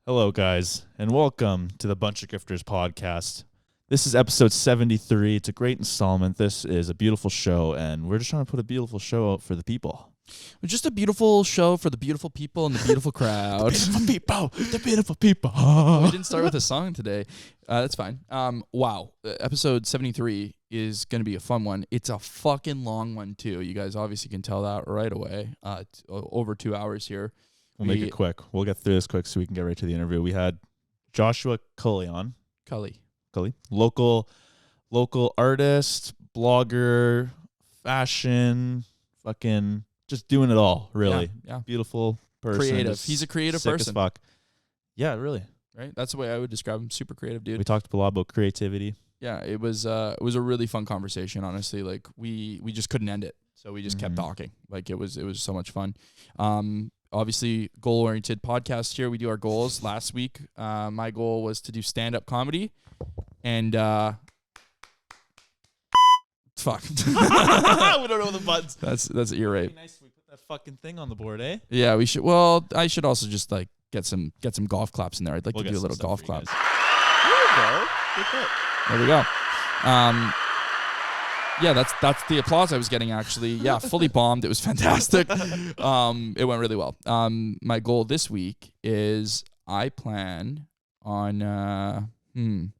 Hello, guys, and welcome to the Bunch of Grifters podcast. This is episode 73. It's a great installment. This is a beautiful show, and we're just trying to put a beautiful show out for the people. Just a beautiful show for the beautiful people and the beautiful crowd. The beautiful people. We didn't start with a song today. That's fine. Wow. Episode 73 is going to be a fun one. It's a fucking long one, too. You guys obviously can tell that right away. It's over 2 hours here. We'll make it quick. We'll get through this quick so we can get right to the interview. We had Joshua Kully on. Kully. Local artist, blogger, fashion, fucking just doing it all, really. Yeah. Beautiful person. Creative. He's a creative sick person. As fuck. Yeah, really. Right? That's the way I would describe him. Super creative, dude. We talked a lot about creativity. Yeah, it was a really fun conversation, honestly. Like we just couldn't end it. So we just kept talking. Like it was so much fun. Obviously, goal-oriented podcast here. We do our goals. Last week, my goal was to do stand-up comedy. And, fuck. We don't know the buttons. That's you're right. Nice we put that fucking thing on the board, eh? Yeah, we should. Well, I should also just, like, get some golf claps in there. I'd like to do a little golf clap. There you go. Good hit. There we go. Yeah, that's the applause I was getting, actually. Yeah, fully bombed. It was fantastic. It went really well. My goal this week is I plan on asking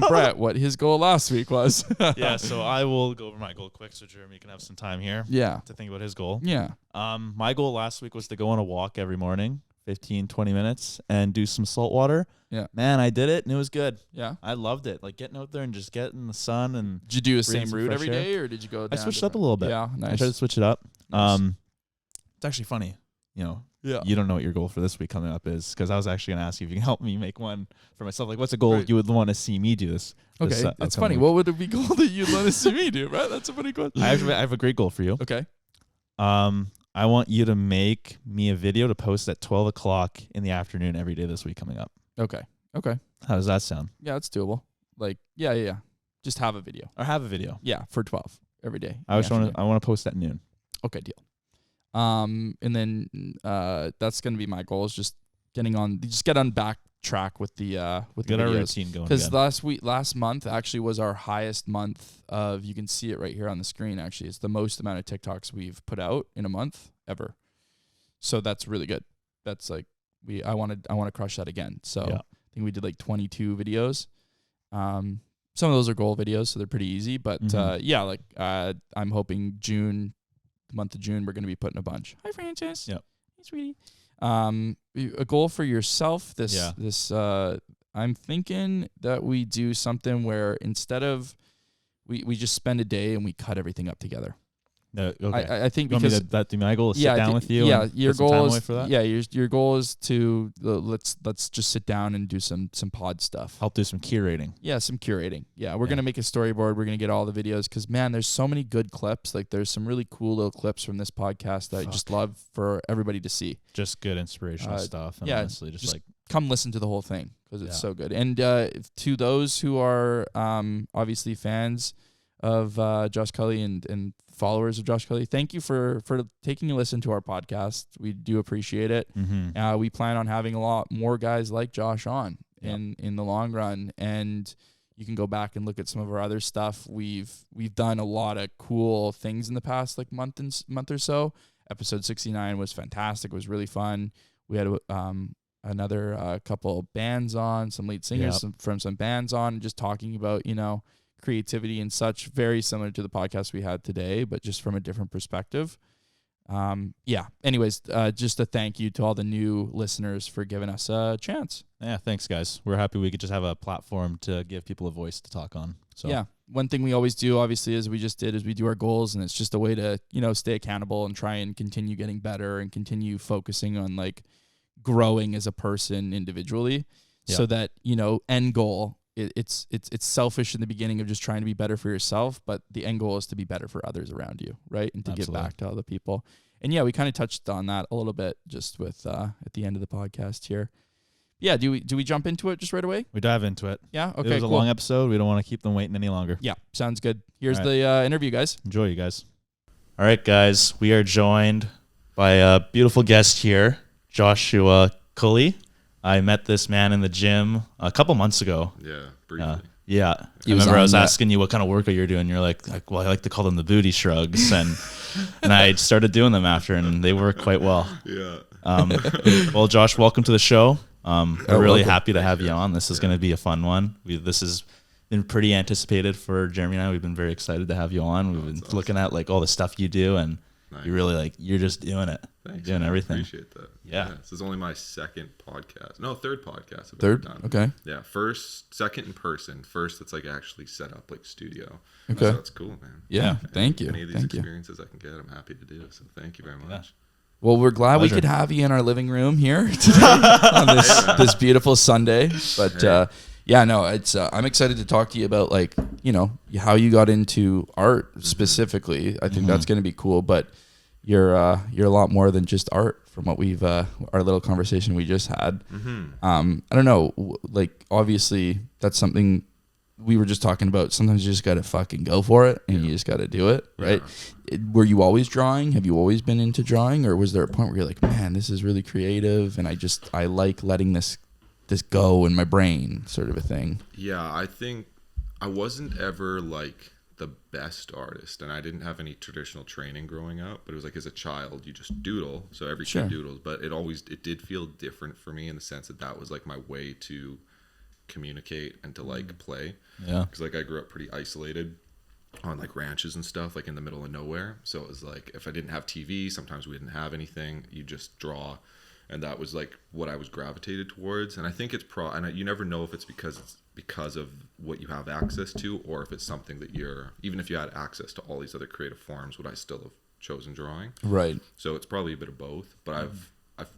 Brett what his goal last week was. Yeah, so I will go over my goal quick so Jeremy can have some time here to think about his goal. Yeah. My goal last week was to go on a walk every morning, 15, 20 minutes, and do some salt water. Yeah. Man, I did it, and it was good. Yeah. I loved it. Like, getting out there and just getting in the sun. And did you do the same some route fresh every air. day, or did you go down? I switched up a little bit. Yeah, nice. I tried to switch it up. Nice. It's actually funny, Yeah. You don't know what your goal for this week coming up is, because I was actually going to ask you if you can help me make one for myself. Like, what's a goal you would want to see me do this? Okay, it's funny. What would it be goal that you'd want to see me do, right? That's a funny question. I have a great goal for you. Okay. I want you to make me a video to post at 12 o'clock in the afternoon every day this week coming up. Okay. How does that sound? Yeah, it's doable. Like, yeah. Just have a video. Or have a video. Yeah, for 12 every day. I want to post at noon. Okay, deal. And then that's gonna be my goal, is just get on back track with the Get our videos. routine going. Because last month actually was our highest month of, you can see it right here on the screen. Actually, it's the most amount of TikToks we've put out in a month ever. So that's really good. That's like I want to crush that again. So yeah. I think we did like 22 videos. Some of those are goal videos, so they're pretty easy. But I'm hoping the month of June, we're going to be putting a bunch. Hi, Francis. Yep. Hey, sweetie. A goal for yourself I'm thinking that we do something where instead of we just spend a day and we cut everything up together. Okay. I think you because that'd be my goal, is sit down with you. Yeah, and your put some goal time is away for that. Yeah, your goal is to let's just sit down and do some pod stuff. Help do some curating. Yeah, some curating. Yeah, we're gonna make a storyboard. We're gonna get all the videos, because man, there's so many good clips. Like, there's some really cool little clips from this podcast that I just love for everybody to see. Just good inspirational stuff. And honestly, just like come listen to the whole thing, because it's so good. And to those who are obviously fans of Josh Kully and followers of Josh Kully, thank you for taking a listen to our podcast. We do appreciate it. Mm-hmm. We plan on having a lot more guys like Josh on in the long run, and you can go back and look at some of our other stuff. We've done a lot of cool things in the past like month or so. Episode 69 was fantastic. It was really fun. We had another couple bands on, some lead singers from some bands on, just talking about creativity and such, very similar to the podcast we had today, but just from a different perspective. Anyways, just a thank you to all the new listeners for giving us a chance. Yeah, thanks, guys. We're happy we could just have a platform to give people a voice to talk on. So yeah, one thing we always do, obviously, is we do our goals, and it's just a way to stay accountable and try and continue getting better and continue focusing on like growing as a person individually, so that end goal. It's selfish in the beginning of just trying to be better for yourself, but the end goal is to be better for others around you, right? And to give back to other people. And yeah, we kind of touched on that a little bit just with at the end of the podcast here. Yeah, do we jump into it just right away? We dive into it. Yeah, okay. It was a long episode. We don't want to keep them waiting any longer. Yeah, sounds good. Here's the interview, guys. Enjoy, you guys. All right, guys. We are joined by a beautiful guest here, Joshua Kully. I met this man in the gym a couple months ago. Yeah, briefly. Yeah. I He was remember I was on that- asking you what kind of workout you're doing. You're like, well, I like to call them the booty shrugs. And I started doing them after, and they work quite well. Yeah. Well, Josh, welcome to the show. We're really welcome. happy to have you on. This is going to be a fun one. This has been pretty anticipated for Jeremy and I. We've been very excited to have you on. We've been looking at like all the stuff you do, and Nice. you're really like, you're just doing it. Thanks, You're doing man. everything. Appreciate that. Yeah. This is only my second podcast. No, third podcast I've Third? ever done. Okay. Yeah, second in person. First, it's like actually set up like studio. Okay. So that's cool, man. Yeah. Thank you. Any of these Thank you. experiences I can get, I'm happy to do. So thank you very much. Well, we're glad Pleasure. we could have you in our living room here today on this beautiful Sunday. But yeah, no, it's I'm excited to talk to you about like, you know, how you got into art specifically. I think that's going to be cool, but you're a lot more than just art from what we've our little conversation we just had. I don't know, like obviously that's something we were just talking about. Sometimes you just got to fucking go for it and you just got to do it, right? Were you always drawing? Have you always been into drawing, or was there a point where you're like, man, this is really creative and I like letting this go in my brain, sort of a thing? Yeah, I think I wasn't ever like the best artist, and I didn't have any traditional training growing up, but it was like as a child you just doodle, so every Sure. kid doodles, but it did feel different for me in the sense that was like my way to communicate and to like play. Yeah. Because like I grew up pretty isolated on like ranches and stuff, like in the middle of nowhere, so it was like if I didn't have TV, sometimes we didn't have anything, you just draw, and that was like what I was gravitated towards. And I think it's you never know if it's because of what you have access to, or if it's something that even if you had access to all these other creative forms, would I still have chosen drawing? Right. So it's probably a bit of both, but I've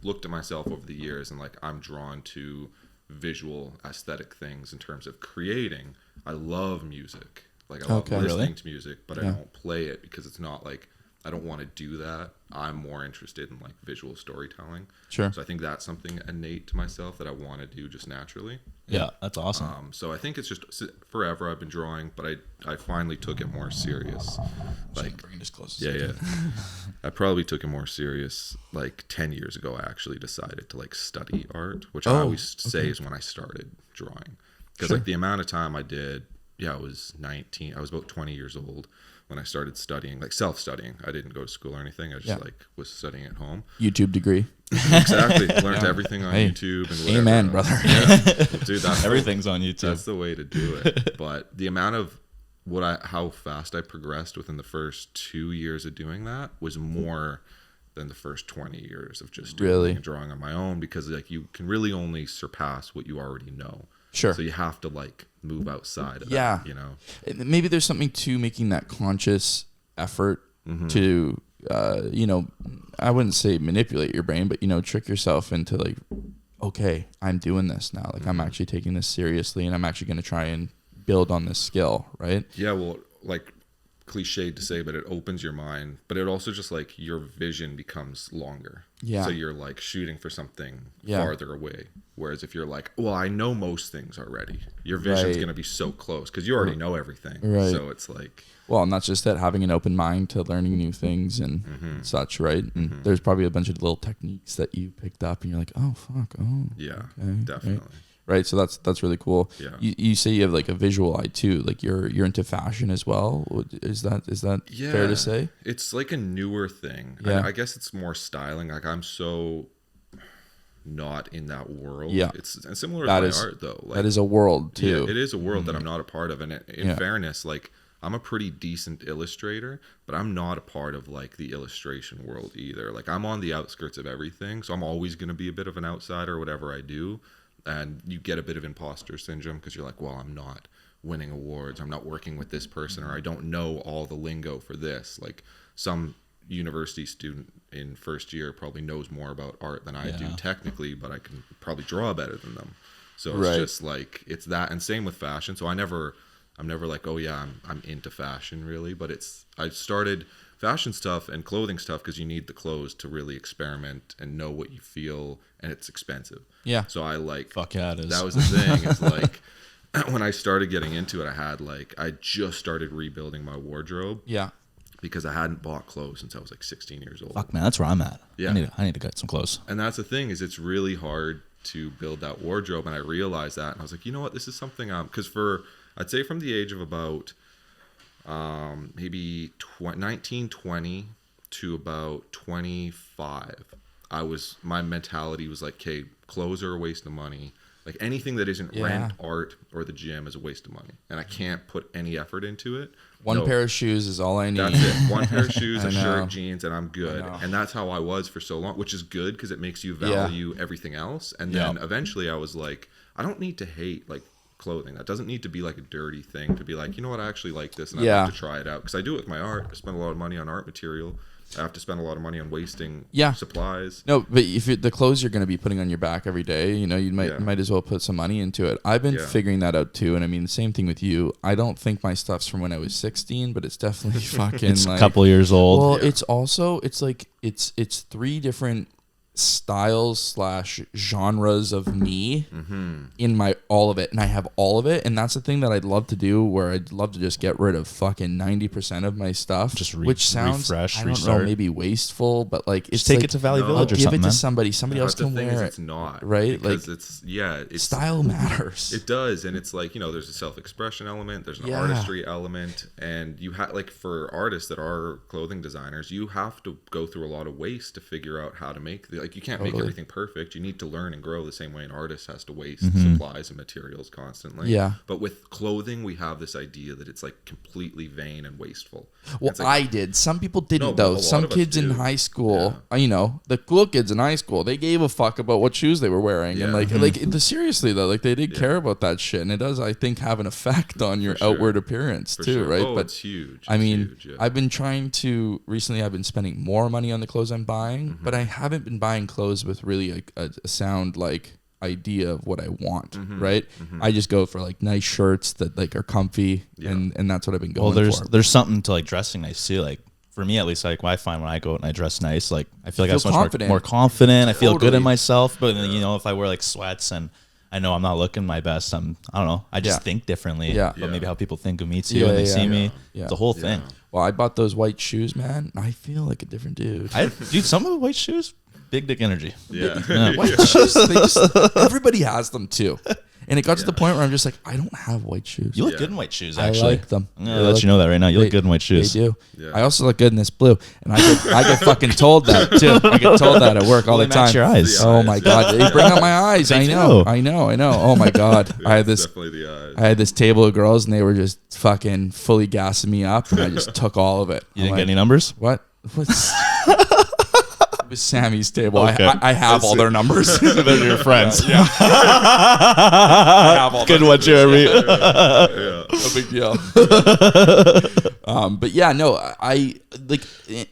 looked at myself over the years and like I'm drawn to visual aesthetic things in terms of creating. I love music. Like I love listening to music, but I don't play it because it's not like I don't want to do that. I'm more interested in like visual storytelling. Sure. So I think that's something innate to myself that I want to do just naturally. Yeah, that's awesome. So I think it's just forever I've been drawing, but I finally took it more serious. Like bring this close. yeah. I probably took it more serious like 10 years ago. I actually decided to like study art, which I always say is when I started drawing. Because like the amount of time I did, I was 19. I was about 20 years old when I started studying, like self-studying. I didn't go to school or anything. I just like was studying at home. YouTube degree. Exactly. Learned everything on YouTube and whatever. Amen, brother. Yeah. Dude, Everything's on YouTube. That's the way to do it. But the amount of how fast I progressed within the first 2 years of doing that was more than the first 20 years of just doing and drawing on my own, because like you can really only surpass what you already know. Sure. So you have to like move outside of Yeah. that, you know. Maybe there's something to making that conscious effort to, you know, I wouldn't say manipulate your brain, but, you know, trick yourself into like, okay, I'm doing this now. Like I'm actually taking this seriously, and I'm actually going to try and build on this skill, right? Yeah, well, like cliched to say, but it opens your mind, but it also just like your vision becomes longer. Yeah. So you're like shooting for something farther away. Whereas if you're like, well, I know most things already, your vision's going to be so close because you already know everything. Right. So it's like, well, and that's just it, having an open mind to learning new things and such, right? And there's probably a bunch of little techniques that you picked up and you're like, oh, fuck, oh. yeah, okay, definitely. Right, so that's really cool. Yeah. You say you have like a visual eye too, like you're into fashion as well. Is that fair to say? It's like a newer thing. Yeah. I guess it's more styling. Like I'm so not in that world. Yeah. It's similar to my art though. Like, that is a world too. Yeah, it is a world that I'm not a part of. And in fairness, like I'm a pretty decent illustrator, but I'm not a part of like the illustration world either. Like I'm on the outskirts of everything, so I'm always going to be a bit of an outsider, whatever I do. And you get a bit of imposter syndrome because you're like, well, I'm not winning awards, I'm not working with this person, or I don't know all the lingo for this. Like some university student in first year probably knows more about art than I do technically, but I can probably draw better than them. So it's just like, it's that. And same with fashion. So I'm never like, oh yeah, I'm into fashion really, but I started fashion stuff and clothing stuff because you need the clothes to really experiment and know what you feel, and it's expensive. Yeah. So I like, Fuck yeah, it is. that was the thing. It's like when I started getting into it, I just started rebuilding my wardrobe. Yeah. Because I hadn't bought clothes since I was like 16 years old. Fuck man, that's where I'm at. Yeah. I need to get some clothes. And that's the thing, is it's really hard to build that wardrobe, and I realized that, and I was like, you know what, this is something because I'd say from the age of about maybe 19, 20 to about 25, my mentality was like, okay, clothes are a waste of money. Like anything that isn't rent, art, or the gym is a waste of money, and I can't put any effort into it. One pair of shoes is all I need. That's it. One pair of shoes, a shirt, jeans, and I'm good. And that's how I was for so long, which is good because it makes you value everything else. And then eventually I was like, I don't need to hate like clothing. That doesn't need to be like a dirty thing to be like, you know what, I actually like this and I'd like to try it out. Because I do it with my art. I spend a lot of money on art material. I have to spend a lot of money on wasting supplies. No, but if the clothes you're going to be putting on your back every day, you know, you might as well put some money into it. I've been figuring that out too, and I mean the same thing with you. I don't think my stuff's from when I was 16, but it's definitely fucking it's like a couple years old. Well, it's also it's three different styles / genres of me in my all of it, and I have all of it, and that's the thing that I'd love to do, where I'd love to just get rid of fucking 90% of my stuff, just which sounds refresh, I don't restart. know, maybe wasteful, but like it's just take like, it to Valley No. Village or give something. it to Man. somebody else can wear it. It's not right, because like it's style matters. It does, and it's like, you know, there's a self-expression element, there's an artistry element, and you have like for artists that are clothing designers, you have to go through a lot of waste to figure out how to make like you can't make everything perfect. You need to learn and grow the same way an artist has to waste supplies and materials constantly. Yeah. But with clothing, we have this idea that it's like completely vain and wasteful. Well, like, I did. Some people didn't, No, though. a lot Some of us kids in do. high school, you know, the cool kids in high school, they gave a fuck about what shoes they were wearing, and like seriously though, like they did care about that shit, and it does, I think, have an effect on your outward appearance too, right? Oh, but it's huge. I mean, huge, I've been trying to recently. I've been spending more money on the clothes I'm buying, but I haven't been buying clothes with really a sound like idea of what I want, right? I just go for like nice shirts that like are comfy, and that's what I've been going for. There's something to like dressing nice too. Like for me at least, like I find when I go out and I dress nice, like I feel like I'm so much more confident. I feel good in myself. But then, you know, if I wear like sweats and I know I'm not looking my best, I don't know. I just think differently. But maybe how people think of me too when they see me. It's the whole thing. Well, I bought those white shoes, man. I feel like a different dude. Dude, some of the white shoes, big dick energy. White shoes, everybody has them too. And it got to the point where I'm just like, I don't have white shoes. You look good in white shoes, actually. I like them. I'm gonna let you know that right now. You look good in white shoes. They do. Yeah. I also look good in this blue, and I get fucking told that too. I get told that at work all the time. Match your eyes. Oh my god, they bring up my eyes. I know. Oh my god, I had this. Definitely the eyes. I had this table of girls, and they were just fucking fully gassing me up, and I just took all of it. You didn't get any numbers? What? What's It was Sammy's table. Okay. I have all their numbers. They're your friends. I have all Good their one, Jeremy. No big deal. But yeah, no, I like,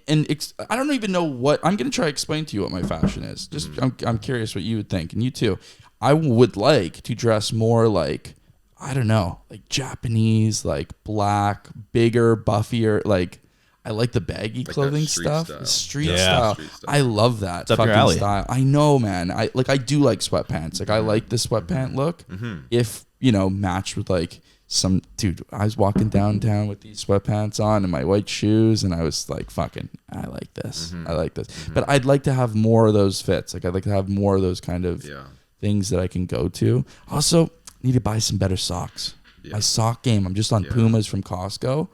and I don't even know what I'm gonna try to explain to you what my fashion is. Just I'm curious what you would think, and you too. I would like to dress more like, I don't know, like Japanese, like black, bigger, buffier, like. I like the baggy clothing stuff. Street style. I love that fucking style. I know, man. I do like sweatpants. Like I like the sweatpant look. If, you know, matched with like some dude. I was walking downtown with these sweatpants on and my white shoes, and I was like, fucking, I like this. I like this. But I'd like to have more of those fits. Like I'd like to have more of those kind of things that I can go to. Also, need to buy some better socks. My sock game. I'm just on Pumas from Costco.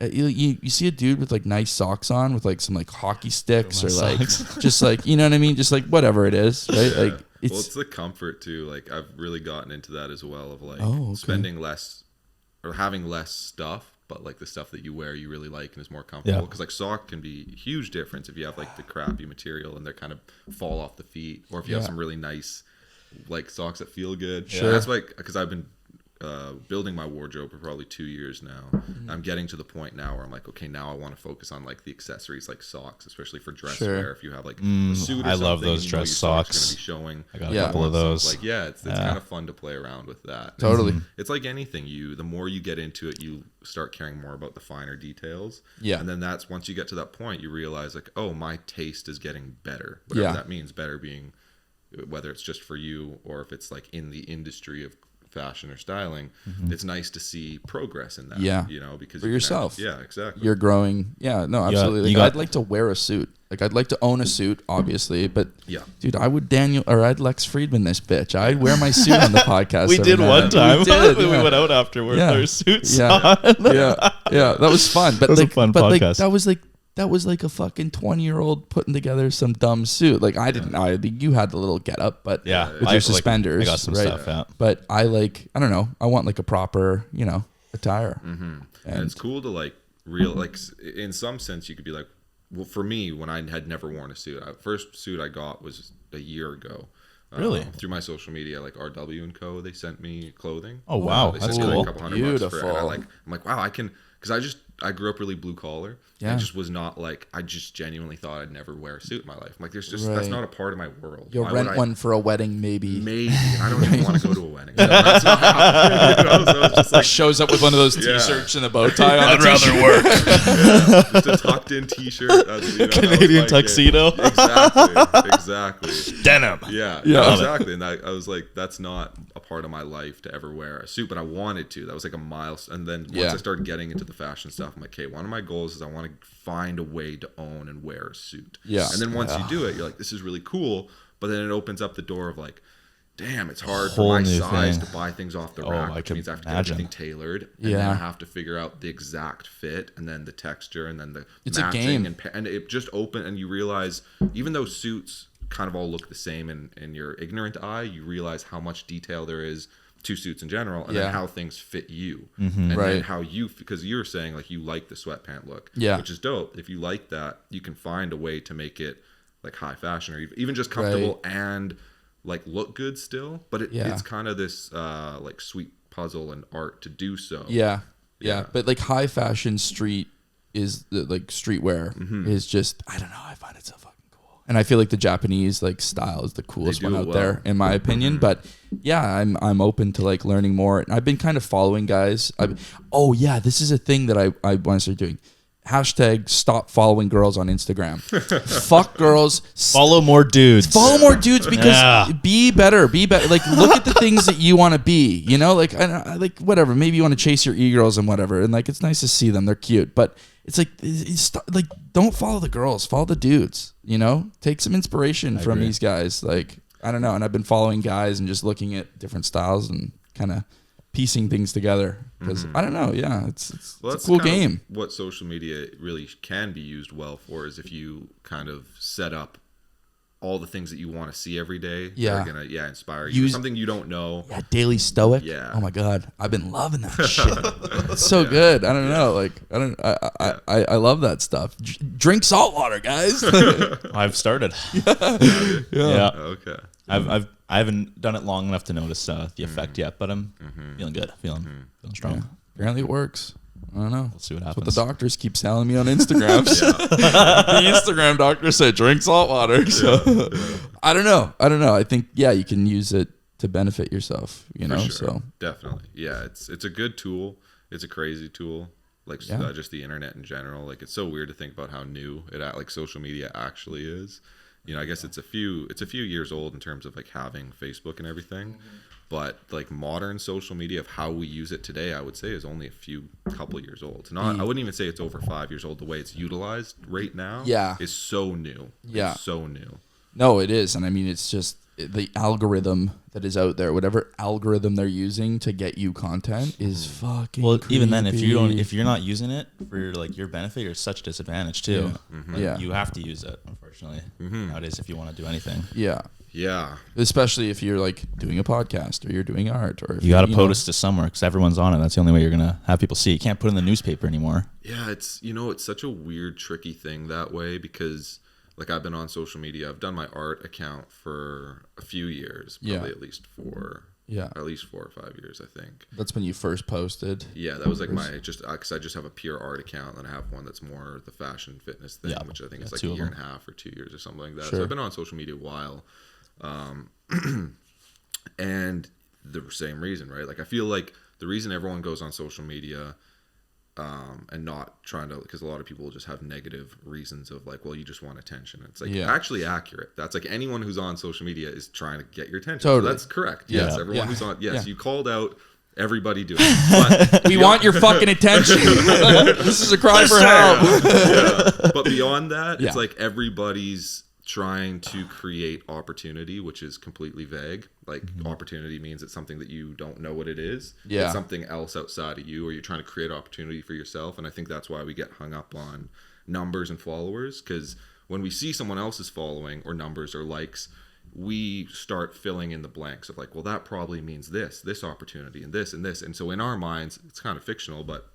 You see a dude with like nice socks on with like some like hockey sticks or like just like, you know what I mean, just like whatever it is, right? Like it's the comfort too. Like I've really gotten into that as well, of like spending less or having less stuff, but like the stuff that you wear you really like and is more comfortable. Because like sock can be a huge difference if you have like the crappy material and they kind of fall off the feet, or if you have some really nice like socks that feel good. That's like, because I've been building my wardrobe for probably 2 years now. I'm getting to the point now where I'm like, okay, now I want to focus on like the accessories, like socks, especially for dress wear. If you have like a suit or I love those dress socks. Gonna be showing. I got a couple of those. Like, it's kind of fun to play around with that. Totally. It's like anything. The more you get into it, you start caring more about the finer details. And then that's, once you get to that point, you realize like, oh, my taste is getting better. Whatever that means. Better being whether it's just for you or if it's like in the industry of fashion or styling. It's nice to see progress in that, you know, because for yourself, exactly, you're growing. No, absolutely. I'd like to wear a suit Like I'd like to own a suit, obviously, but yeah, dude, I'd Lex Friedman this bitch. I'd wear my suit on the podcast. We did one time. We did. We went out afterwards. Yeah. Our suits Yeah. on. Yeah. That was fun. But that was a fun podcast. That was like a fucking 20-year-old putting together some dumb suit. Like you had the little get up, but with your suspenders, I got some right? stuff out. But I don't know. I want like a proper, attire. Mm-hmm. And it's cool to like in some sense you could be like, well, for me, when I had never worn a suit, first suit I got was a year ago. Really? Through my social media, like RW and Co. They sent me clothing. Oh wow, they that's sent me cool. like a couple $100 Beautiful. for it. And I'm like, wow, I can, because I grew up really blue collar. Yeah. I just was not like, I just genuinely thought I'd never wear a suit in my life. I'm like, that's Right. not a part of my world. You'll rent one for a wedding, maybe. Maybe. And I don't even want to go to a wedding. So that's not happening. So it's just like, Shows up with one of those t-shirts and a bow tie on. I'd rather work. just a tucked in t-shirt. Canadian tuxedo. Exactly. Denim. Yeah, Yeah. exactly. And I was like, that's not a part of my life to ever wear a suit, but I wanted to. That was like a milestone. And then once I started getting into the fashion stuff, I'm like, okay, one of my goals is I want to find a way to own and wear a suit. Yeah. And then once you do it, you're like, this is really cool. But then it opens up the door of like, damn, it's hard for my size to buy things off the rack, which means I have to get everything tailored. And then I have to figure out the exact fit and then the texture and then the matching. And it just opened, and you realize, even though suits kind of all look the same in your ignorant eye, you realize how much detail there is to suits in general, and then how things fit you, and then how you, because you're saying like you like the sweatpant look, which is dope. If you like that, you can find a way to make it like high fashion or even just comfortable and like look good still, but it's kind of this like sweet puzzle and art to do so. Yeah. But like high fashion street is like streetwear is just, I don't know, I find it so fucking cool. And I feel like the Japanese like style is the coolest one out there in my opinion. But yeah, I'm open to like learning more. And I've been kind of following guys. This is a thing that I want to start doing. Hashtag stop following girls on Instagram. Fuck girls. Follow more dudes. Follow more dudes because be better. Like look at the things that you want to be. Like like whatever. Maybe you want to chase your e-girls and whatever. And like it's nice to see them. They're cute. But it's like don't follow the girls. Follow the dudes. Take some inspiration from these guys. Like I don't know. And I've been following guys and just looking at different styles and kind of piecing things together because I don't know. Yeah, it's a cool game. What social media really can be used well for is if you kind of set up all the things that you want to see every day. Yeah, are gonna inspire you. Something you don't know. Yeah, Daily Stoic. Yeah. Oh my God, I've been loving that shit. It's so good. I don't know. Like I love that stuff. Drink salt water, guys. I've started. Yeah. Okay. I haven't done it long enough to notice the effect yet, but I'm feeling good, feeling strong. Yeah. Apparently it works. I don't know. We'll see what happens. That's what the doctors keep telling me on Instagram. The Instagram doctor said drink salt water. So I don't know. I think you can use it to benefit yourself. For sure. So definitely, it's a good tool. It's a crazy tool. Like just the internet in general. Like it's so weird to think about how new like social media actually is. I guess it's a few years old in terms of like having Facebook and everything, but like modern social media of how we use it today, I would say is only a couple years old. I wouldn't even say it's over 5 years old. The way it's utilized right now is so new. It's so new. No, it is. And I mean, it's just the algorithm that is out there, whatever algorithm they're using to get you content is fucking creepy. Even then, if you're not using it for like your benefit, you're at such a disadvantage too. You have to use it, unfortunately, nowadays if you want to do anything. Yeah. Especially if you're like doing a podcast or you're doing art, or you got to post it somewhere because everyone's on it. That's the only way you're gonna have people see. You can't put it in the newspaper anymore. Yeah, it's such a weird, tricky thing that way because like I've been on social media. I've done my art account for a few years, probably at least 4 or 5 years, I think. That's when you first posted. Yeah, that was like my because I just have a pure art account, and I have one that's more the fashion fitness thing, which I think is like a year and a half or 2 years or something like that. Sure. So I've been on social media a while, and the same reason, right? Like I feel like the reason everyone goes on social media. And not trying to, because a lot of people just have negative reasons of like, well, you just want attention. It's like actually accurate. That's like anyone who's on social media is trying to get your attention. Totally. So that's correct. Yes, everyone who's on. Yes, you called out Everybody do it. But we want your fucking attention. This is a cry for help. Yeah. But beyond that, it's like everybody's trying to create opportunity, which is completely vague. Like opportunity means it's something that you don't know what it is. Yeah. It's something else outside of you, or you're trying to create opportunity for yourself. And I think that's why we get hung up on numbers and followers, because when we see someone else's following or numbers or likes, we start filling in the blanks of like, well, that probably means this opportunity and this and this. And so in our minds, it's kind of fictional, but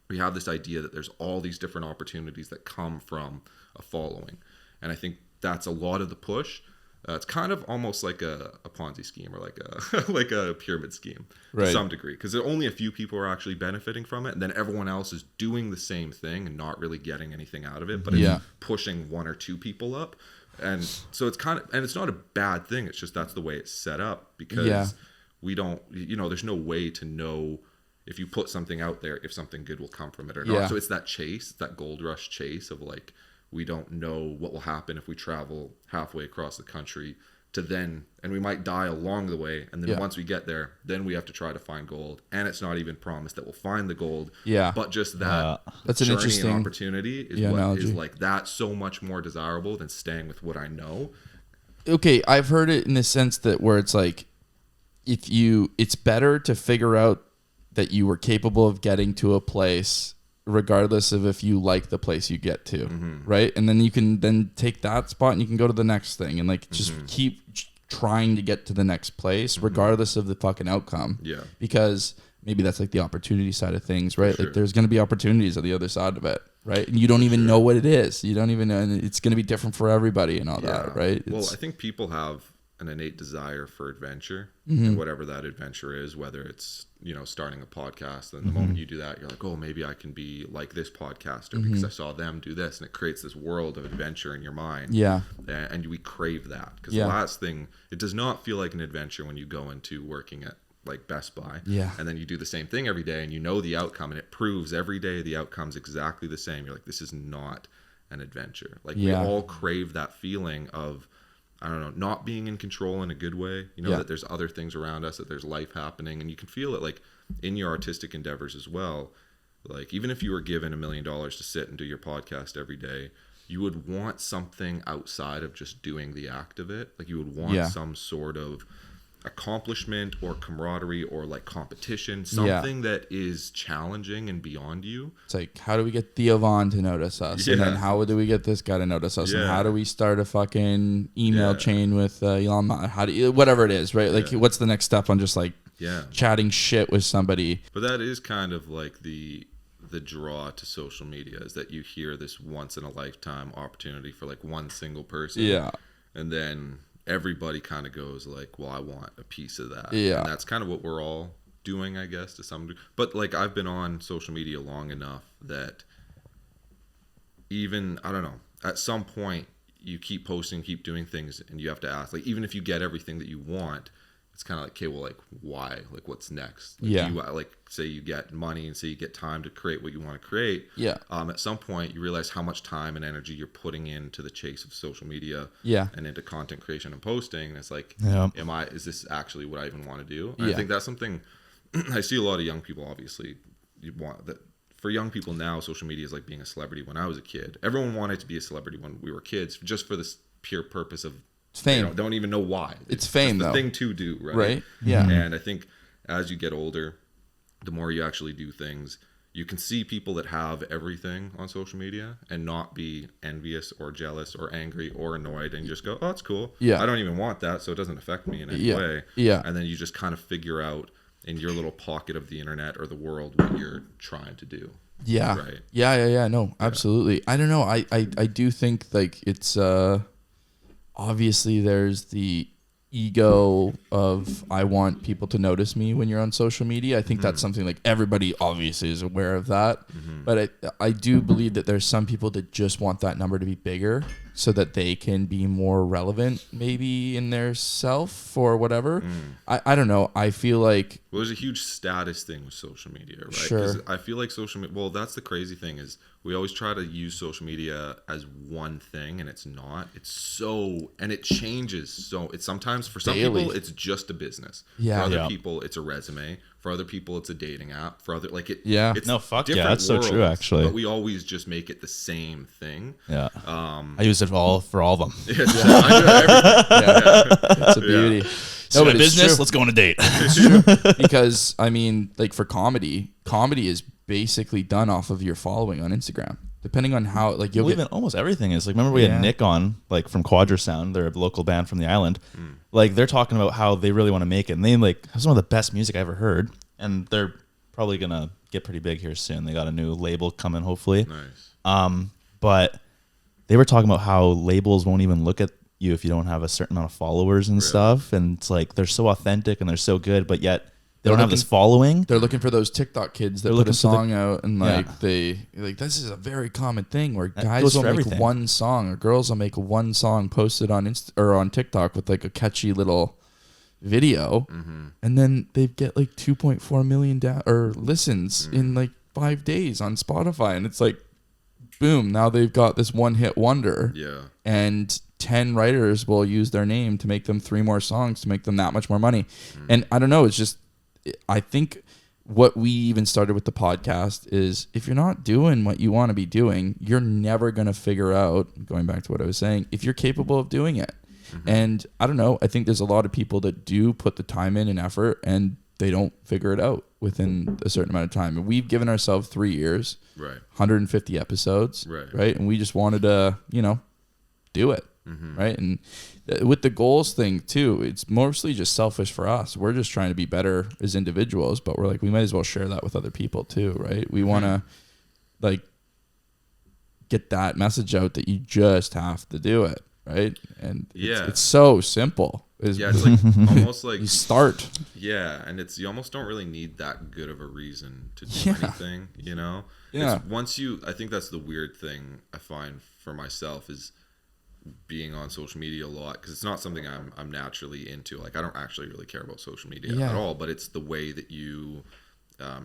we have this idea that there's all these different opportunities that come from a following. And I think that's a lot of the push. It's kind of almost like a Ponzi scheme, or like a like a pyramid scheme to some degree, because only a few people are actually benefiting from it, and then everyone else is doing the same thing and not really getting anything out of it, but it's pushing one or two people up. And so it's kind of, and it's not a bad thing. It's just that's the way it's set up, because we don't, there's no way to know if you put something out there if something good will come from it or not. So it's that chase, that gold rush chase of like, we don't know what will happen if we travel halfway across the country to then, and we might die along the way. And then once we get there, then we have to try to find gold. And it's not even promised that we'll find the gold. Yeah. But just that that's an interesting opportunity is what analogy. Is like that so much more desirable than staying with what I know. Okay. I've heard it in the sense that where it's like, it's better to figure out that you were capable of getting to a place regardless of if you like the place you get to, right? And then you can then take that spot and you can go to the next thing and like just keep trying to get to the next place regardless of the fucking outcome. Yeah. Because maybe that's like the opportunity side of things, right? Like there's going to be opportunities on the other side of it, right? And you don't even know what it is. You don't even know, and it's going to be different for everybody and all that, right? Well, I think people have an innate desire for adventure, and whatever that adventure is, whether it's, starting a podcast, and the moment you do that, you're like, oh, maybe I can be like this podcaster because I saw them do this, and it creates this world of adventure in your mind. Yeah. And we crave that, because the last thing, it does not feel like an adventure when you go into working at like Best Buy, and then you do the same thing every day, and you know the outcome, and it proves every day the outcome's exactly the same. You're like, this is not an adventure. Like we all crave that feeling of, I don't know, not being in control in a good way, that there's other things around us, that there's life happening, and you can feel it like in your artistic endeavors as well. Like even if you were given $1 million to sit and do your podcast every day, you would want something outside of just doing the act of it. Like you would want some sort of accomplishment or camaraderie or like competition, something that is challenging and beyond you. It's like, how do we get Theo Vaughn to notice us? And then how do we get this guy to notice us? And how do we start a fucking email chain with Elon Musk? How do you, whatever it is, right? Like what's the next step on just like chatting shit with somebody? But that is kind of like the draw to social media, is that you hear this once in a lifetime opportunity for like one single person. Yeah. And then everybody kind of goes like, well, I want a piece of that. Yeah. And that's kind of what we're all doing, I guess, to some degree. But like I've been on social media long enough that even, I don't know, at some point you keep posting, keep doing things, and you have to ask, like, even if you get everything that you want, it's kind of like, okay, well, like, why? Like, what's next? Like, do you, like, say you get money and say you get time to create what you want to create. Yeah. At some point, you realize how much time and energy you're putting into the chase of social media. Yeah. And into content creation and posting. And it's like, is this actually what I even want to do? And I think that's something I see a lot of young people, obviously, you want that. For young people now, social media is like being a celebrity. When I was a kid, everyone wanted to be a celebrity when we were kids, just for this pure purpose of fame. Don't even know why. It's fame, the though. Thing to do, right? Yeah. And I think as you get older, the more you actually do things, you can see people that have everything on social media and not be envious or jealous or angry or annoyed, and you just go, oh, that's cool. Yeah. I don't even want that, so it doesn't affect me in any way. Yeah. And then you just kind of figure out in your little pocket of the internet or the world what you're trying to do. Yeah. Right. Yeah. No, absolutely. I don't know. I do think like it's obviously there's the ego of I want people to notice me when you're on social media. I think that's something like everybody obviously is aware of that. But I do believe that there's some people that just want that number to be bigger so that they can be more relevant maybe in their self or whatever. I don't know. I feel like... Well, there's a huge status thing with social media, right? Sure. I feel like social media... Well, that's the crazy thing is we always try to use social media as one thing, and it's not. It's so... And it changes. So it's sometimes... For some people, it's just a business. Yeah. For other people, it's a resume. For other people, it's a dating app. For other, like it, it's no fuck yeah, that's worlds, so true actually. But we always just make it the same thing. Yeah, I use it for all of them. I do everything. It's a beauty. No, but business. Let's go on a date. It's true. Because I mean, like for comedy is basically done off of your following on Instagram. Depending on how, like, you'll even almost everything is like. Remember we had Nick on, like, from Quadrasound. They're a local band from the island. Like, they're talking about how they really want to make it, and they like have some of the best music I ever heard. And they're probably gonna get pretty big here soon. They got a new label coming, hopefully. Nice. But they were talking about how labels won't even look at you if you don't have a certain amount of followers and stuff. And it's like they're so authentic and they're so good, but yet they don't have this following. They're looking for those TikTok kids that put a song out and this is a very common thing where guys will make one song or girls will make one song posted on on TikTok with like a catchy little video, and then they get like 2.4 million listens in like 5 days on Spotify, and it's like, boom! Now they've got this one-hit wonder. Yeah, and 10 writers will use their name to make them 3 more songs to make them that much more money. And I don't know, it's just. I think what we even started with the podcast is if you're not doing what you want to be doing, you're never going to figure out, going back to what I was saying, if you're capable of doing it. And I don't know, I think there's a lot of people that do put the time in and effort and they don't figure it out within a certain amount of time. And we've given ourselves 3 years, 150 episodes, right? And we just wanted to, do it. Right. And with the goals thing too, it's mostly just selfish for us. We're just trying to be better as individuals, but we're like, we might as well share that with other people too. Right. We want to like get that message out that you just have to do it. Right. And it's so simple. It's like almost like you start. Yeah. And you almost don't really need that good of a reason to do anything, Yeah. It's I think that's the weird thing I find for myself is being on social media a lot, because it's not something I'm naturally into. Like, I don't actually really care about social media at all, but it's the way that you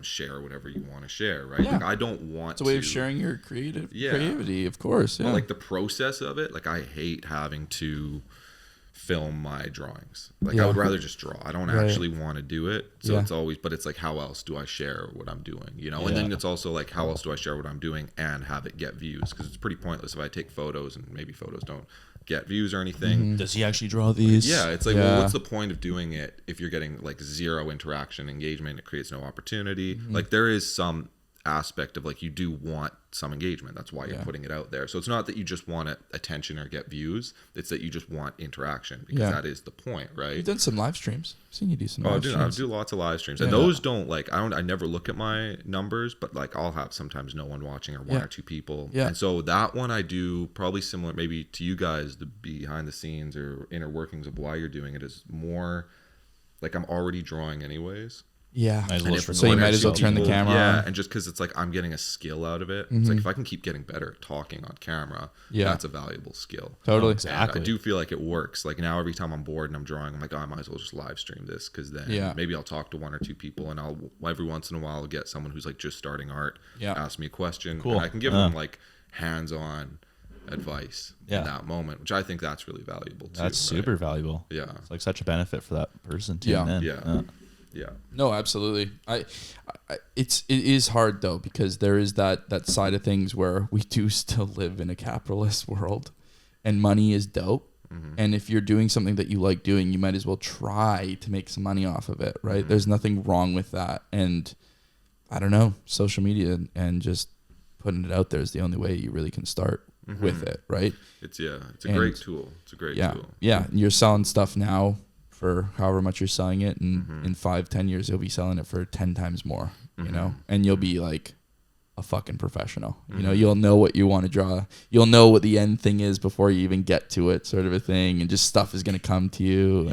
share whatever you want to share, right? Like, I don't want it's a way of sharing your creativity, of course. Well, like the process of it, like I hate having to film my drawings. Like I would rather just draw. I don't actually want to do it. So it's always, but it's like, how else do I share what I'm doing? And then it's also like, how else do I share what I'm doing and have it get views? Because it's pretty pointless if I take photos and maybe photos don't get views or anything. Does he actually draw these? Yeah, it's like, well, what's the point of doing it if you're getting like zero interaction, engagement? It creates no opportunity. Like there is some aspect of like, you do want some engagement. That's why you're putting it out there. So it's not that you just want attention or get views. It's that you just want interaction, because that is the point, right? You've done some live streams. I've seen you do some live streams. I do lots of live streams. And those don't like, I never look at my numbers, but like I'll have sometimes no one watching or 1 or 2 people. Yeah. And so that one I do probably similar maybe to you guys, the behind the scenes or inner workings of why you're doing it is more like I'm already drawing anyways. Yeah. So you might as well turn the camera on. And just because it's like I'm getting a skill out of it. It's like if I can keep getting better at talking on camera, that's a valuable skill. Totally. Exactly. I do feel like it works. Like now every time I'm bored and I'm drawing, I'm like, oh, I might as well just live stream this, because then maybe I'll talk to 1 or 2 people, and I'll every once in a while I'll get someone who's like just starting art, ask me a question, and I can give them like hands-on advice in that moment, which I think that's really valuable too. That's super valuable. Yeah. It's like such a benefit for that person too. Yeah. No, absolutely. It is hard though, because there is that side of things where we do still live in a capitalist world, and money is dope. And if you're doing something that you like doing, you might as well try to make some money off of it, right? There's nothing wrong with that. And I don't know, social media and just putting it out there is the only way you really can start with it, right? It's a great tool. It's a great tool. Yeah, you're selling stuff now for however much you're selling it, and in 5-10 years you'll be selling it for 10 times more, and you'll be like a fucking professional. You'll know what you want to draw, you'll know what the end thing is before you even get to it, sort of a thing, and just stuff is going to come to you.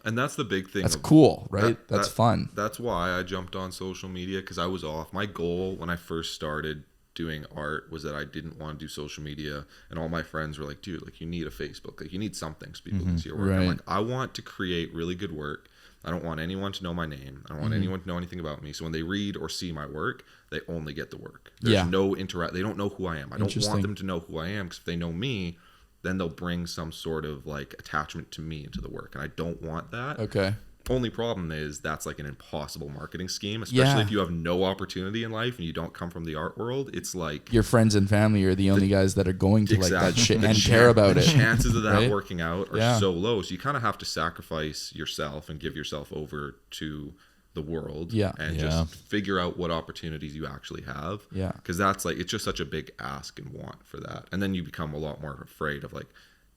And that's the big thing. That's cool, right? That's fun. That's why I jumped on social media, because I was off. My goal when I first started doing art was that I didn't want to do social media, and all my friends were like, dude, like you need a Facebook, like you need something so people can see your work. I'm like, I want to create really good work. I don't want anyone to know my name. I don't want anyone to know anything about me. So when they read or see my work, they only get the work. There's no they don't know who I am. I don't want them to know who I am, because if they know me, then they'll bring some sort of like attachment to me into the work, and I don't want that. Okay. Only problem is that's like an impossible marketing scheme, especially if you have no opportunity in life and you don't come from the art world. It's like your friends and family are the only guys that are going to like that shit and care about it. The chances of that working out are so low. So you kind of have to sacrifice yourself and give yourself over to the world and just figure out what opportunities you actually have. Yeah. Because that's like, it's just such a big ask and want for that. And then you become a lot more afraid of like,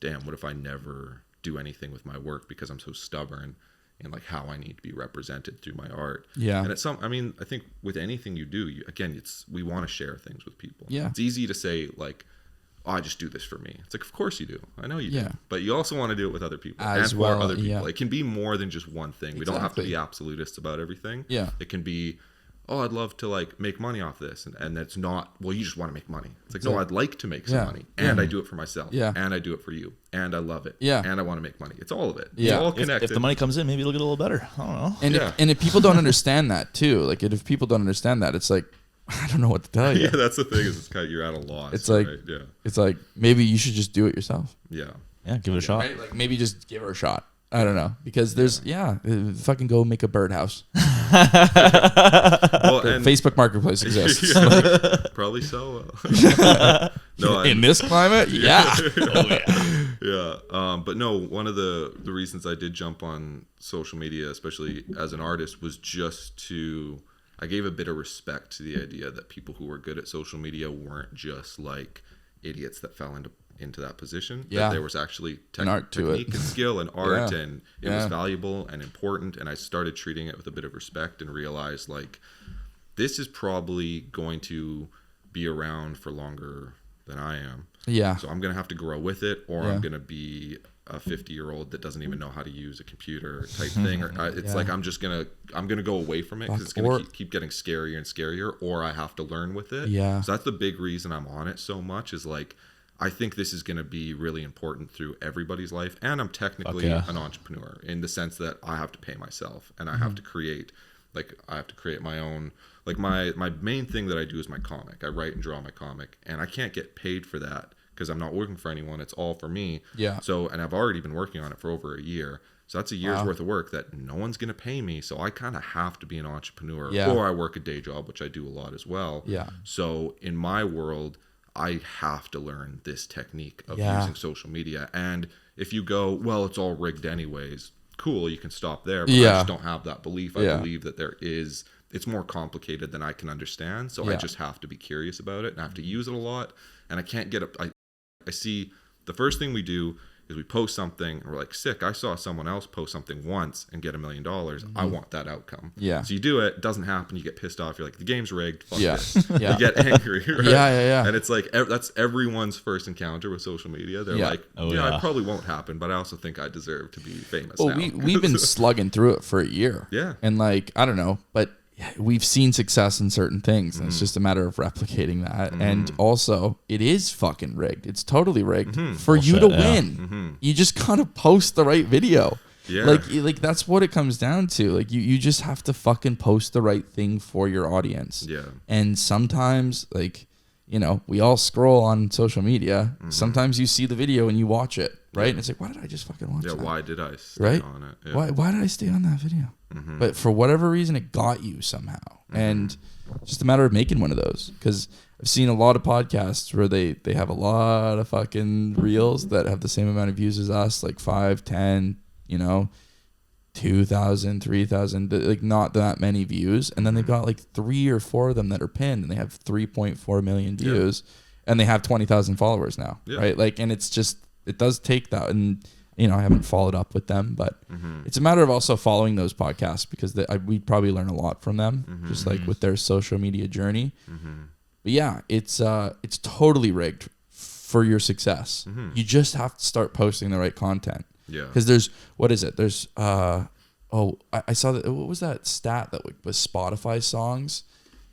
damn, what if I never do anything with my work because I'm so stubborn and like how I need to be represented through my art. Yeah. And it's I mean, I think with anything you do, we want to share things with people. Yeah. It's easy to say like, oh, I just do this for me. It's like, of course you do. I know you do. But you also want to do it with other people and for other people. Yeah. It can be more than just one thing. We don't have to be absolutists about everything. Yeah. It can be, oh, I'd love to like make money off this. And that's not, well, you just want to make money. It's like, no, I'd like to make some money. And I do it for myself. Yeah. And I do it for you. And I love it. Yeah. And I want to make money. It's all of it. Yeah. It's all connected. If the money comes in, maybe it'll get a little better. I don't know. And if people don't understand that too, like if people don't understand that, it's like, I don't know what to tell you. Yeah, that's the thing is it's kind of, you're at a loss. It's like, it's like maybe you should just do it yourself. Yeah. Yeah. Give it a shot. Right? Like maybe just give her a shot. I don't know because there's fucking go make a birdhouse. Well, and Facebook Marketplace exists. Probably so. No, in this climate, yeah. But no, one of the reasons I did jump on social media, especially as an artist, was just I gave a bit of respect to the idea that people who were good at social media weren't just like idiots that fell into that position. That there was actually technique and skill and art and it was valuable and important, and I started treating it with a bit of respect and realized like this is probably going to be around for longer than I am. Yeah. So I'm going to have to grow with it, or I'm going to be a 50-year-old that doesn't even know how to use a computer type thing. Or it's like I'm going to go away from it because it's going to keep getting scarier and scarier, or I have to learn with it. Yeah. So that's the big reason I'm on it so much is like, I think this is going to be really important through everybody's life. And I'm technically an entrepreneur in the sense that I have to pay myself and I have to create my own, like my main thing that I do is my comic. I write and draw my comic, and I can't get paid for that because I'm not working for anyone. It's all for me. Yeah. So, and I've already been working on it for over a year. So that's a year's worth of work that no one's going to pay me. So I kind of have to be an entrepreneur, or I work a day job, which I do a lot as well. Yeah. So in my world, I have to learn this technique of using social media. And if you go, well, it's all rigged anyways, cool, you can stop there. But I just don't have that belief. I believe that it's more complicated than I can understand. So I just have to be curious about it and I have to use it a lot. And I can't get I see the first thing we do is we post something and we're like, sick, I saw someone else post something once and get $1 million. I want that outcome. Yeah. So you do it doesn't happen, you get pissed off, you're like, the game's rigged, fuck this. You get angry, right? Yeah. And it's like that's everyone's first encounter with social media. They're like, it probably won't happen, but I also think I deserve to be famous now. We've been slugging through it for a year. Yeah. And like, I don't know, but we've seen success in certain things, and it's just a matter of replicating that. And also, it is fucking rigged. It's totally rigged for you to win. You just gotta post the right video. Yeah. Like that's what it comes down to. Like you just have to fucking post the right thing for your audience. Yeah. And sometimes, like, you know, we all scroll on social media. Sometimes you see the video and you watch it, right? And it's like, why did I just fucking watch that? Yeah, why did I stay on it? Yeah. Why did I stay on that video? But for whatever reason, it got you somehow. And it's just a matter of making one of those. Because I've seen a lot of podcasts where they have a lot of fucking reels that have the same amount of views as us, like 5, 10, 2,000, 3,000, like not that many views. And then they've got like 3 or 4 of them that are pinned and they have 3.4 million views and they have 20,000 followers now. Right. Like, and it's just, it does take that. And, I haven't followed up with them, but it's a matter of also following those podcasts because we probably learn a lot from them, just like with their social media journey. But yeah, it's totally rigged for your success. You just have to start posting the right content. Yeah. Because there's I saw that. What was that stat that was Spotify songs?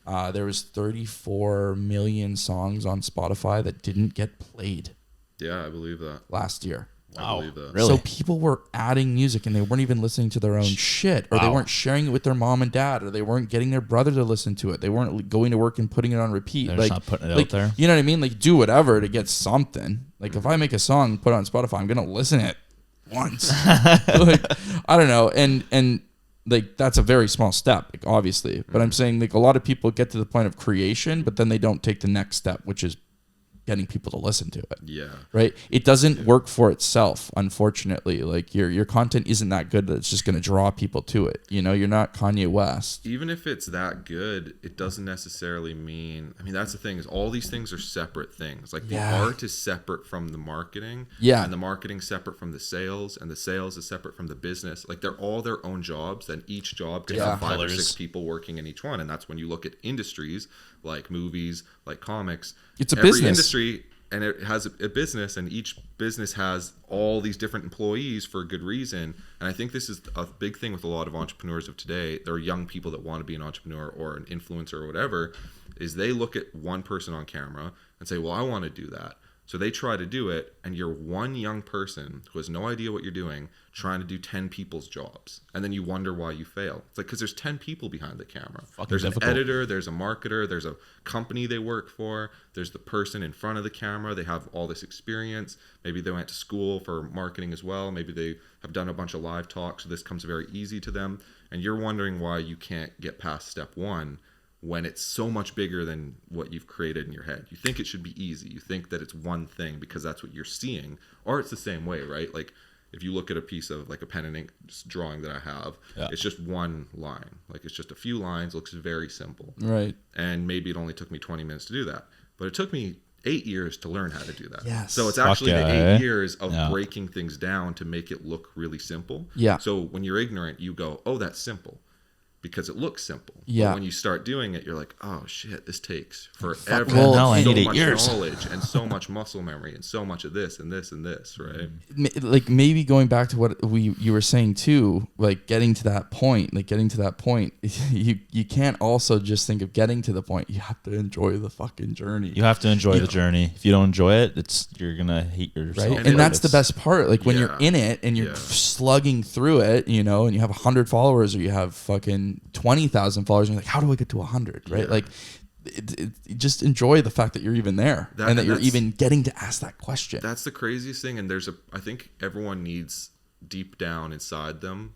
There was 34 million songs on Spotify that didn't get played. Yeah, I believe that. Last year. Wow. I believe that. Really? So people were adding music and they weren't even listening to their own shit, or they weren't sharing it with their mom and dad, or they weren't getting their brother to listen to it. They weren't going to work and putting it on repeat. They're just not putting it out there. You know what I mean? Like, do whatever to get something. Like, if I make a song, put it on Spotify, I'm going to listen to it once. Like, I don't know. And like that's a very small step, like obviously. But I'm saying like a lot of people get to the point of creation, but then they don't take the next step, which is getting people to listen to it. Yeah. Right. It doesn't work for itself, unfortunately. Like your content isn't that good that it's just going to draw people to it. You know, you're not Kanye West. Even if it's that good, it doesn't necessarily mean. I mean, that's the thing is all these things are separate things. Like the art is separate from the marketing. Yeah. And the marketing separate from the sales, and the sales is separate from the business. Like they're all their own jobs, and each job can have 5 or 6 people working in each one. And that's when you look at industries like movies, like comics. It's a every business. Industry, and it has a business, and each business has all these different employees for a good reason. And I think this is a big thing with a lot of entrepreneurs of today. There are young people that want to be an entrepreneur or an influencer or whatever, is they look at one person on camera and say, well, I want to do that. So they try to do it, and you're one young person who has no idea what you're doing, trying to do 10 people's jobs. And then you wonder why you fail. It's like, because there's 10 people behind the camera. There's an editor, there's a marketer, there's a company they work for, there's the person in front of the camera. They have all this experience. Maybe they went to school for marketing as well. Maybe they have done a bunch of live talks, so this comes very easy to them. And you're wondering why you can't get past step 1 when it's so much bigger than what you've created in your head. You think it should be easy. You think that it's one thing because that's what you're seeing. Or it's the same way, right? Like if you look at a piece of like a pen and ink drawing that I have, it's just one line. Like it's just a few lines, looks very simple. Right. And maybe it only took me 20 minutes to do that. But it took me 8 years to learn how to do that. Yes. So it's actually the 8 years of breaking things down to make it look really simple. Yeah. So when you're ignorant, you go, oh, that's simple, because it looks simple. Yeah. But when you start doing it, you're like, oh shit, this takes forever. Well, so need 8 much years. knowledge and so much muscle memory and so much of this and this and this, right? Like maybe going back to what you were saying too, like getting to that point, you can't also just think of getting to the point. You have to enjoy the fucking journey. You have to enjoy the journey. If you don't enjoy it, you're gonna hate yourself. Right. And that's the best part. Like when you're in it and you're slugging through it, you know, and you have 100 followers or you have fucking 20,000 followers, and you're like, how do I get to 100? Right. Like just enjoy the fact that you're even there and that you're even getting to ask that question. That's the craziest thing. And I think everyone needs deep down inside them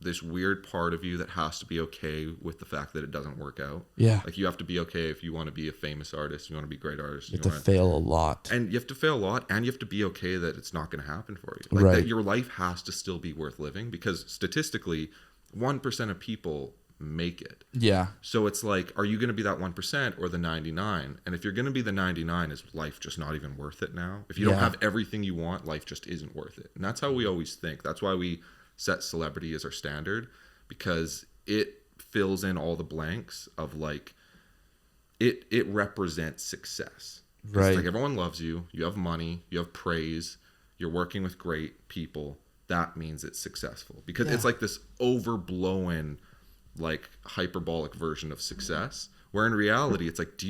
this weird part of you that has to be okay with the fact that it doesn't work out. Yeah. Like you have to be okay if you want to be a famous artist, you want to be a great artist. You have to fail a lot. And you have to fail a lot, and you have to be okay that it's not going to happen for you. Like that your life has to still be worth living, because statistically 1% of people make it. Yeah. So it's like, are you going to be that 1% or the 99? And if you're going to be the 99, is life just not even worth it now? If you don't have everything you want, life just isn't worth it. And that's how we always think. That's why we set celebrity as our standard, because it fills in all the blanks of like, it represents success. Right. It's like everyone loves you, you have money, you have praise, you're working with great people. That means it's successful, because it's like this overblown, like hyperbolic version of success, where in reality it's like,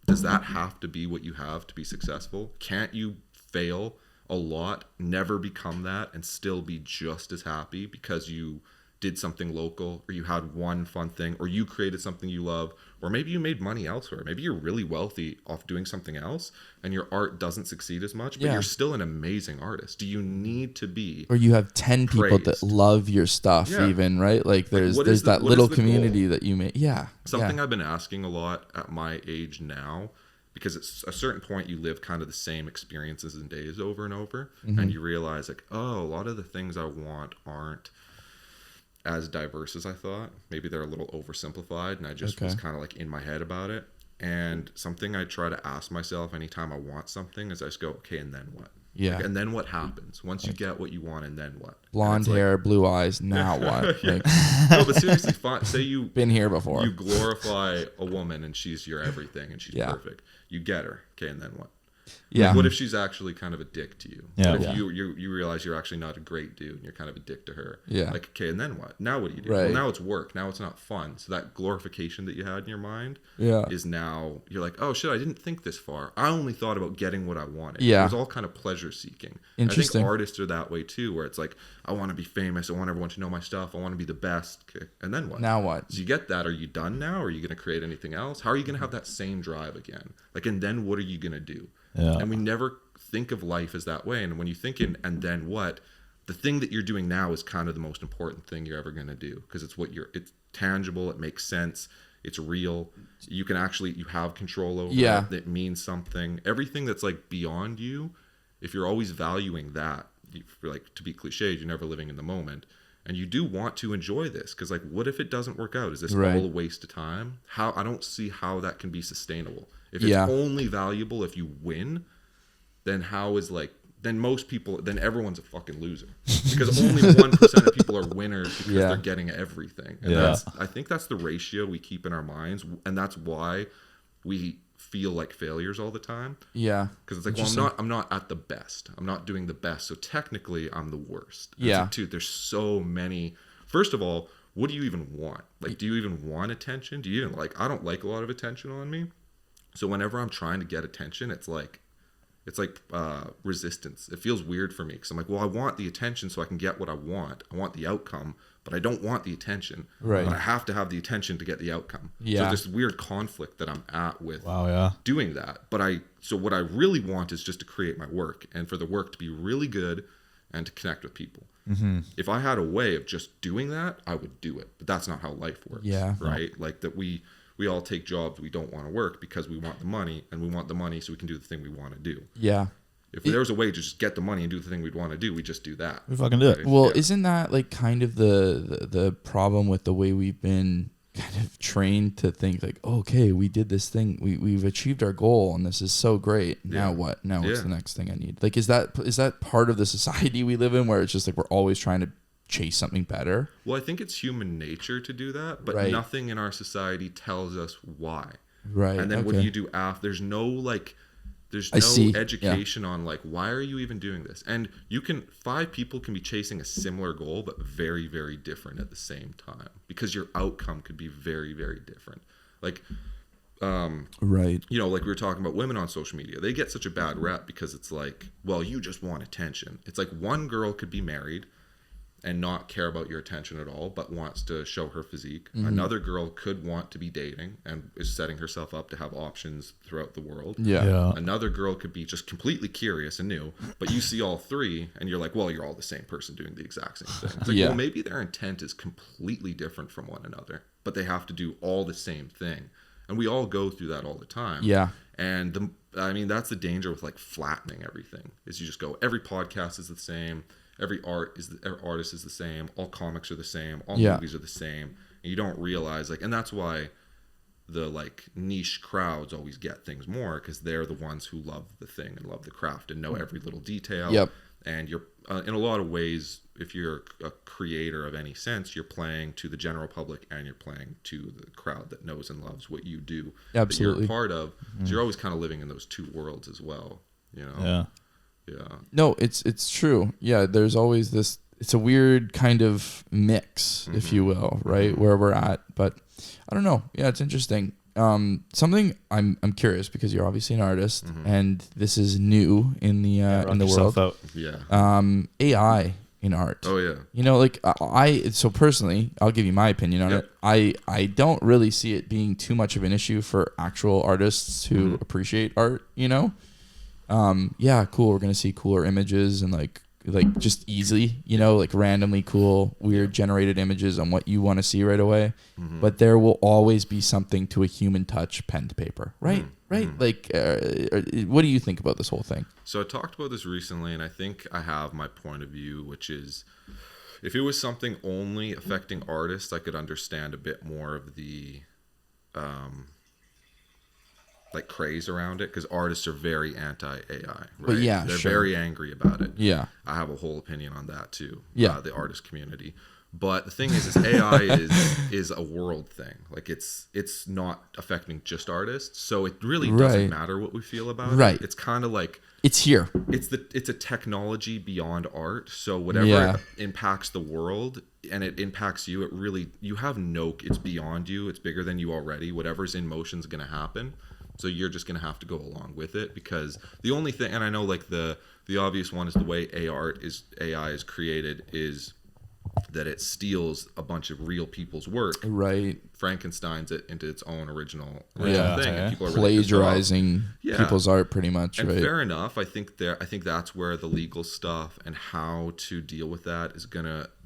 does that have to be what you have to be successful? Can't you fail a lot, never become that, and still be just as happy because you did something local, or you had one fun thing, or you created something you love, or maybe you made money elsewhere? Maybe you're really wealthy off doing something else and your art doesn't succeed as much, but you're still an amazing artist. Do you need to be, or you have 10 people that love your stuff even, right? Like there's that little community goal that you make. Something I've been asking a lot at my age now, because at a certain point you live kind of the same experiences and days over and over, and you realize like, oh, a lot of the things I want aren't as diverse as I thought. Maybe they're a little oversimplified, and I just was kind of like in my head about it. And something I try to ask myself anytime I want something is I just go, okay, and then what? Yeah. Like, and then what happens once you get what you want, and then what? Blonde hair, blue eyes, now what? Like, no, but seriously, say you been here before. You glorify a woman and she's your everything and she's perfect. You get her, okay, and then what? Yeah. Like, what if she's actually kind of a dick to you? Yeah. What if you realize you're actually not a great dude and you're kind of a dick to her? Yeah. Like, okay, and then what? Now what do you do? Right. Well, now it's work. Now it's not fun. So that glorification that you had in your mind is now, you're like, oh shit, I didn't think this far. I only thought about getting what I wanted. Yeah. It was all kind of pleasure seeking. Interesting. I think artists are that way too, where it's like, I want to be famous. I want everyone to know my stuff. I want to be the best. Okay. And then what? Now what? So you get that. Are you done now? Or are you going to create anything else? How are you going to have that same drive again? Like, and then what are you going to do? Yeah. And we never think of life as that way. And when you think in, and then what, the thing that you're doing now is kind of the most important thing you're ever going to do, because it's it's tangible, it makes sense, it's real, you have control over it, it means something. Everything that's like beyond you, if you're always valuing that, like, to be cliched, you're never living in the moment. And you do want to enjoy this, because like, what if it doesn't work out? Is this all a waste of time? I don't see how that can be sustainable. If it's only valuable if you win, then then everyone's a fucking loser, because only 1% of people are winners because they're getting everything. And I think that's the ratio we keep in our minds, and that's why we feel like failures all the time. Yeah. Because it's like, well, I'm not at the best. I'm not doing the best. So technically I'm the worst. And yeah. Dude, there's so many. First of all, what do you even want? Like, do you even want attention? Do you even I don't like a lot of attention on me. So whenever I'm trying to get attention, it's like resistance. It feels weird for me, because I'm like, well, I want the attention so I can get what I want. I want the outcome, but I don't want the attention. Right. But I have to have the attention to get the outcome. Yeah. So there's this weird conflict that I'm at with doing that. So what I really want is just to create my work, and for the work to be really good and to connect with people. Mm-hmm. If I had a way of just doing that, I would do it. But that's not how life works. Yeah. Right? Like that we all take jobs we don't want to work because we want the money, and we want the money so we can do the thing we want to do. Yeah. If there was a way to just get the money and do the thing we'd want to do, we just do that. We fucking do it. Well, isn't that like kind of the problem with the way we've been kind of trained to think like, oh, okay, we did this thing, we've achieved our goal, and this is so great. Now what? Now what's the next thing I need? Like, is that part of the society we live in, where it's just like we're always trying to chase something better? Well, I think it's human nature to do that, but nothing in our society tells us why. Right. And then what do you do after? There's no education on like, why are you even doing this? And 5 people can be chasing a similar goal, but very, very different at the same time, because your outcome could be very, very different. Like, like we were talking about women on social media, they get such a bad rep because it's like, well, you just want attention. It's like one girl could be married and not care about your attention at all, but wants to show her physique. Mm-hmm. Another girl could want to be dating and is setting herself up to have options throughout the world. Yeah. Another girl could be just completely curious and new, but you see all 3 and you're like, well, you're all the same person doing the exact same thing. It's like, well, maybe their intent is completely different from one another, but they have to do all the same thing. And we all go through that all the time. Yeah. And that's the danger with like flattening everything, is you just go, every podcast is the same. Every artist is the same. All comics are the same. All movies are the same. And you don't realize and that's why the like niche crowds always get things more, because they're the ones who love the thing and love the craft and know every little detail. Yep. And you're in a lot of ways, if you're a creator of any sense, you're playing to the general public and you're playing to the crowd that knows and loves what you do. Absolutely. That you're a part of. Mm-hmm. So you're always kind of living in those 2 worlds as well. Yeah. Yeah. No, it's true. Yeah, there's always this. It's a weird kind of mix, if you will, right, where we're at. But I don't know. Yeah, it's interesting. Something I'm curious, because you're obviously an artist, and this is new in the world. Out. Yeah. AI in art. Oh yeah. Like so personally, I'll give you my opinion on it. I don't really see it being too much of an issue for actual artists who appreciate art. Cool, we're gonna see cooler images and like just easily, like randomly cool, weird generated images on what you want to see right away. Mm-hmm. But there will always be something to a human touch, pen to paper, right? Mm-hmm. Right? Like, what do you think about this whole thing? So I talked about this recently, and I think I have my point of view, which is, if it was something only affecting artists, I could understand a bit more of the like craze around it, because artists are very anti-AI, right? But they're very angry about it. Yeah, I have a whole opinion on that too. Yeah, the artist community. But the thing is AI is a world thing. Like it's not affecting just artists, so it really doesn't matter what we feel about it. Right. It's kind of like it's here. It's a technology beyond art. So whatever impacts the world and it impacts you, you have it's beyond you. It's bigger than you already. Whatever's in motion is going to happen. So you're just going to have to go along with it, because the only thing, and I know like the obvious one is the way AI is created is that it steals a bunch of real people's work, right? Frankenstein's it into its own original Yeah. thing, and people are plagiarizing really people's art, pretty much. And right? fair enough. I think that's where the legal stuff and how to deal with that is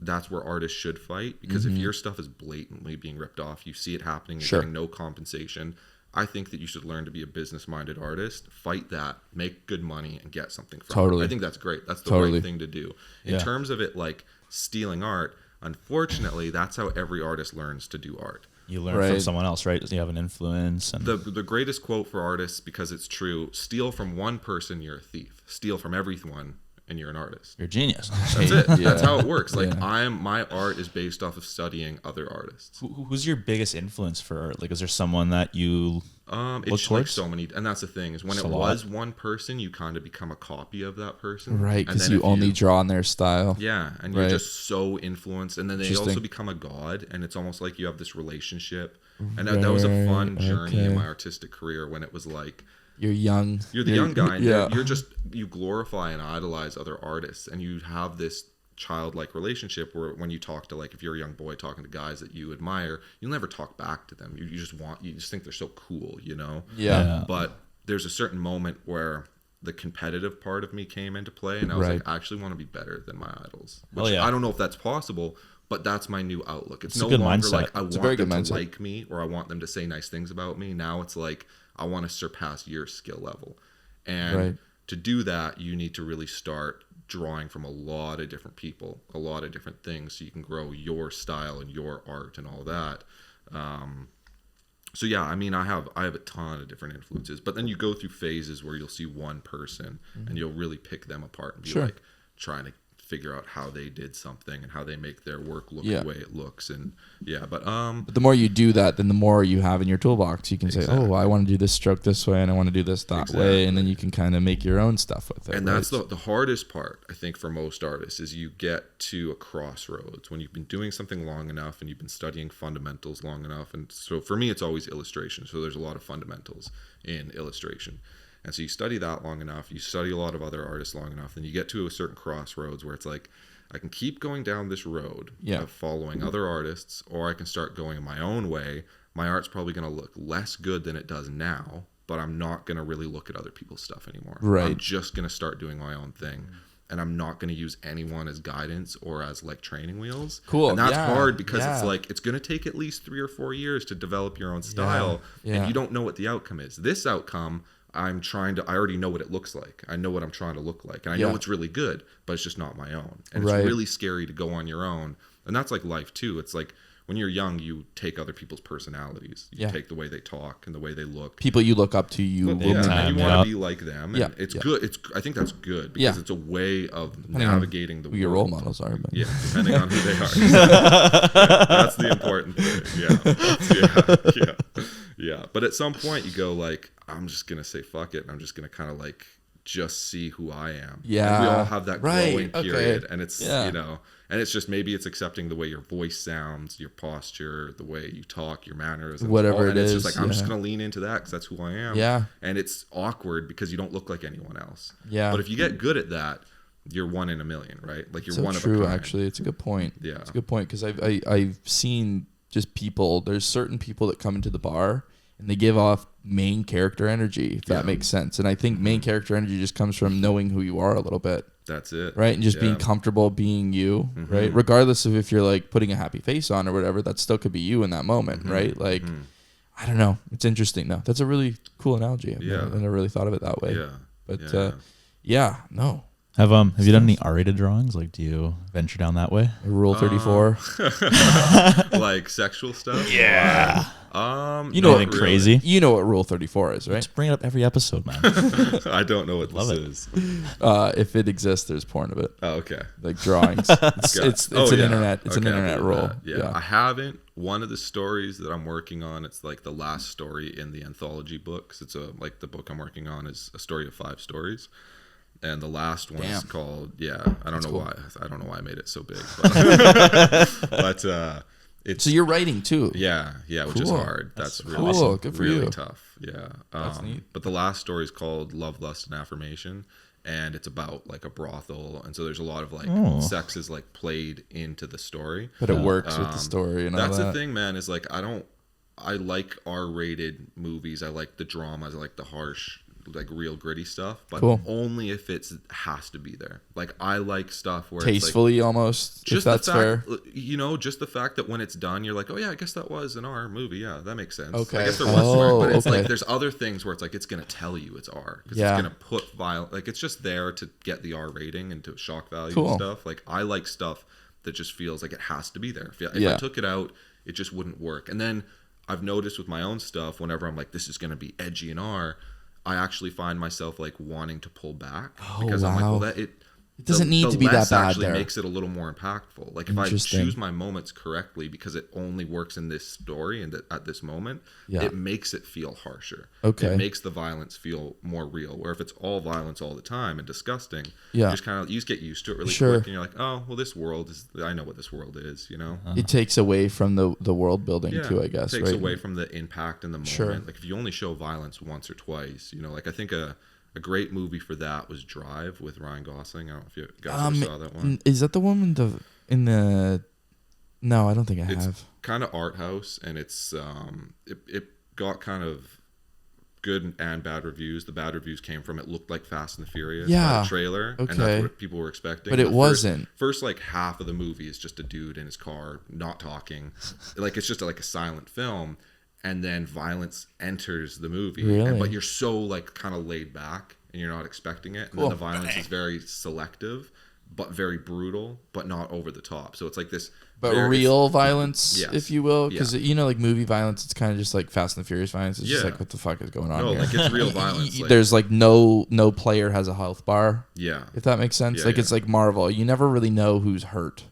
that's where artists should fight, because if your stuff is blatantly being ripped off, you see it happening, you're getting no compensation. I think that you should learn to be a business-minded artist, fight that, make good money, and get something from it. I think that's great. That's the right thing to do. In terms of it, like stealing art, unfortunately, that's how every artist learns to do art. You learn from someone else, right? You have an influence. And the greatest quote for artists, because it's true: steal from one person, you're a thief. Steal from everyone, and you're an artist. You're a genius. That's it. That's how it works. Like my art is based off of studying other artists. Who's your biggest influence for art? Like, is there someone that you it's like so many, and that's the thing is when it was one person, you kind of become a copy of that person, right? Because you only draw on their style. Yeah, and you're just so influenced, and then they also become a god, and it's almost like you have this relationship. And that was a fun journey in my artistic career when it was like, you're young. You're the young guy. And you glorify and idolize other artists, and you have this childlike relationship where when you talk to, like, if you're a young boy talking to guys that you admire, you'll never talk back to them. You just think they're so cool, you know? Yeah. But there's a certain moment where the competitive part of me came into play, and I was like, I actually want to be better than my idols. Which I don't know if that's possible, but that's my new outlook. It's no longer mindset. Like I want them to like me or I want them to say nice things about me. Now it's like I want to surpass your skill level. And to do that, you need to really start drawing from a lot of different people, a lot of different things, so you can grow your style and your art and all that. So yeah, I mean, I have a ton of different influences, but then you go through phases where you'll see one person and you'll really pick them apart and be like trying to figure out how they did something and how they make their work look the way it looks. And but the more you do that, then the more you have in your toolbox. You can say, oh, I want to do this stroke this way and I want to do this that way, and then you can kind of make your own stuff with it. And that's the hardest part, I think, for most artists, is you get to a crossroads when you've been doing something long enough and you've been studying fundamentals long enough. And so for me, it's always illustration, so there's a lot of fundamentals in illustration. And so you study that long enough, you study a lot of other artists long enough, then you get to a certain crossroads where it's like, I can keep going down this road of following other artists, or I can start going my own way. My art's probably going to look less good than it does now, but I'm not going to really look at other people's stuff anymore. Right. I'm just going to start doing my own thing. And I'm not going to use anyone as guidance or as like training wheels. Cool. And that's hard because it's like, it's going to take at least 3 or 4 years to develop your own style. And you don't know what the outcome is. This outcome, I already know what it looks like. I know what I'm trying to look like. And I know it's really good, but it's just not my own. And it's really scary to go on your own. And that's like life too. It's like when you're young, you take other people's personalities. You take the way they talk and the way they look. People you look up to, and you want to be like them. And it's good. I think that's good because it's a way of navigating the world. Who your role models are. But. Yeah, depending on who they are. That's the important thing. Yeah. But at some point you go like, I'm just going to say fuck it. And I'm just going to kind of like just see who I am. Yeah. And we all have that growing period. And it's, you know, and it's just, maybe it's accepting the way your voice sounds, your posture, the way you talk, your manners, whatever it is. It's just like, I'm just going to lean into that because that's who I am. Yeah. And it's awkward because you don't look like anyone else. Yeah. But if you get good at that, you're one in a million, right? Like you're one of a kind. True, actually. It's a good point. Yeah. It's a good point because I've seen just people, there's certain people that come into the bar and they give off main character energy, if that makes sense. And I think main character energy just comes from knowing who you are a little bit. That's it. Right? And just being comfortable being you, right? Regardless of if you're like putting a happy face on or whatever, that still could be you in that moment, right? Like, I don't know. It's interesting though. That's a really cool analogy. I never really thought of it that way. Yeah. But no. Have you done any R-rated drawings? Like, do you venture down that way? Rule 34. Like sexual stuff? Yeah. You know what crazy? You know what Rule 34 is, right? Just bring it up every episode, man. I don't know what this is. If it exists, there's porn of it. Oh, okay. Like drawings. It's an internet. It's an internet rule. Yeah. I haven't. One of the stories that I'm working on, it's like the last story in the anthology books. It's like the book I'm working on is a story of 5 stories. And the last one is called, I don't know why. I don't know why I made it so big. But, it's, so you're writing too. Yeah, which is hard. That's really cool. Good for really you. tough. Yeah. That's neat. But the last story is called Love, Lust, and Affirmation. and it's about like a brothel, and so there's a lot of like sex is like played into the story, but it works with the story and all that. That's the thing, man, is like I like R-rated movies. I like the dramas. I like the harsh, like real gritty stuff, but only if it has to be there. Like I like stuff where tastefully, it's like, almost. Just if that's fact, fair. You know, just the fact that when it's done, you're like, oh yeah, I guess that was an R movie. Yeah, that makes sense. Okay. I guess there was smart, but it's like there's other things where it's like it's gonna tell you it's R because it's gonna put violent. Like it's just there to get the R rating and to shock value and stuff. Like I like stuff that just feels like it has to be there. If I took it out, it just wouldn't work. And then I've noticed with my own stuff, whenever I'm like, this is going to be edgy and R, I actually find myself like wanting to pull back because I'm like, well, it doesn't need to be that bad. Actually makes it a little more impactful. Like if I choose my moments correctly, because it only works in this story and at this moment, it makes it feel harsher. It makes the violence feel more real. Where if it's all violence all the time and disgusting, you just get used to it really quick, and you're like, oh, well, this world is. I know what this world is. You know, it takes away from the world building too. I guess it takes away from the impact in the moment. Like if you only show violence once or twice, you know, like I think a great movie for that was Drive with Ryan Gosling. I don't know if you guys ever saw that one. Is that the one in the? No, I don't think I have. It's kind of art house, and it's it got kind of good and bad reviews. The bad reviews came from it looked like Fast and the Furious by the trailer, and that's what people were expecting. But it wasn't. First like half of the movie is just a dude in his car not talking, like it's just like a silent film. And then violence enters the movie, but you're so like kind of laid back and you're not expecting it. And then the violence is very selective, but very brutal, but not over the top. So it's like this, but real violence, if you will, because you know, like movie violence, it's kind of just like Fast and the Furious violence. It's just like, what the fuck is going on? No, here? like it's real violence. There's like no player has a health bar. Yeah, if that makes sense. It's like Marvel. You never really know who's hurt.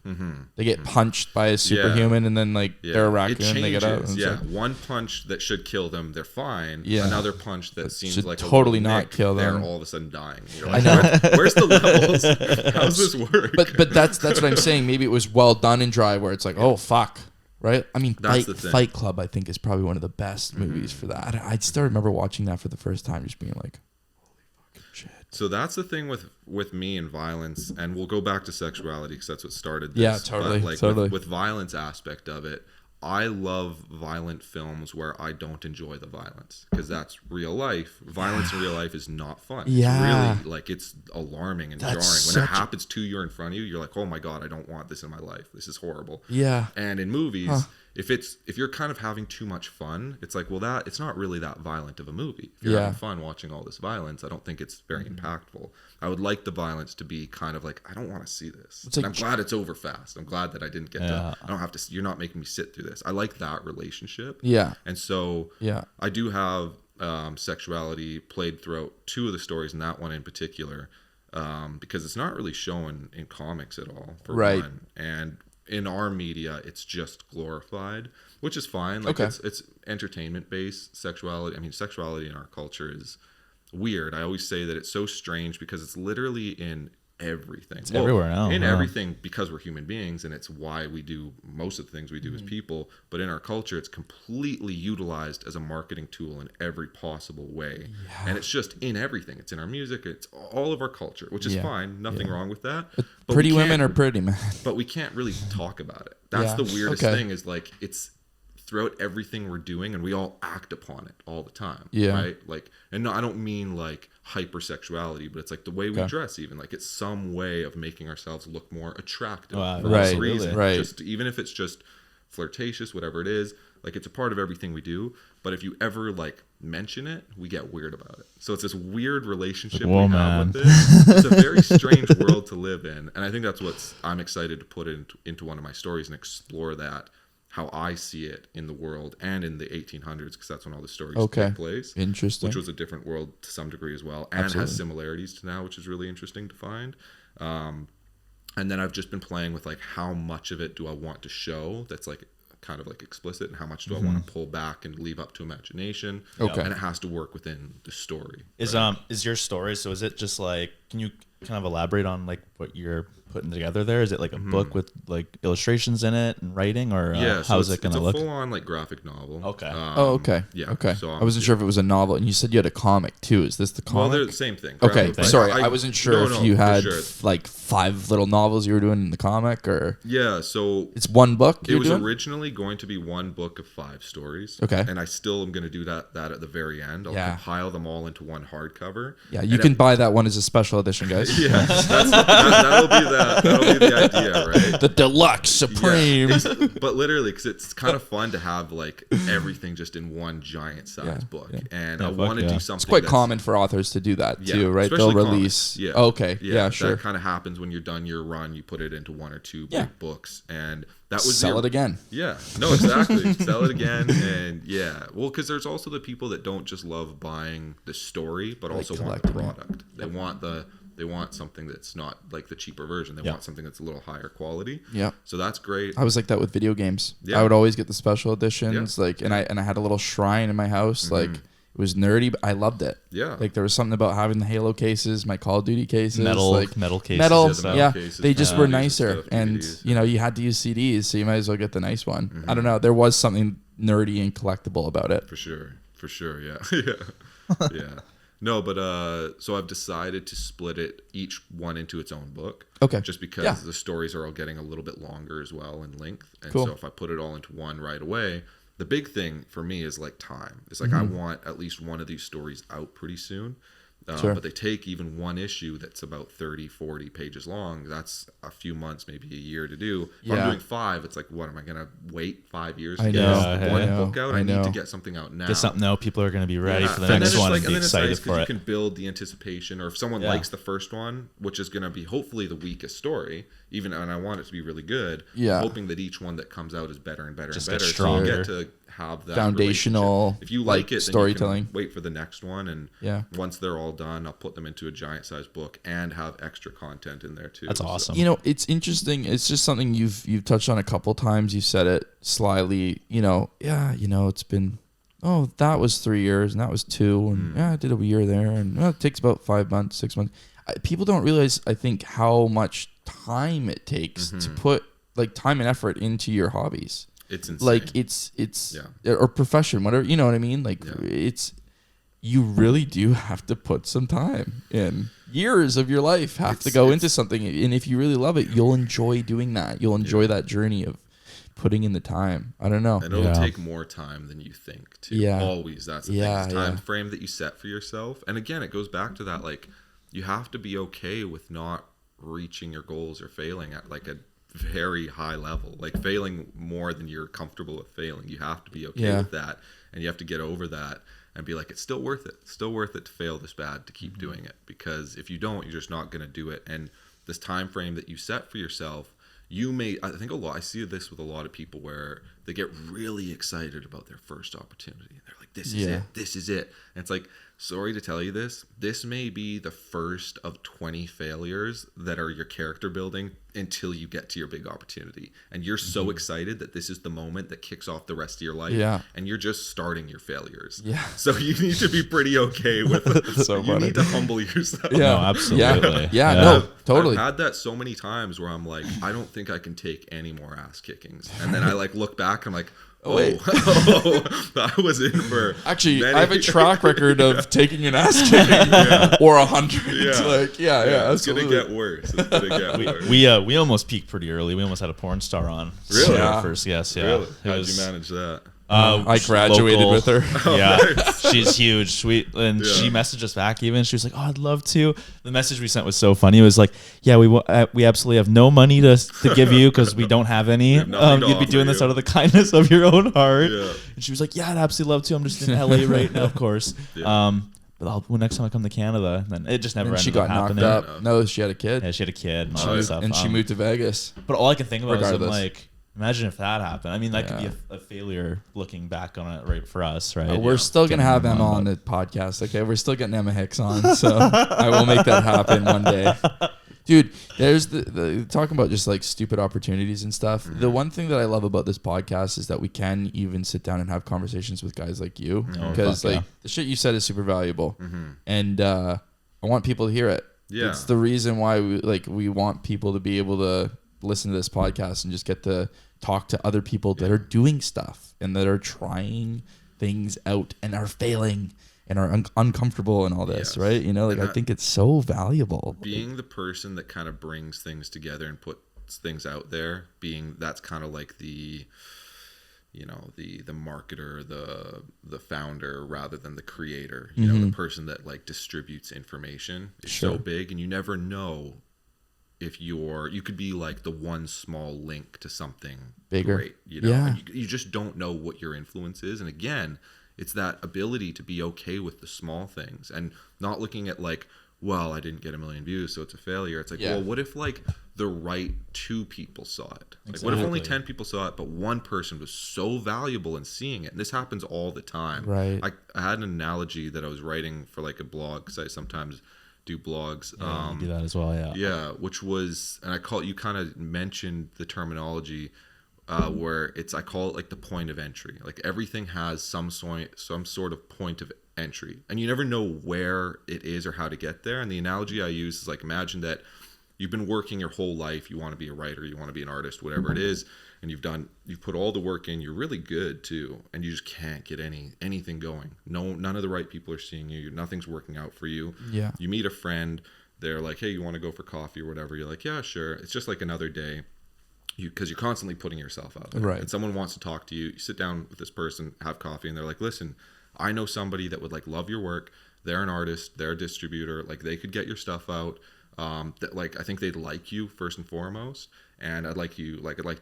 They get punched by a superhuman, and then like they're a raccoon. And they get out. One punch that should kill them, they're fine. Another punch that seems like totally not kill them. They're all of a sudden dying. You're like, I know. Where's the levels? How's this work? But that's what I'm saying. Maybe it was well done in Drive, where it's like, oh fuck. Right? I mean, Fight Club, I think, is probably one of the best movies for that. I still remember watching that for the first time, just being like, holy fucking shit. So that's the thing with me and violence, and we'll go back to sexuality because that's what started this. Yeah, totally. But like with violence aspect of it, I love violent films where I don't enjoy the violence because that's real life. Violence in real life is not fun. Yeah. It's really like it's alarming and jarring. When it happens to you or in front of you, you're like, oh my God, I don't want this in my life. This is horrible. Yeah. And in movies, if you're kind of having too much fun, it's like, well, it's not really that violent of a movie. If you're having fun watching all this violence, I don't think it's very impactful. I would like the violence to be kind of like, I don't want to see this. Like, I'm glad it's over fast. I'm glad that I didn't get to, I don't have to, you're not making me sit through this. I like that relationship. Yeah. And so I do have sexuality played throughout two of the stories, and that one in particular, because it's not really shown in comics at all, for one. And in our media, it's just glorified, which is fine. Like it's entertainment based sexuality. I mean, sexuality in our culture is weird. I always say that it's so strange because it's literally in everything. It's everywhere now. In everything, because we're human beings, and it's why we do most of the things we do as people. But in our culture, it's completely utilized as a marketing tool in every possible way. And it's just in everything. It's in our music. It's all of our culture, which is fine. Nothing wrong with that. But pretty women are pretty, man. But we can't really talk about it. That's the weirdest thing, is like it's throughout everything we're doing, and we all act upon it all the time. Right? Like, and no, I don't mean like hypersexuality, but it's like the way we dress, even like it's some way of making ourselves look more attractive. For some reason. Just even if it's just flirtatious, whatever it is, like it's a part of everything we do. But if you ever like mention it, we get weird about it. So it's this weird relationship we have with it. It's a very strange world to live in, and I think that's what I'm excited to put into one of my stories and explore that, how I see it in the world and in the 1800s, because that's when all the stories take place. Interesting. Which was a different world to some degree as well, and has similarities to now, which is really interesting to find. And then I've just been playing with like how much of it do I want to show that's like kind of like explicit, and how much do I want to pull back and leave up to imagination. And it has to work within the story. Is your story, so is it just like, can you kind of elaborate on like what you're putting together there? Is it like a book with like illustrations in it and writing, or how's it going to look? It's a full-on like graphic novel. Okay. Okay. Yeah. Okay. So I wasn't sure if it was a novel, and you said you had a comic too. Is this the comic? Well, they're the same thing. Okay. Graphic. Sorry, I wasn't sure if you had sure. like 5 little novels you were doing in the comic, or Yeah. So it's one book. it was originally going to be one book of 5 stories. Okay. And I still am going to do that at the very end. I'll compile them all into one hardcover. Yeah, you can buy that one as a special edition, guys. Yeah, that'll be the idea, right? The deluxe supreme. Yeah, but literally, because it's kind of fun to have like everything just in one giant size book, and I want to do something. It's quite common for authors to do that too, right? They'll release. Yeah. Okay. Yeah. Sure. That kind of happens when you're done your run. You put it into 1 or 2 big books, and that was sell it again. Yeah. No, exactly. Sell it again, and well, because there's also the people that don't just love buying the story, but also want the product. They want something that's not like the cheaper version. They want something that's a little higher quality. Yeah. So that's great. I was like that with video games. Yeah. I would always get the special editions, like, and I had a little shrine in my house. Like, it was nerdy, but I loved it. Yeah. Like, there was something about having the Halo cases, my Call of Duty cases, metal cases. Cases, They just were nicer, stuff, and DVDs, you know, you had to use CDs, so you might as well get the nice one. I don't know. There was something nerdy and collectible about it. For sure. Yeah. Yeah. No, but so I've decided to split each one into its own book. Okay. Just because the stories are all getting a little bit longer as well in length. And so if I put it all into one right away, the big thing for me is like time. It's like I want at least one of these stories out pretty soon. But they take even one issue that's about 30, 40 pages long. That's a few months, maybe a year to do. If I'm doing 5, it's like, what, am I going to wait 5 years to get one book out? I need to get something out now. Get something out. People are going to be ready for the next one and be excited for it. You can build the anticipation, or if someone likes the first one, which is going to be hopefully the weakest story, and I want it to be really good, hoping that each one that comes out is better and better and better. Stronger. So you get to have that foundational, if you like it, storytelling. Then you can wait for the next one, and once they're all done, I'll put them into a giant size book and have extra content in there too. That's awesome. You know, it's interesting. It's just something you've touched on a couple times. You said it slyly. You know, it's been that was 3 years and that was 2, and I did a year there, and it takes about 5 months, 6 months. People don't realize, I think, how much time it takes to put like time and effort into your hobbies. It's insane. Like it's or profession, whatever, you know what I mean? Like you really do have to put some time in. Years of your life have to go into something, and if you really love it, you'll enjoy doing that. You'll enjoy that journey of putting in the time. I don't know. And it'll take more time than you think too. Yeah. Always. That's the thing. It's time frame that you set for yourself. And again, it goes back to that, like, you have to be okay with not reaching your goals or failing at like a very high level, like failing more than you're comfortable with failing. You have to be okay with that, and you have to get over that and be like, it's still worth it. It's still worth it to fail this bad, to keep doing it, because if you don't, you're just not going to do it. And this time frame that you set for yourself, I see this with a lot of people where they get really excited about their first opportunity. They're like, this is it. And it's like, sorry to tell you this may be the first of 20 failures that are your character building until you get to your big opportunity. And you're so excited that this is the moment that kicks off the rest of your life. Yeah. And you're just starting your failures. Yeah. So you need to be pretty okay with it. You need to humble yourself. Yeah, no, absolutely. Yeah, no, totally. I've had that so many times where I'm like, I don't think I can take any more ass kickings. And then I like look back and I'm like, I was in for actually I have a track record of taking an ass kicking or 100. It's gonna get worse. We almost peaked pretty early. We almost had a porn star on. Really? First, yes. Really? How'd you manage that? I graduated with her. Yeah, she's huge, sweet, and she messaged us back. Even she was like, "Oh, I'd love to." The message we sent was so funny. It was like, "Yeah, we absolutely have no money to give you because we don't have any. You'd be doing this out of the kindness of your own heart." Yeah. And she was like, "Yeah, I'd absolutely love to. I'm just in LA right now, of course." But next time I come to Canada, and then it just never ended up happening. She got knocked up. No, she had a kid. Yeah, she had a kid and all that stuff. And she moved to Vegas. But all I can think about is I'm like, imagine if that happened. I mean, that could be a failure looking back on it, right, for us, right? We're still going to have Emma on the podcast, okay? We're still getting Emma Hicks on, so I will make that happen one day. Dude, there's the talking about just like stupid opportunities and stuff. Mm-hmm. The one thing that I love about this podcast is that we can even sit down and have conversations with guys like you, because the shit you said is super valuable, and I want people to hear it. Yeah. It's the reason why we want people to be able to listen to this podcast and just get to talk to other people that are doing stuff and that are trying things out and are failing and are uncomfortable and all this, right? You know, like, I think it's so valuable. Being the person that kind of brings things together and puts things out there, that's kind of like the, you know, the marketer, the founder, rather than the creator. You know, the person that like distributes information is so big, and you never know if you could be like the one small link to something bigger, great, you know, and you just don't know what your influence is. And again, it's that ability to be okay with the small things and not looking at like, well, I didn't get 1 million views, so it's a failure. It's like, well, what if like the right 2 people saw it? Like, what if only 10 people saw it, but one person was so valuable in seeing it? And this happens all the time. Right. I had an analogy that I was writing for like a blog, because I sometimes do blogs. Yeah, you do that as well, yeah. Yeah, which was, and you kind of mentioned the terminology where I call it like the point of entry. Like everything has some sort of point of entry, and you never know where it is or how to get there. And the analogy I use is like, imagine that you've been working your whole life. You want to be a writer, you want to be an artist, whatever it is, and you've put all the work in. You're really good too, and you just can't get anything going. None of the right people are seeing you. Nothing's working out for you. Yeah. You meet a friend. They're like, hey, you want to go for coffee or whatever? You're like, yeah, sure. It's just like another day. Because you're constantly putting yourself out there. Right. And someone wants to talk to you. You sit down with this person, have coffee, and they're like, listen, I know somebody that would like love your work. They're an artist. They're a distributor. Like, they could get your stuff out. That like, I think they'd like you first and foremost. And I'd like to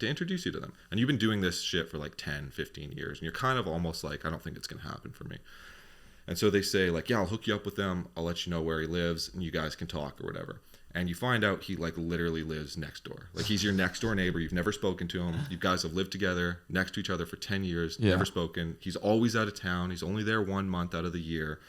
introduce you to them. And you've been doing this shit for like 10, 15 years. And you're kind of almost like, I don't think it's going to happen for me. And so they say like, yeah, I'll hook you up with them. I'll let you know where he lives and you guys can talk or whatever. And you find out he like literally lives next door. Like, he's your next door neighbor. You've never spoken to him. You guys have lived together next to each other for 10 years, never spoken. He's always out of town. He's only there 1 month out of the year.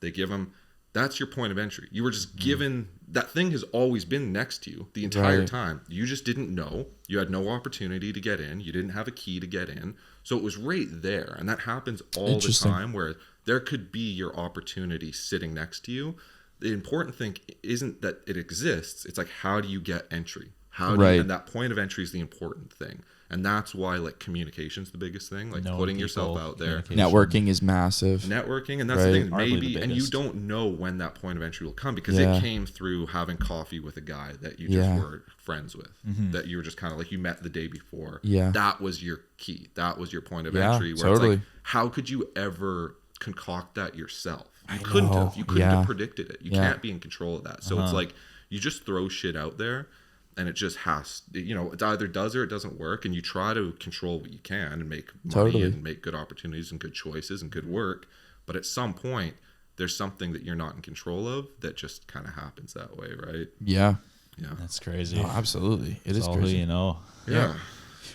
They give him, that's your point of entry. You were just given, that thing has always been next to you the entire time. You just didn't know. You had no opportunity to get in. You didn't have a key to get in. So it was right there. And that happens all the time, where there could be your opportunity sitting next to you. The important thing isn't that it exists. It's like, how do you get entry? And that point of entry is the important thing. And that's why like communication's the biggest thing. Like putting yourself out there. Networking is massive. And that's the thing. Maybe, and you don't know when that point of entry will come, because it came through having coffee with a guy that you just were friends with, that you were just kind of like, you met the day before. Yeah. That was your key. That was your point of entry. Where it's like, how could you ever concoct that yourself? You couldn't have predicted it. You can't be in control of that. So it's like, you just throw shit out there, and it just has, you know, it either does or it doesn't work. And you try to control what you can and make money and make good opportunities and good choices and good work. But at some point, there's something that you're not in control of that just kind of happens that way, right? Yeah. Yeah. That's crazy. No, absolutely. It is all crazy. Who you know. Yeah.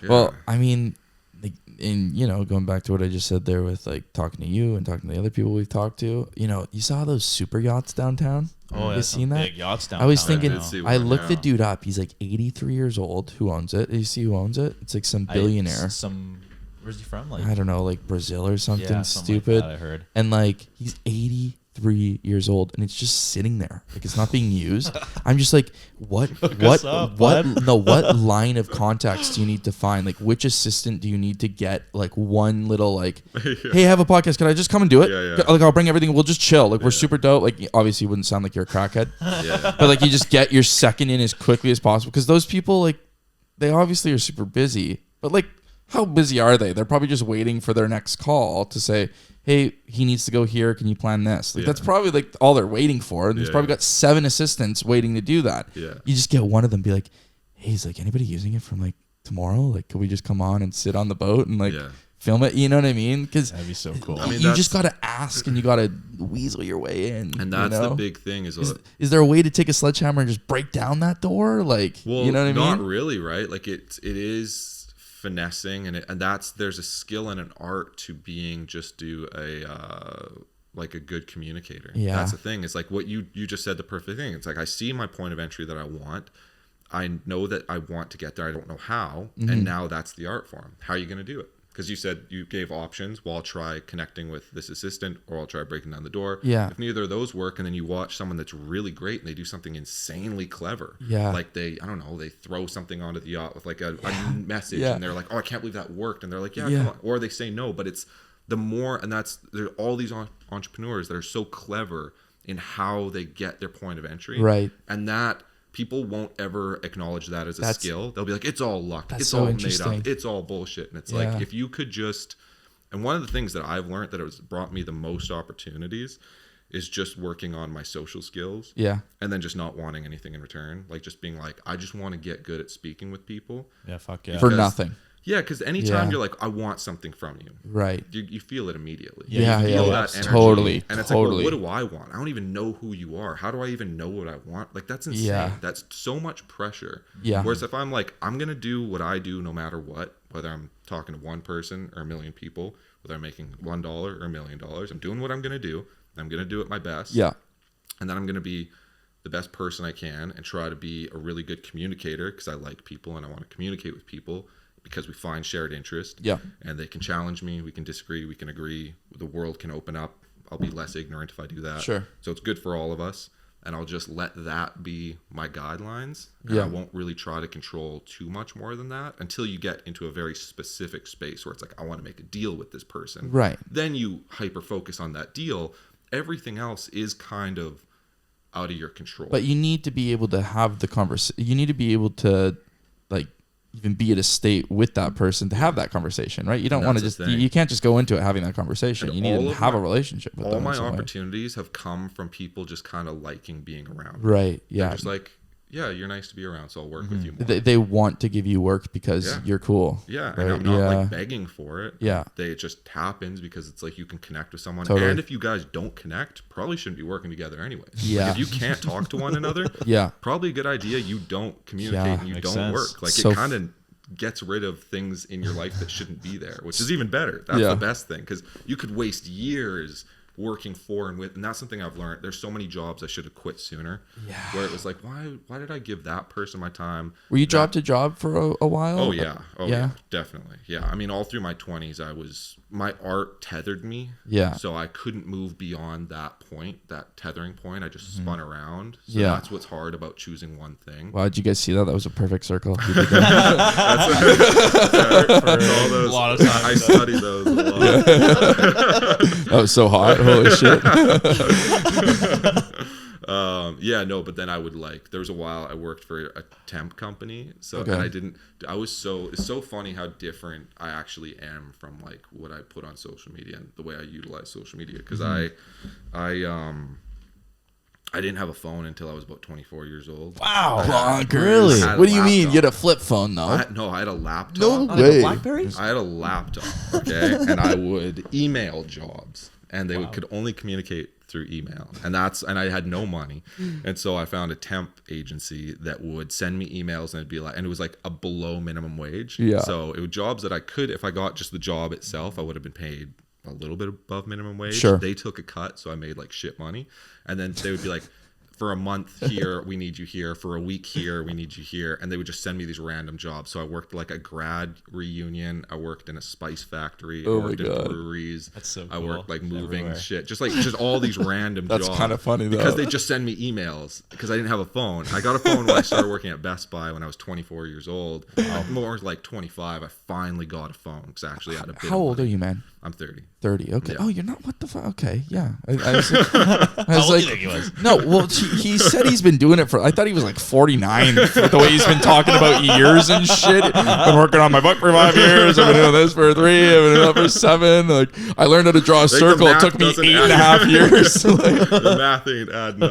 Well, I mean, like, in, you know, going back to what I just said there with like talking to you and talking to the other people we've talked to, you know, you saw those super yachts downtown? Oh, you seen that? Big yachts downtown. I was thinking, I looked the dude up. He's like 83 years old. Who owns it? You see who owns it? It's like some billionaire. Where's he from? Like, I don't know, like Brazil or something stupid. Like that, I heard. And like, he's 83 years old, and it's just sitting there, like it's not being used. I'm just like, what line of context do you need to find? Like, which assistant do you need to get? Like, one little like, hey, I have a podcast. Can I just come and do it? Like, I'll bring everything. We'll just chill. Like, we're super dope. Like, obviously, you wouldn't sound like you're a crackhead, but like, you just get your second in as quickly as possible, because those people, like, they obviously are super busy, but like, how busy are they? They're probably just waiting for their next call to say, hey, he needs to go here. Can you plan this? Like, that's probably like all they're waiting for. And he's probably got 7 assistants waiting to do that. Yeah. You just get one of them, be like, hey, is like anybody using it from like tomorrow? Like, could we just come on and sit on the boat and like film it? You know what I mean? Because that'd be so cool. I mean, you just got to ask, and you got to weasel your way in. And that's the big thing is there a way to take a sledgehammer and just break down that door? Like, well, you know what I mean? Not really, right? Like it is finessing, and there's a skill and an art to being just like a good communicator. That's the thing. It's like what you just said, the perfect thing. It's like, I see my point of entry that I want. I know that I want to get there. I don't know how. And now that's the art form. How are you going to do it? because you said you gave options. Well, I'll try connecting with this assistant, or I'll try breaking down the door. Yeah. If neither of those work, and then you watch someone that's really great and they do something insanely clever. Yeah. Like they throw something onto the yacht with like a message, and they're like, oh, I can't believe that worked. And they're like, yeah, come on. Or they say no, but it's the more, and there's all these entrepreneurs that are so clever in how they get their point of entry. Right. And that people won't ever acknowledge that as a skill. They'll be like, it's all luck. It's all made up. It's all bullshit. And it's like, if you could just, and one of the things that I've learned that has brought me the most opportunities is just working on my social skills. Yeah. And then just not wanting anything in return. Like just being like, I just want to get good at speaking with people. Yeah, fuck yeah. For nothing. Yeah, because anytime you're like, I want something from you. Right. You feel it immediately. Yeah, you feel yeah. that energy. Totally. And it's like, well, what do I want? I don't even know who you are. How do I even know what I want? Like, that's insane. Yeah. That's so much pressure. Yeah. Whereas if I'm like, I'm going to do what I do no matter what, whether I'm talking to one person or a million people, whether I'm making $1 or $1 million, I'm doing what I'm going to do. I'm going to do it my best. Yeah. And then I'm going to be the best person I can and try to be a really good communicator because I like people and I want to communicate with people because we find shared interest. Yeah. And they can challenge me. We can disagree. We can agree. The world can open up. I'll be less ignorant if I do that. Sure. So it's good for all of us. And I'll just let that be my guidelines. And I won't really try to control too much more than that until you get into a very specific space where it's like, I want to make a deal with this person. Right. Then you hyper focus on that deal. Everything else is kind of out of your control. But you need to be able to have the conversation. You need to be able to, like, even be at a state with that person to have that conversation, right? You don't want to just, you can't just go into it having that conversation. And you need to have a relationship with them. All my opportunities have come from people just kind of liking being around. Right. Yeah. They're just like, yeah, you're nice to be around, so I'll work with you more. They want to give you work because you're cool. Yeah, right? and I'm not like begging for it. Yeah. It just happens because it's like you can connect with someone. Totally. And if you guys don't connect, probably shouldn't be working together anyway. Yeah. Like if you can't talk to one another, probably a good idea you don't communicate and you don't work. Like it kind of gets rid of things in your life that shouldn't be there, which is even better. That's the best thing because you could waste years working for and with, and that's something I've learned. There's so many jobs I should have quit sooner. Yeah. Where it was like, why did I give that person my time? Were you job to job for a while? Oh yeah. Yeah, definitely. Yeah. I mean, all through my 20s, my art tethered me. Yeah. So I couldn't move beyond that point, that tethering point. I just spun around. So that's what's hard about choosing one thing. Wow, did you guys see that? That was a perfect circle. For all those, a lot of times. I study those a lot. That was so hot. Holy shit. But then I would there was a while I worked for a temp company. So and it's so funny how different I actually am from like what I put on social media and the way I utilize social media. Cause I didn't have a phone until I was about 24 years old. Wow. Really? What do you mean? You had a flip phone though? I had a laptop. No way. Blackberry? I had a laptop. Okay. And I would email jobs. And they could only communicate through email, and I had no money, and so I found a temp agency that would send me emails, and it'd be like, and it was like a below minimum wage. Yeah. So it was jobs that I could, if I got just the job itself, I would have been paid a little bit above minimum wage. Sure. They took a cut, so I made like shit money, and then they would be like, for a month here, we need you here. For a week here, we need you here. And they would just send me these random jobs. So I worked like a grad reunion. I worked in a spice factory. I worked in breweries. That's so cool. I worked like moving shit. Just all these random jobs. That's kind of funny though. Because they just send me emails because I didn't have a phone. I got a phone when I started working at Best Buy when I was 24 years old. More like 25. I finally got a phone because I actually had a bit How old are you, man? I'm 30. 30. Okay. Yeah. Oh, you're not. What the fuck? Okay. Yeah. I was How old do you think he was? No. Well, he said he's been doing it for. I thought he was like 49. The way he's been talking about years and shit. Been working on my book for 5 years. I've been doing this for 3. I've been doing it for 7. Like I learned how to draw a circle. It took me 8.5 years. The math ain't adding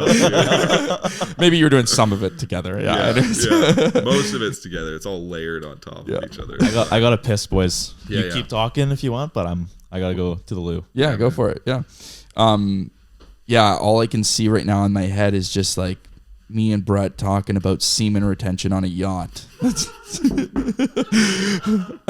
up. Maybe you were doing some of it together. Yeah. Most of it's together. It's all layered on top of each other. I got to piss, boys. You keep talking if you want, but I gotta go to the loo. Yeah, go for it. Yeah. All I can see right now in my head is just like me and Brett talking about semen retention on a yacht. I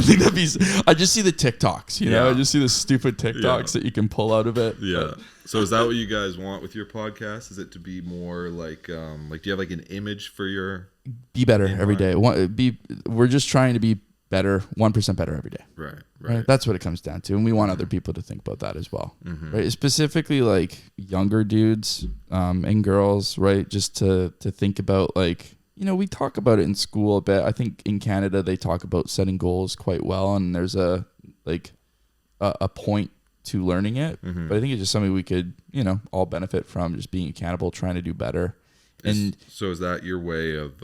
think that'd be. I just see the TikToks, you know. I just see the stupid TikToks that you can pull out of it. Yeah. So is that what you guys want with your podcast? Is it to be more like do you have like an image for your? Be better every day. We're just trying to be better, 1% better every day. Right. That's what it comes down to. And we want other people to think about that as well. Right. Specifically like younger dudes and girls, right? Just to think about like, we talk about it in school a bit. I think in Canada they talk about setting goals quite well, and there's a point to learning it. But I think it's just something we could, all benefit from, just being accountable, trying to do better. So is that your way of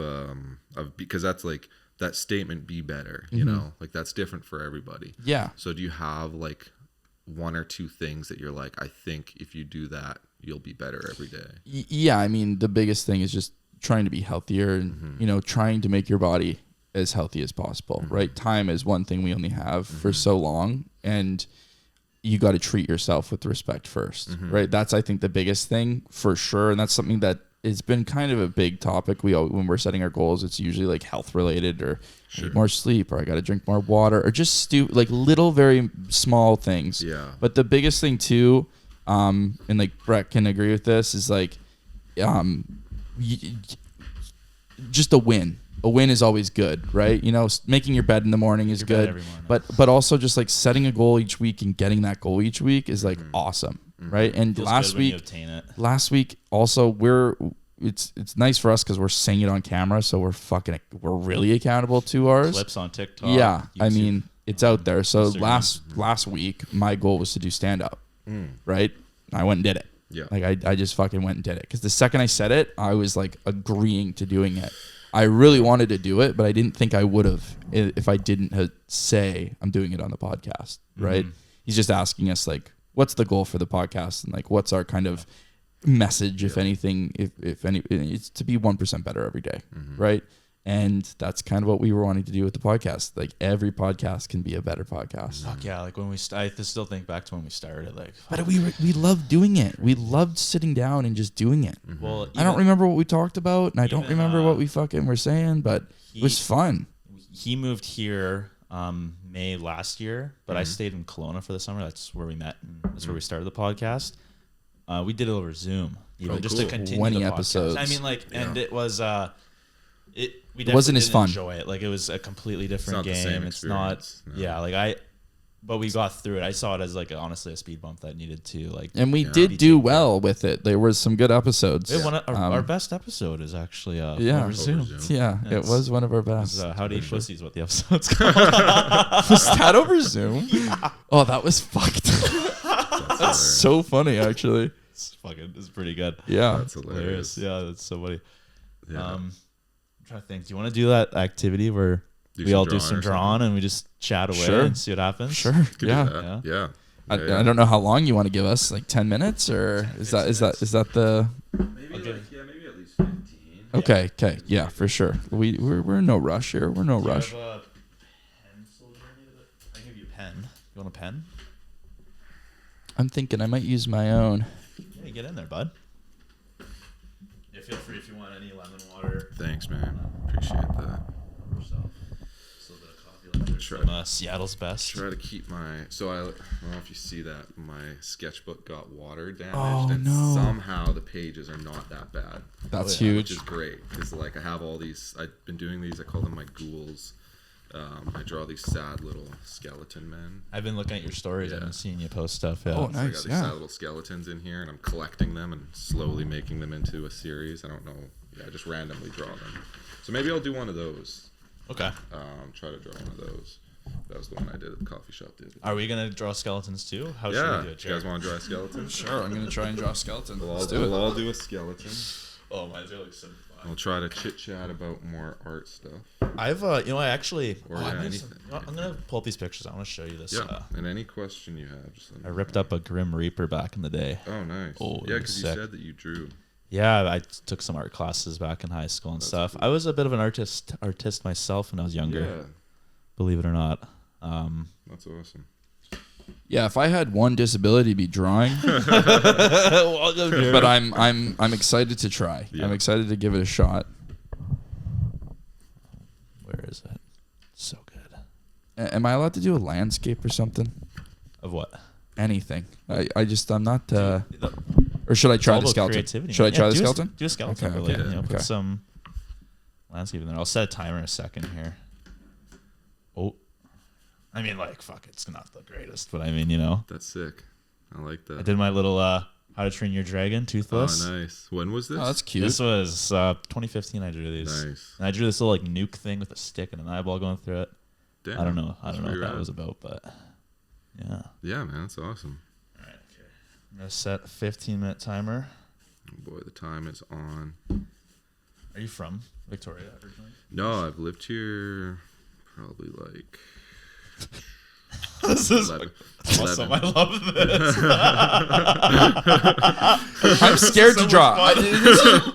because that's like that statement, be better, you know, like that's different for everybody. Yeah. So do you have like one or two things that you're like, I think if you do that, you'll be better every day? Yeah. I mean, the biggest thing is just trying to be healthier and, trying to make your body as healthy as possible, right? Time is one thing we only have for so long, and you got to treat yourself with respect first, right? That's, I think, the biggest thing for sure. And that's something that it's been kind of a big topic. When we're setting our goals, it's usually like health related, or I need more sleep, or I got to drink more water, or just like little, very small things. Yeah. But the biggest thing too, and like Brett can agree with this, is like, just a win. A win is always good, right? Making your bed in the morning is good, but also just like setting a goal each week and getting that goal each week is like awesome, right? And last week also it's nice for us because we're saying it on camera, so we're really accountable to ours. Clips on TikTok. Yeah, YouTube. I mean it's out there. So last week my goal was to do stand up, right? I went and did it. Yeah, like I just fucking went and did it because the second I said it, I was like agreeing to doing it. I really wanted to do it, but I didn't think I would have if I didn't say I'm doing it on the podcast, right? He's just asking us like, what's the goal for the podcast, and like, what's our kind of message, if anything, if any, it's to be 1% better every day, right? And that's kind of what we were wanting to do with the podcast. Like every podcast can be a better podcast. Fuck yeah! Like when I still think back to when we started. Like, but we loved doing it. We loved sitting down and just doing it. Well, I don't remember what we talked about, and I don't remember what we fucking were saying, but it was fun. He moved here May last year, but I stayed in Kelowna for the summer. That's where we met. That's where we started the podcast. We did it over Zoom, just to continue 20 the episodes. podcast. I mean, and it was. We wasn't as fun. Enjoy it. Like it was a completely different game. The same it's not. No. Yeah, but we got through it. I saw it as like honestly a speed bump that needed to like. And we did do well with it. There was some good episodes. Our best episode is actually over Zoom. Yeah, it was one of our best. Howdy Pussies, what the episode's called. Was that over Zoom? Yeah. Oh, that was fucked. That's so funny, actually. It's pretty good. Yeah, that's hilarious. Yeah, that's so funny. Yeah. I'm trying to think. Do you want to do that activity where we all do some drawing and we just chat away and see what happens? Sure. Yeah. I don't know how long you want to give us, like 10 minutes, or is that the? Maybe maybe at least 15. Okay. Yeah, for sure. We're in no rush here. We're no rush. Do you have a pencil? I can give you a pen. You want a pen? I'm thinking I might use my own. Yeah, get in there, bud. Yeah, feel free if you want any lemon water. Thanks, man. Appreciate that. Just a little bit of coffee. From Seattle's best. Try to keep my. So I don't know if you see that my sketchbook got water damaged, and somehow the pages are not that bad. That's huge. Which is great because like I have all these. I've been doing these. I call them my ghouls. I draw these sad little skeleton men. I've been looking at your stories. I've been seeing you post stuff. Yeah. Oh, nice. So I got these sad little skeletons in here, and I'm collecting them and slowly making them into a series. I don't know. Yeah, I just randomly draw them. So maybe I'll do one of those. Okay. Try to draw one of those. That was the one I did at the coffee shop. Are we gonna draw skeletons too? How should we do it? You guys want to draw a skeleton? Sure. I'm gonna try and draw a skeleton. We'll all do a skeleton. Oh, mine's really simple. We'll try to chit chat about more art stuff. I'm gonna pull up these pictures. I want to show you this. Yeah. And any question you have, just let me I ripped up a Grim Reaper back in the day. Oh, nice. Oh, yeah, because you said that you drew. Yeah, I took some art classes back in high school and stuff. Cool. I was a bit of an artist myself when I was younger. Yeah. Believe it or not. That's awesome. Yeah, if I had one disability, it'd be drawing. But I'm excited to try. Yeah. I'm excited to give it a shot. Where is it? So good. Am I allowed to do a landscape or something? Of what? Anything. I'm not. Or should I try the skeleton? Should I try the skeleton? Do a skeleton. Okay. Put some landscape in there. I'll set a timer in a second here. Oh, I mean, like, fuck, it's not the greatest, but I mean, you know. That's sick. I like that. I did my little How to Train Your Dragon toothless. Oh, nice. When was this? Oh, that's cute. This was 2015. I drew these. Nice. And I drew this little like nuke thing with a stick and an eyeball going through it. Damn, I don't know what rad. that was about, but yeah. Yeah, man, that's awesome. All right, okay. I'm gonna set a 15-minute timer. Oh boy, the time is on. Are you from Victoria originally? No, I've lived here probably like. This is 11. awesome. I love this. I'm scared to draw.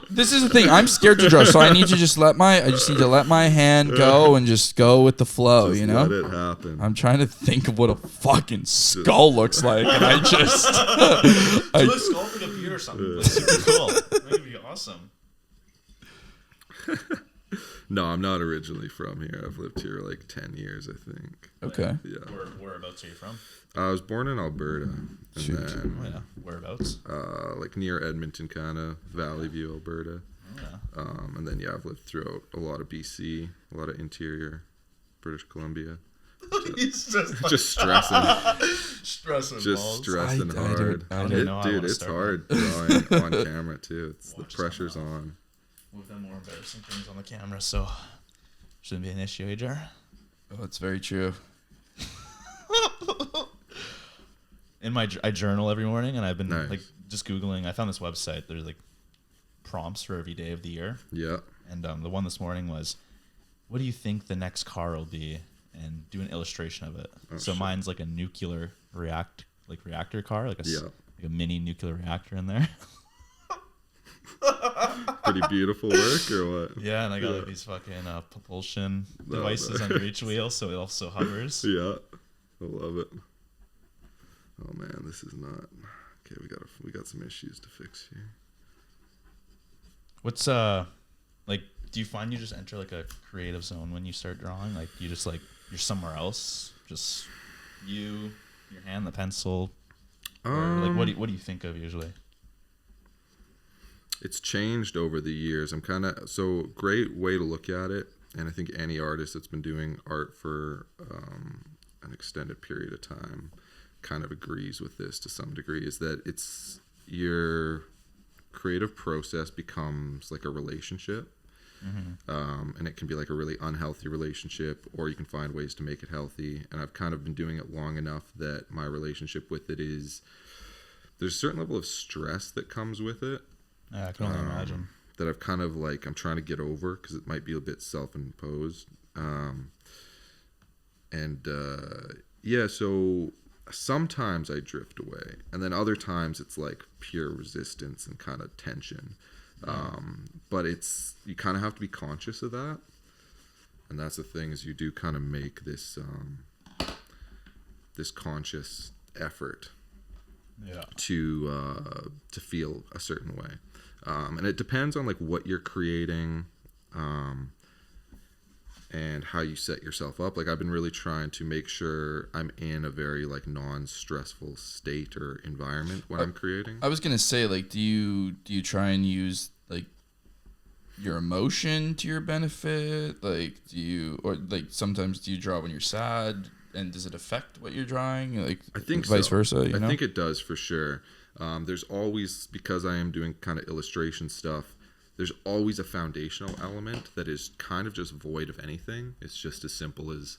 This is the thing. I'm scared to draw, so I need to just let my hand go and just go with the flow. Just you know. Let it happen. I'm trying to think of what a fucking skull looks like, and I just. Do a skull for the beard or something. That's super cool. That would be awesome. No, I'm not originally from here. I've lived here like 10 years, I think. Okay. Yeah. Whereabouts are you from? I was born in Alberta. And Shoot. then, Oh yeah. Whereabouts? like near Edmonton, kind of Valley View, Alberta. Oh, yeah. And then I've lived throughout a lot of BC, a lot of interior British Columbia. He's Just stressing, stressing just balls. stressing hard. I don't know how I Dude, wanna it's start hard drawing on camera too. It's the Watch pressure's somehow. on. We've done more embarrassing things on the camera, so shouldn't be an issue, Jar. Oh, that's very true. I journal every morning, and I've been Nice. like just Googling. I found this website. There's like prompts for every day of the year, Yeah. and the one this morning was, "What do you think the next car will be?" And do an illustration of it. Oh, so shit. mine's like a nuclear reactor car, like Yeah. like a mini nuclear reactor in there. Pretty beautiful work or what? Yeah, and I got Yeah. like these fucking propulsion Oh, devices nice. under each wheel, so it also hovers. Yeah. I love it. Oh man, this is not okay. We got some issues to fix here. What's like? Do you find you just enter like a creative zone when you start drawing? Like you just like you're somewhere else, just you, your hand, the pencil, or like what do you think of usually? It's changed over the years. I'm kind of so great way to look at it, and I think any artist that's been doing art for an extended period of time kind of agrees with this to some degree. Is that it's your creative process becomes like a relationship, and it can be like a really unhealthy relationship, or you can find ways to make it healthy. And I've kind of been doing it long enough that my relationship with it is there's a certain level of stress that comes with it. Yeah, I can only imagine. That I've kind of like I'm trying to get over because it might be a bit self-imposed. Yeah, so sometimes I drift away, and then other times it's like pure resistance and kind of tension. But you kind of have to be conscious of that, and that's the thing is you do kind of make this this conscious effort to feel a certain way. And it depends on like what you're creating, and how you set yourself up. Like I've been really trying to make sure I'm in a very like non-stressful state or environment when I'm creating. I was gonna say, like, do you try and use like your emotion to your benefit? Like, sometimes do you draw when you're sad, and does it affect what you're drawing? Like, I think vice so. versa. You know? I think it does for sure. There's always, because I am doing kind of illustration stuff, there's always a foundational element that is kind of just void of anything. It's just as simple as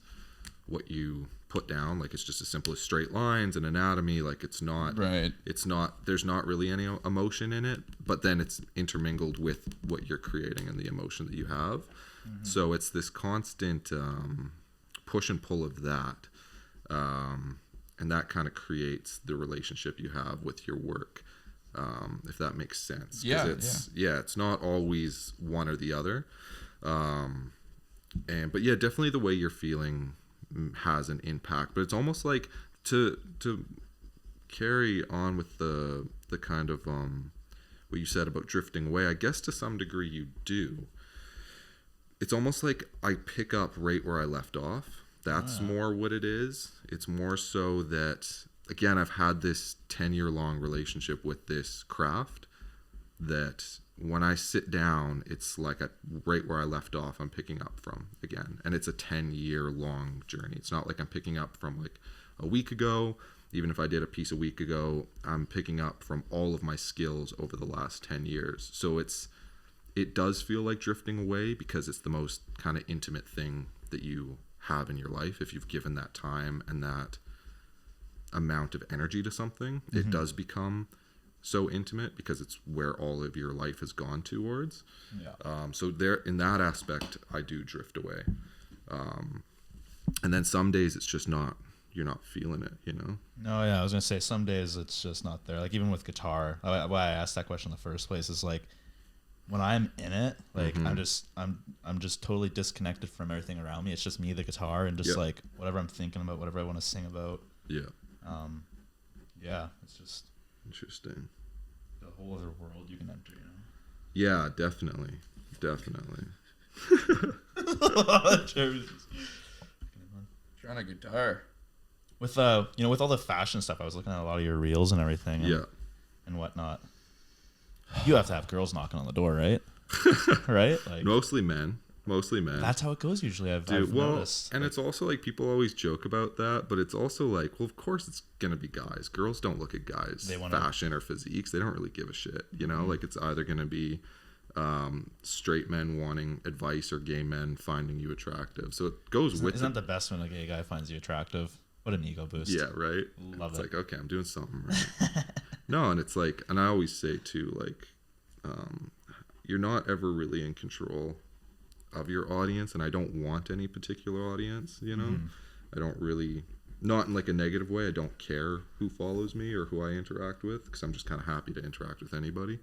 what you put down. Like it's just as simple as straight lines and anatomy. Like it's not, right. It's not, there's not really any emotion in it, but then it's intermingled with what you're creating and the emotion that you have. Mm-hmm. So it's this constant push and pull of that. And that kind of creates the relationship you have with your work, if that makes sense. It's not always one or the other. But yeah, definitely the way you're feeling has an impact. But it's almost like to carry on with the kind of what you said about drifting away. I guess to some degree you do. It's almost like I pick up right where I left off. That's more what it is. It's more so that, again, I've had this 10-year-long relationship with this craft that when I sit down, it's like right where I left off, I'm picking up from again. And it's a 10-year long journey. It's not like I'm picking up from like a week ago. Even if I did a piece a week ago, I'm picking up from all of my skills over the last 10 years. So it does feel like drifting away because it's the most kind of intimate thing that you have in your life. If you've given that time and that amount of energy to something, it does become so intimate because it's where all of your life has gone towards. So there, in that aspect, I do drift away. And then some days it's just not, you're not feeling it, you know? No, yeah, I was gonna say some days it's just not there. Like even with guitar, why I asked that question in the first place is like when I'm in it, like I'm just totally disconnected from everything around me. It's just me, the guitar, and just like whatever I'm thinking about, whatever I want to sing about. Yeah, it's just interesting. The whole other world you can enter, you know? Yeah, definitely. Trying a guitar. With with all the fashion stuff, I was looking at a lot of your reels and everything, and whatnot. You have to have girls knocking on the door, right? Right? Like mostly men. That's how it goes usually. I've noticed. And it's also like people always joke about that, but it's also like, well, of course it's gonna be guys. Girls don't look at guys' fashion or physiques. They don't really give a shit, you know. Like it's either gonna be straight men wanting advice or gay men finding you attractive. So it goes Isn't that the best when a gay guy finds you attractive? What an ego boost. Yeah, right. Love it's it. Like, okay, I'm doing something right. No, and it's like, and I always say too, like, you're not ever really in control of your audience, and I don't want any particular audience, you know. I don't really, not in like a negative way. I don't care who follows me or who I interact with, because I'm just kind of happy to interact with anybody.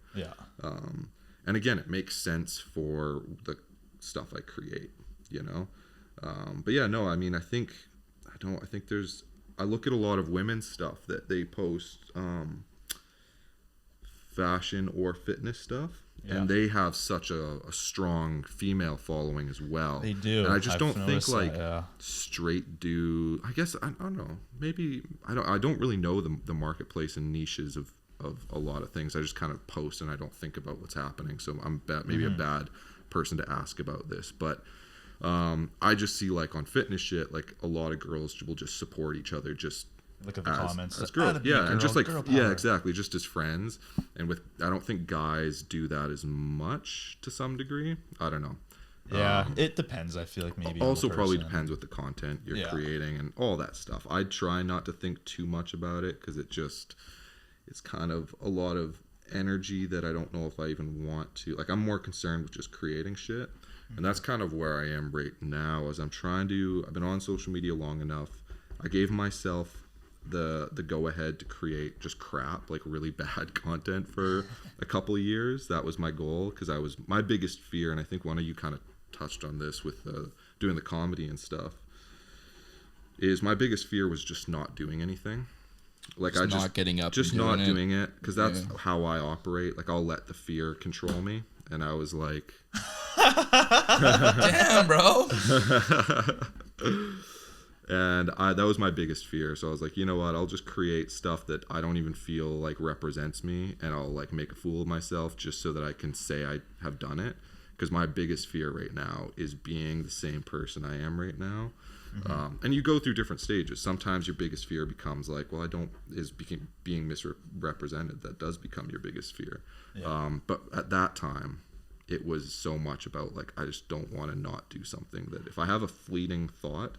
And again, it makes sense for the stuff I create, you know. But yeah, no, I mean, I think there's, I look at a lot of women's stuff that they post fashion or fitness stuff, and they have such a strong female following as well. They do. And I just don't think like straight dude, I guess, I don't know, maybe I don't really know the marketplace and niches of a lot of things. I just kind of post and I don't think about what's happening, so I'm maybe a bad person to ask about this, but I just see like on fitness shit, like a lot of girls will just support each other, just look at the comments as girls, and just like exactly, just as friends. And with, I don't think guys do that as much to some degree. I don't know. It depends. I feel like maybe also probably depends with the content you're creating and all that stuff. I try not to think too much about it because it's kind of a lot of energy that I don't know if I even want to. Like, I'm more concerned with just creating shit. And that's kind of where I am right now, as I've been on social media long enough. I gave myself the go ahead to create just crap, like really bad content for a couple of years. That was my goal, because my biggest fear, and I think one of you kind of touched on this with doing the comedy and stuff, is my biggest fear was just not doing anything. Like just not getting up, just not doing it, because that's how I operate. Like, I'll let the fear control me, and I was like, damn, bro. And that was my biggest fear. So I was like, you know what? I'll just create stuff that I don't even feel like represents me, and I'll like make a fool of myself just so that I can say I have done it. Because my biggest fear right now is being the same person I am right now. And you go through different stages. Sometimes your biggest fear becomes like, well, being misrepresented. That does become your biggest fear. But at that time, it was so much about like, I just don't want to not do something. That if I have a fleeting thought,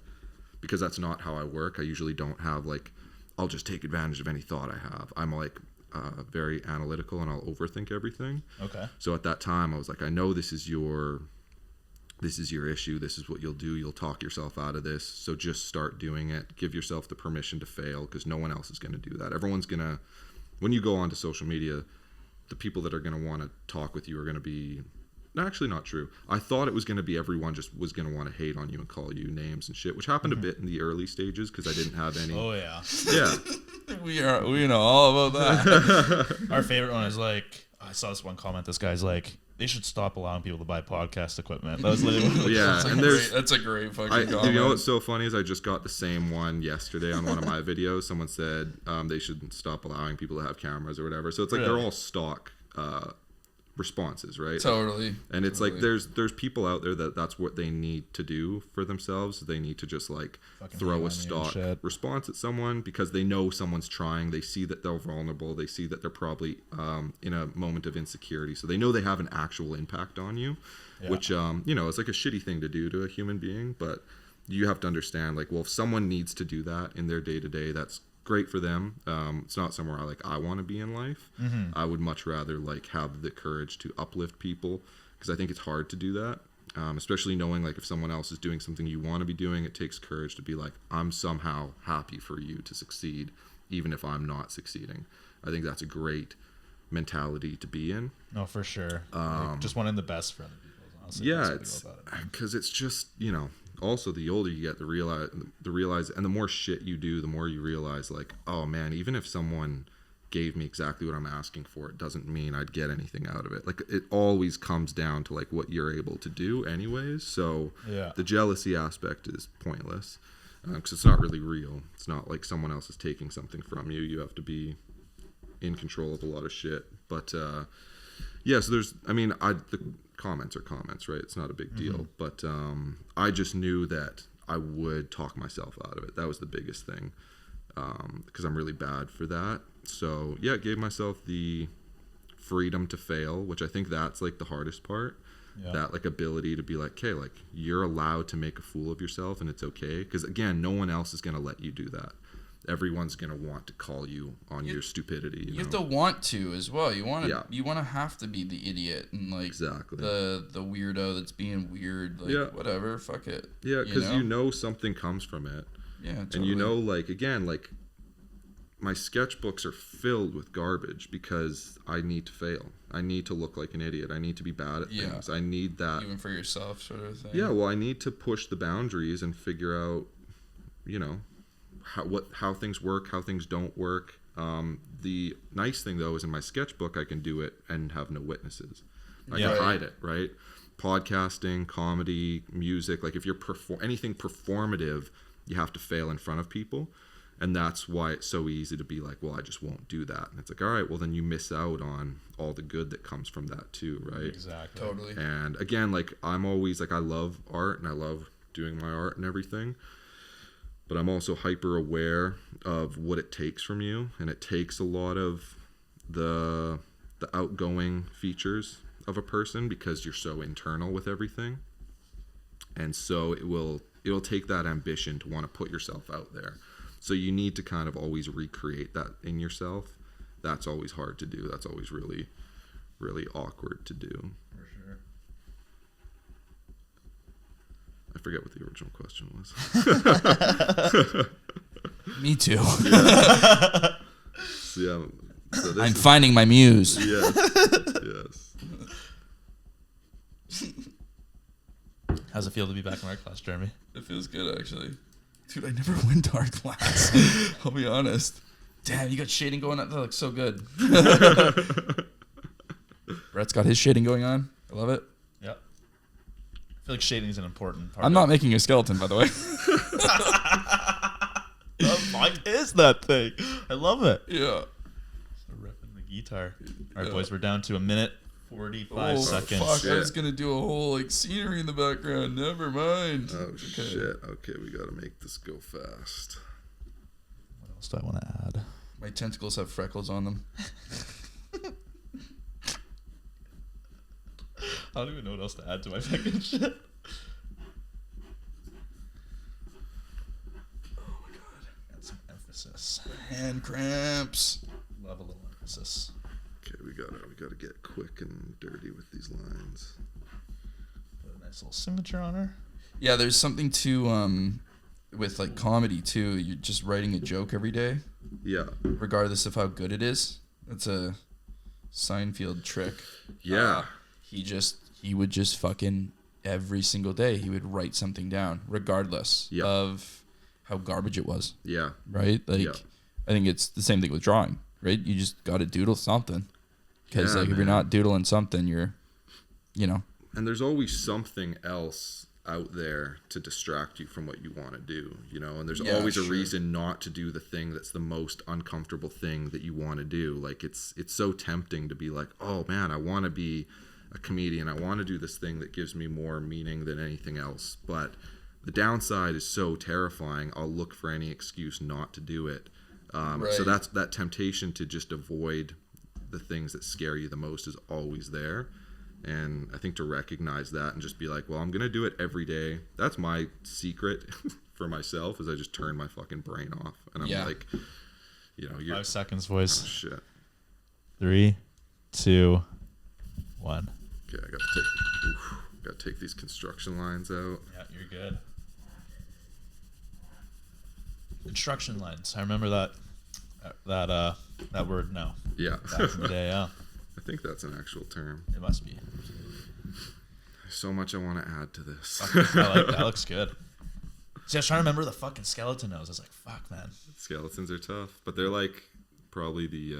because that's not how I work, I usually don't have like, I'll just take advantage of any thought I have. I'm like very analytical, and I'll overthink everything. Okay. So at that time, I was like, I know this is your issue. This is what you'll do. You'll talk yourself out of this. So just start doing it. Give yourself the permission to fail, because no one else is going to do that. Everyone's going to, when you go onto social media, the people that are going to want to talk with you are going to be, actually not true. I thought it was going to be everyone just was going to want to hate on you and call you names and shit, which happened a bit in the early stages because I didn't have any. Oh yeah. Yeah. we know all about that. Our favorite one is like, I saw this one comment. This guy's like, they should stop allowing people to buy podcast equipment. That was literally that's a great fucking comment. You know what's so funny is I just got the same one yesterday on one of my videos. Someone said they should stop allowing people to have cameras or whatever. So it's like they're all stock responses, right? Totally. And it's like there's people out there that's what they need to do for themselves. They need to just like fucking throw a stock response at someone because they know someone's trying. They see that they're vulnerable. They see that they're probably in a moment of insecurity. So they know they have an actual impact on you, which it's like a shitty thing to do to a human being. But you have to understand, like, well, if someone needs to do that in their day to day, that's great for them. It's not somewhere I want to be in life. I would much rather like have the courage to uplift people because I think it's hard to do that, especially knowing like if someone else is doing something you want to be doing. It takes courage to be like, I'm somehow happy for you to succeed even if I'm not succeeding. I think that's a great mentality to be in. No, for sure. Just wanting the best for other people, honestly. Yeah, it's because it's just, also the older you get, the realize and the more shit you do, the more you realize like, oh man, even if someone gave me exactly what I'm asking for, it doesn't mean I'd get anything out of it. Like it always comes down to like what you're able to do anyways. So the jealousy aspect is pointless because it's not really real. It's not like someone else is taking something from you. You have to be in control of a lot of shit. But so there's, the comments are comments, right? It's not a big deal. But I just knew that I would talk myself out of it. That was the biggest thing because I'm really bad for that. So it gave myself the freedom to fail, which I think that's like the hardest part. That like ability to be like, okay, like you're allowed to make a fool of yourself and it's okay. Because again, no one else is going to let you do that. Everyone's gonna want to call you on your stupidity. You have to want to as well. You want to. You want to have to be the idiot and like the weirdo that's being weird. Like whatever, fuck it. Yeah, because something comes from it. Yeah, totally. And like again, like my sketchbooks are filled with garbage because I need to fail. I need to look like an idiot. I need to be bad at things. I need that even for yourself, sort of thing. Yeah, well, I need to push the boundaries and figure out, how things work, how things don't work. The nice thing though is in my sketchbook I can do it and have no witnesses. I can hide it, right? Podcasting, comedy, music, like if you're anything performative, you have to fail in front of people, and that's why it's so easy to be like, well, I just won't do that. And it's like, all right, well then you miss out on all the good that comes from that too, right? Exactly. Totally. And again, like I'm always like, I love art and I love doing my art and everything. But I'm also hyper aware of what it takes from you, and it takes a lot of the outgoing features of a person because you're so internal with everything, and so it'll take that ambition to want to put yourself out there. So you need to kind of always recreate that in yourself. That's always hard to do. That's always really, really awkward to do. For sure. I forget what the original question was. Me too. So I'm finding my muse. Yes. How's it feel to be back in art class, Jeremy? It feels good, actually. Dude, I never went to art class. I'll be honest. Damn, you got shading going on? That looks so good. Brett's got his shading going on. I love it. Yep. I feel like shading is an important part. I'm not making a skeleton, by the way. What is that thing? I love it. Yeah. So ripping the guitar. All right, boys, we're down to a minute 45 seconds. Fuck, I was gonna do a whole scenery in the background. Never mind. Oh shit. Okay, we gotta make this go fast. What else do I want to add? My tentacles have freckles on them. I don't even know what else to add to my fucking shit. Oh my god. Add some emphasis. Hand cramps. Love a little emphasis. Okay, we gotta get quick and dirty with these lines. Put a nice little signature on her. Yeah, there's something to with like comedy too. You're just writing a joke every day. Yeah. Regardless of how good it is. That's a Seinfeld trick. Yeah. He would just fucking every single day he would write something down regardless of how garbage it was. Yeah. Right? Like I think it's the same thing with drawing, right? You just got to doodle something. Cuz if you're not doodling something, you're And there's always something else out there to distract you from what you want to do, you know, and there's always a reason not to do the thing that's the most uncomfortable thing that you want to do. Like it's so tempting to be like, oh man, I want to be a comedian. I want to do this thing that gives me more meaning than anything else. But the downside is so terrifying. I'll look for any excuse not to do it. So that's that temptation to just avoid the things that scare you the most is always there. And I think to recognize that and just be like, well, I'm going to do it every day. That's my secret for myself is I just turn my fucking brain off. And I'm like, you know, 5 seconds, boys. Oh, shit. 3, 2, 1. Okay, I got to take these construction lines out. Yeah, you're good. Construction lines. I remember that word now. Yeah. Back in the day, yeah. I think that's an actual term. It must be. There's so much I want to add to this. I like that. Looks good. See, I was trying to remember the fucking skeleton nose. I was like, fuck, man. Skeletons are tough, but they're like probably the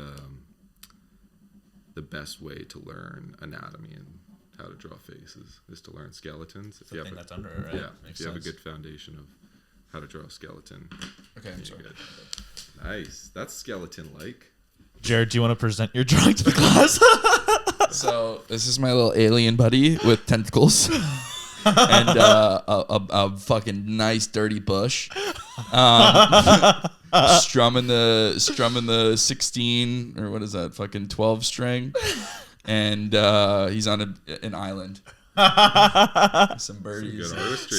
best way to learn anatomy and how to draw faces is to learn skeletons. If you have that's under it, right? Yeah, Makes if you have a sense. good foundation of how to draw a skeleton. Okay, I'm sorry. Good. Nice. That's skeleton-like. Jared, do you want to present your drawing to the class? So this is my little alien buddy with tentacles and a fucking nice dirty bush. Strumming the 16 or what is that fucking 12 string, and he's on an island. Some birdies.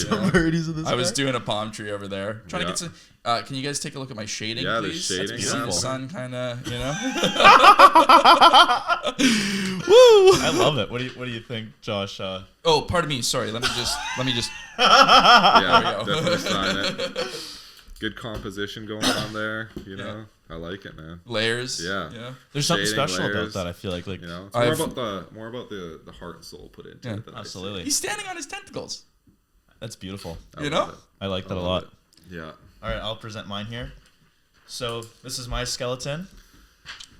Some birdies in this I was doing a palm tree over there. Trying to get some. Can you guys take a look at my shading, Yeah, the please? shading, That's beautiful. yeah. The sun, kind of, you know. Woo! I love it. What do you think, Josh? Oh, pardon me. Sorry. Let me just. Yeah, There we go. definitely sign it. Good composition going on there. You know, I like it, man. Layers. Yeah. There's something Shading, special layers, about that. I feel like you know, it's more about the heart and soul put into it. Than absolutely. He's standing on his tentacles. That's beautiful. You know? I like that a lot. Yeah. All right, I'll present mine here. So this is my skeleton.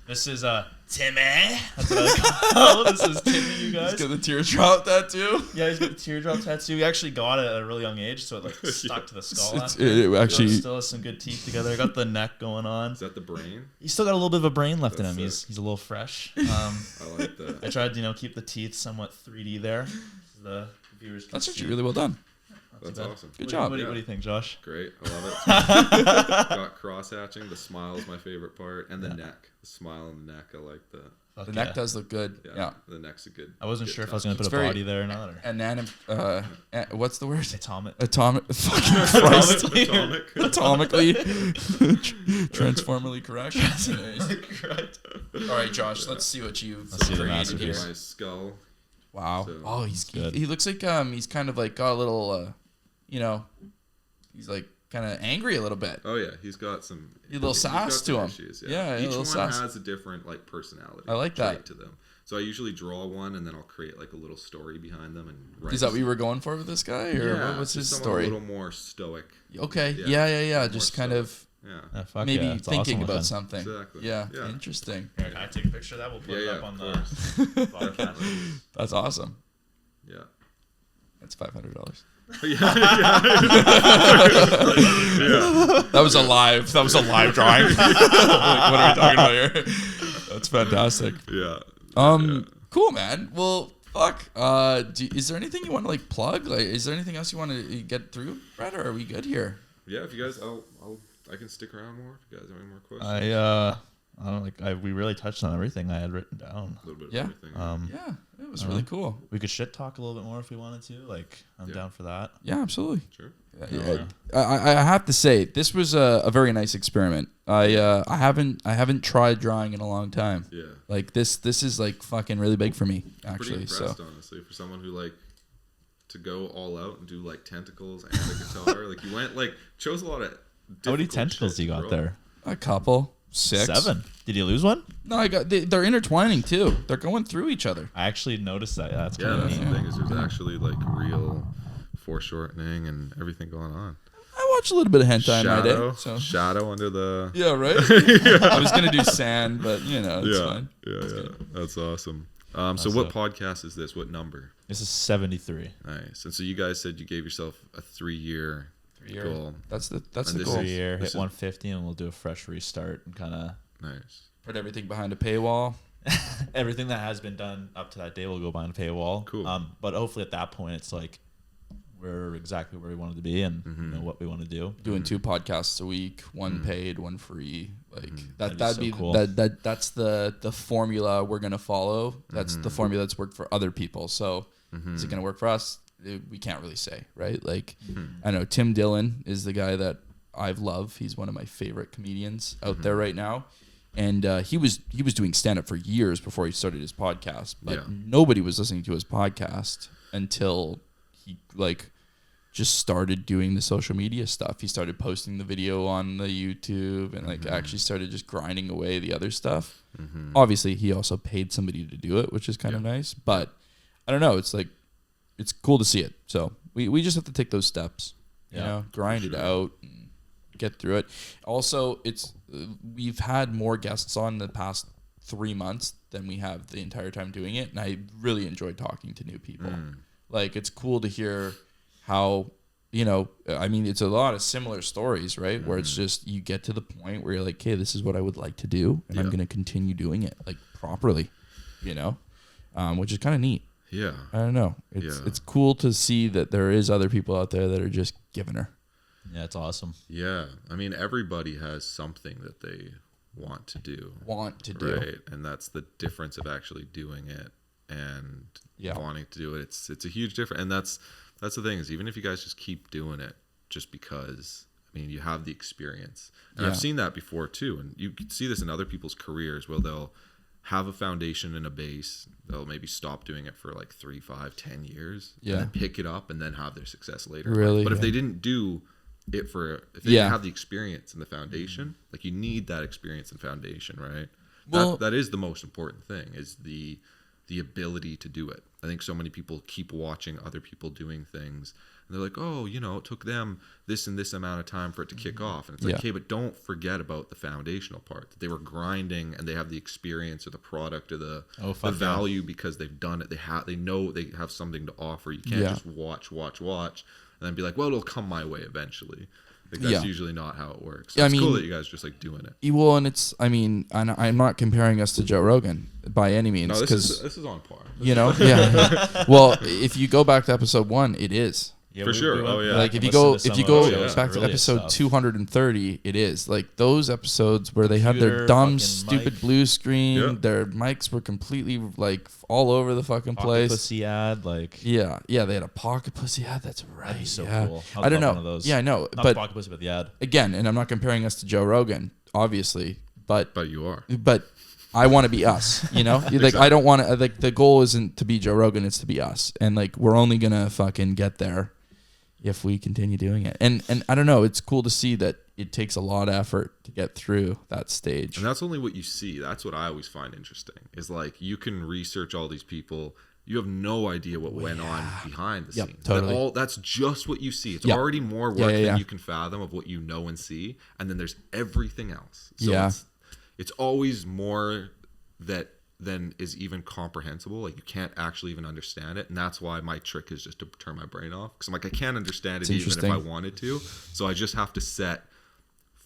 This is Timmy. That's what I call him. This is Timmy, you guys. He's got the teardrop tattoo. Yeah, he's got the teardrop tattoo. He actually got it at a really young age, so it like stuck to the skull. It actually still has some good teeth together. I got the neck going on. Is that the brain? He's still got a little bit of a brain left in him. That's He's a little fresh. I like that. I tried to keep the teeth somewhat 3D there. The viewers can That's see. actually really well done. That's awesome. Good job. What do you think, Josh? Great. I love it. Got cross hatching. The smile is my favorite part. And the neck. The smile and the neck. I like that. The neck does look good. Yeah. The neck's a good. I wasn't good sure if I was touch. going to put a body there or not. Or What's the word? atomic. Fucking Christ. Atomic. Atomically. Transformally correct. Correct. All right, Josh. Let's see what you've Let's see the created here. masterpiece. My skull. Wow. So- Oh, he's Good. he looks like he's kind of like got a little he's like kind of angry a little bit. Oh yeah, he's got some. A little he's sass got to some him. issues, Yeah, a each little one sass. has a different personality. I like trait that. to them. So I usually draw one and then I'll create like a little story behind them and write. Is that what you were going for with this guy, or Yeah, what's his just story? someone a little more stoic. Okay. Yeah. Yeah. More Just kind stoic. of Yeah. Fuck maybe yeah, it's thinking awesome about looking. something. Exactly. Yeah. Yeah. Interesting. Here, can I take a picture of that? We'll put it up on of the course. podcast. That's awesome. Yeah. That's $500. yeah. That was a live drawing. Like, what are we talking about here? That's fantastic. Yeah. Cool, man. Well, fuck. Is there anything you want to plug? Is there anything else you want to get through, Brett, or are we good here? Yeah. If you guys, I can stick around more. If you guys have any more questions. I don't we really touched on everything I had written down. A little bit of Yeah. everything. Yeah, it was really cool. We could shit talk a little bit more if we wanted to. I'm down for that. Yeah, absolutely. Sure. I have to say this was a very nice experiment. I haven't tried drawing in a long time. Yeah. This is fucking really big for me Pretty actually. impressed, So honestly, for someone who to go all out and do tentacles and a guitar. You went chose a lot of. How many difficult tentacles shit do you to got draw. there? a couple, 6, 7. Did you lose one? No, they're intertwining too. They're going through each other. I actually noticed that. Yeah, that's Yeah, kind of that's neat. the thing is there's actually real foreshortening and everything going on. I watch a little bit of hentai in my day. So Shadow under the. yeah, right. I was gonna do sand, but it's fine. Yeah. That's awesome. So what podcast is this? What number? This is 73. Nice. And so you guys said you gave yourself a 3-year goal. That's the And goal. 3 year, hit 150, and we'll do a fresh restart and kind of nice. Put everything behind a paywall. everything that has been done up to that day will go behind a paywall. Cool. But hopefully at that point, it's like we're exactly where we wanted to be and you know what we want to do. Doing 2 podcasts a week, one paid, one free. Like that'd be cool. That's the formula we're gonna follow. That's the formula that's worked for other people. So is it gonna work for us? We can't really say, right? Like I know Tim Dillon is the guy that I love. He's one of my favorite comedians out there right now. And he was doing stand-up for years before he started his podcast. But nobody was listening to his podcast until he just started doing the social media stuff. He started posting the video on the YouTube and actually started just grinding away the other stuff. Obviously, he also paid somebody to do it, which is kind of nice. But I don't know. It's like it's cool to see it. So we just have to take those steps. You know, grind it out. And get through it. Also, we've had more guests on the past 3 months than we have the entire time doing it, and I really enjoyed talking to new people. Like, it's cool to hear how, you know, I mean, it's a lot of similar stories, right? Where it's just you get to the point where you're like, hey, this is what I would like to do, and I'm going to continue doing it like properly, you know, which is kind of neat. Yeah, I don't know. It's cool to see that there is other people out there that are just giving her. Yeah, it's awesome. Yeah. I mean, everybody has something that they want to do. Right. And that's the difference of actually doing it and wanting to do it. It's a huge difference. And that's the thing is, even if you guys just keep doing it just because, I mean, you have the experience. And I've seen that before too. And you can see this in other people's careers where they'll have a foundation and a base. They'll maybe stop doing it for like 3, 5, 10 years. And then pick it up and then have their success later. Really? But if they didn't do it if they didn't have the experience and the foundation, like you need that experience and foundation, right? Well, that is the most important thing, is the ability to do it. I think so many people keep watching other people doing things and they're like, oh, you know, it took them this and this amount of time for it to kick off. And it's like, okay, but don't forget about the foundational part, that they were grinding and they have the experience or the product or the value because they've done it. They know they have something to offer. You can't just watch and then be like, well, it'll come my way eventually. Like that's usually not how it works. So it's cool that you guys are just like doing it. Well, and I'm not comparing us to Joe Rogan by any means. No, this is on par. You know, Well, if you go back to episode 1, it is. Yeah, for sure. Like if you go back to episode 230, it is like those episodes where they had their dumb, stupid mic. Blue screen. Their mics were completely like all over the fucking place. Pussy ad, like they had a pocket pussy ad. That's right. That'd be so cool. I don't know. One of those. Yeah, I know. Not but pocket pussy, but the ad again. And I'm not comparing us to Joe Rogan, obviously. But you are. But I want to be us, you know? Exactly. Like I don't want to. Like the goal isn't to be Joe Rogan; it's to be us. And like we're only gonna fucking get there if we continue doing it. And I don't know, it's cool to see that it takes a lot of effort to get through that stage. And that's only what you see. That's what I always find interesting, is like you can research all these people. You have no idea what went on behind the scenes. Totally. That's just what you see. It's already more work than you can fathom of what you know and see. And then there's everything else. So it's always more than is even comprehensible. Like you can't actually even understand it, and that's why my trick is just to turn my brain off, because I'm like, I can't understand it even if I wanted to. So I just have to set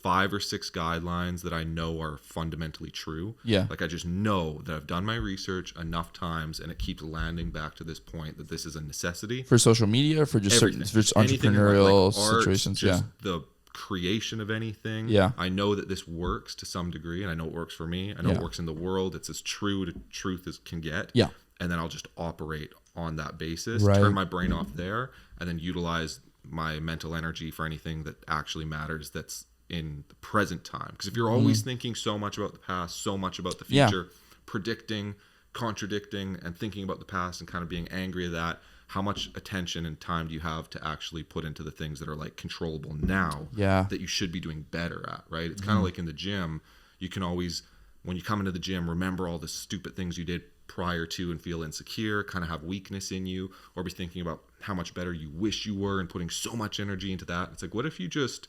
5 or 6 guidelines that I know are fundamentally true. Like I just know that I've done my research enough times, and it keeps landing back to this point that this is a necessity for social media, or for just certain for just entrepreneurial situations. Just the creation of anything. I know that this works to some degree, and I know it works for me. I know it works in the world. It's as true to truth as can get. And then I'll just operate on that basis, turn my brain off there, and then utilize my mental energy for anything that actually matters that's in the present time. Because if you're always thinking so much about the past, so much about the future, predicting, contradicting, and thinking about the past and kind of being angry at that, how much attention and time do you have to actually put into the things that are like controllable now that you should be doing better at, right? It's kind of like in the gym. You can always, when you come into the gym, remember all the stupid things you did prior to and feel insecure, kind of have weakness in you, or be thinking about how much better you wish you were and putting so much energy into that. It's like, what if you just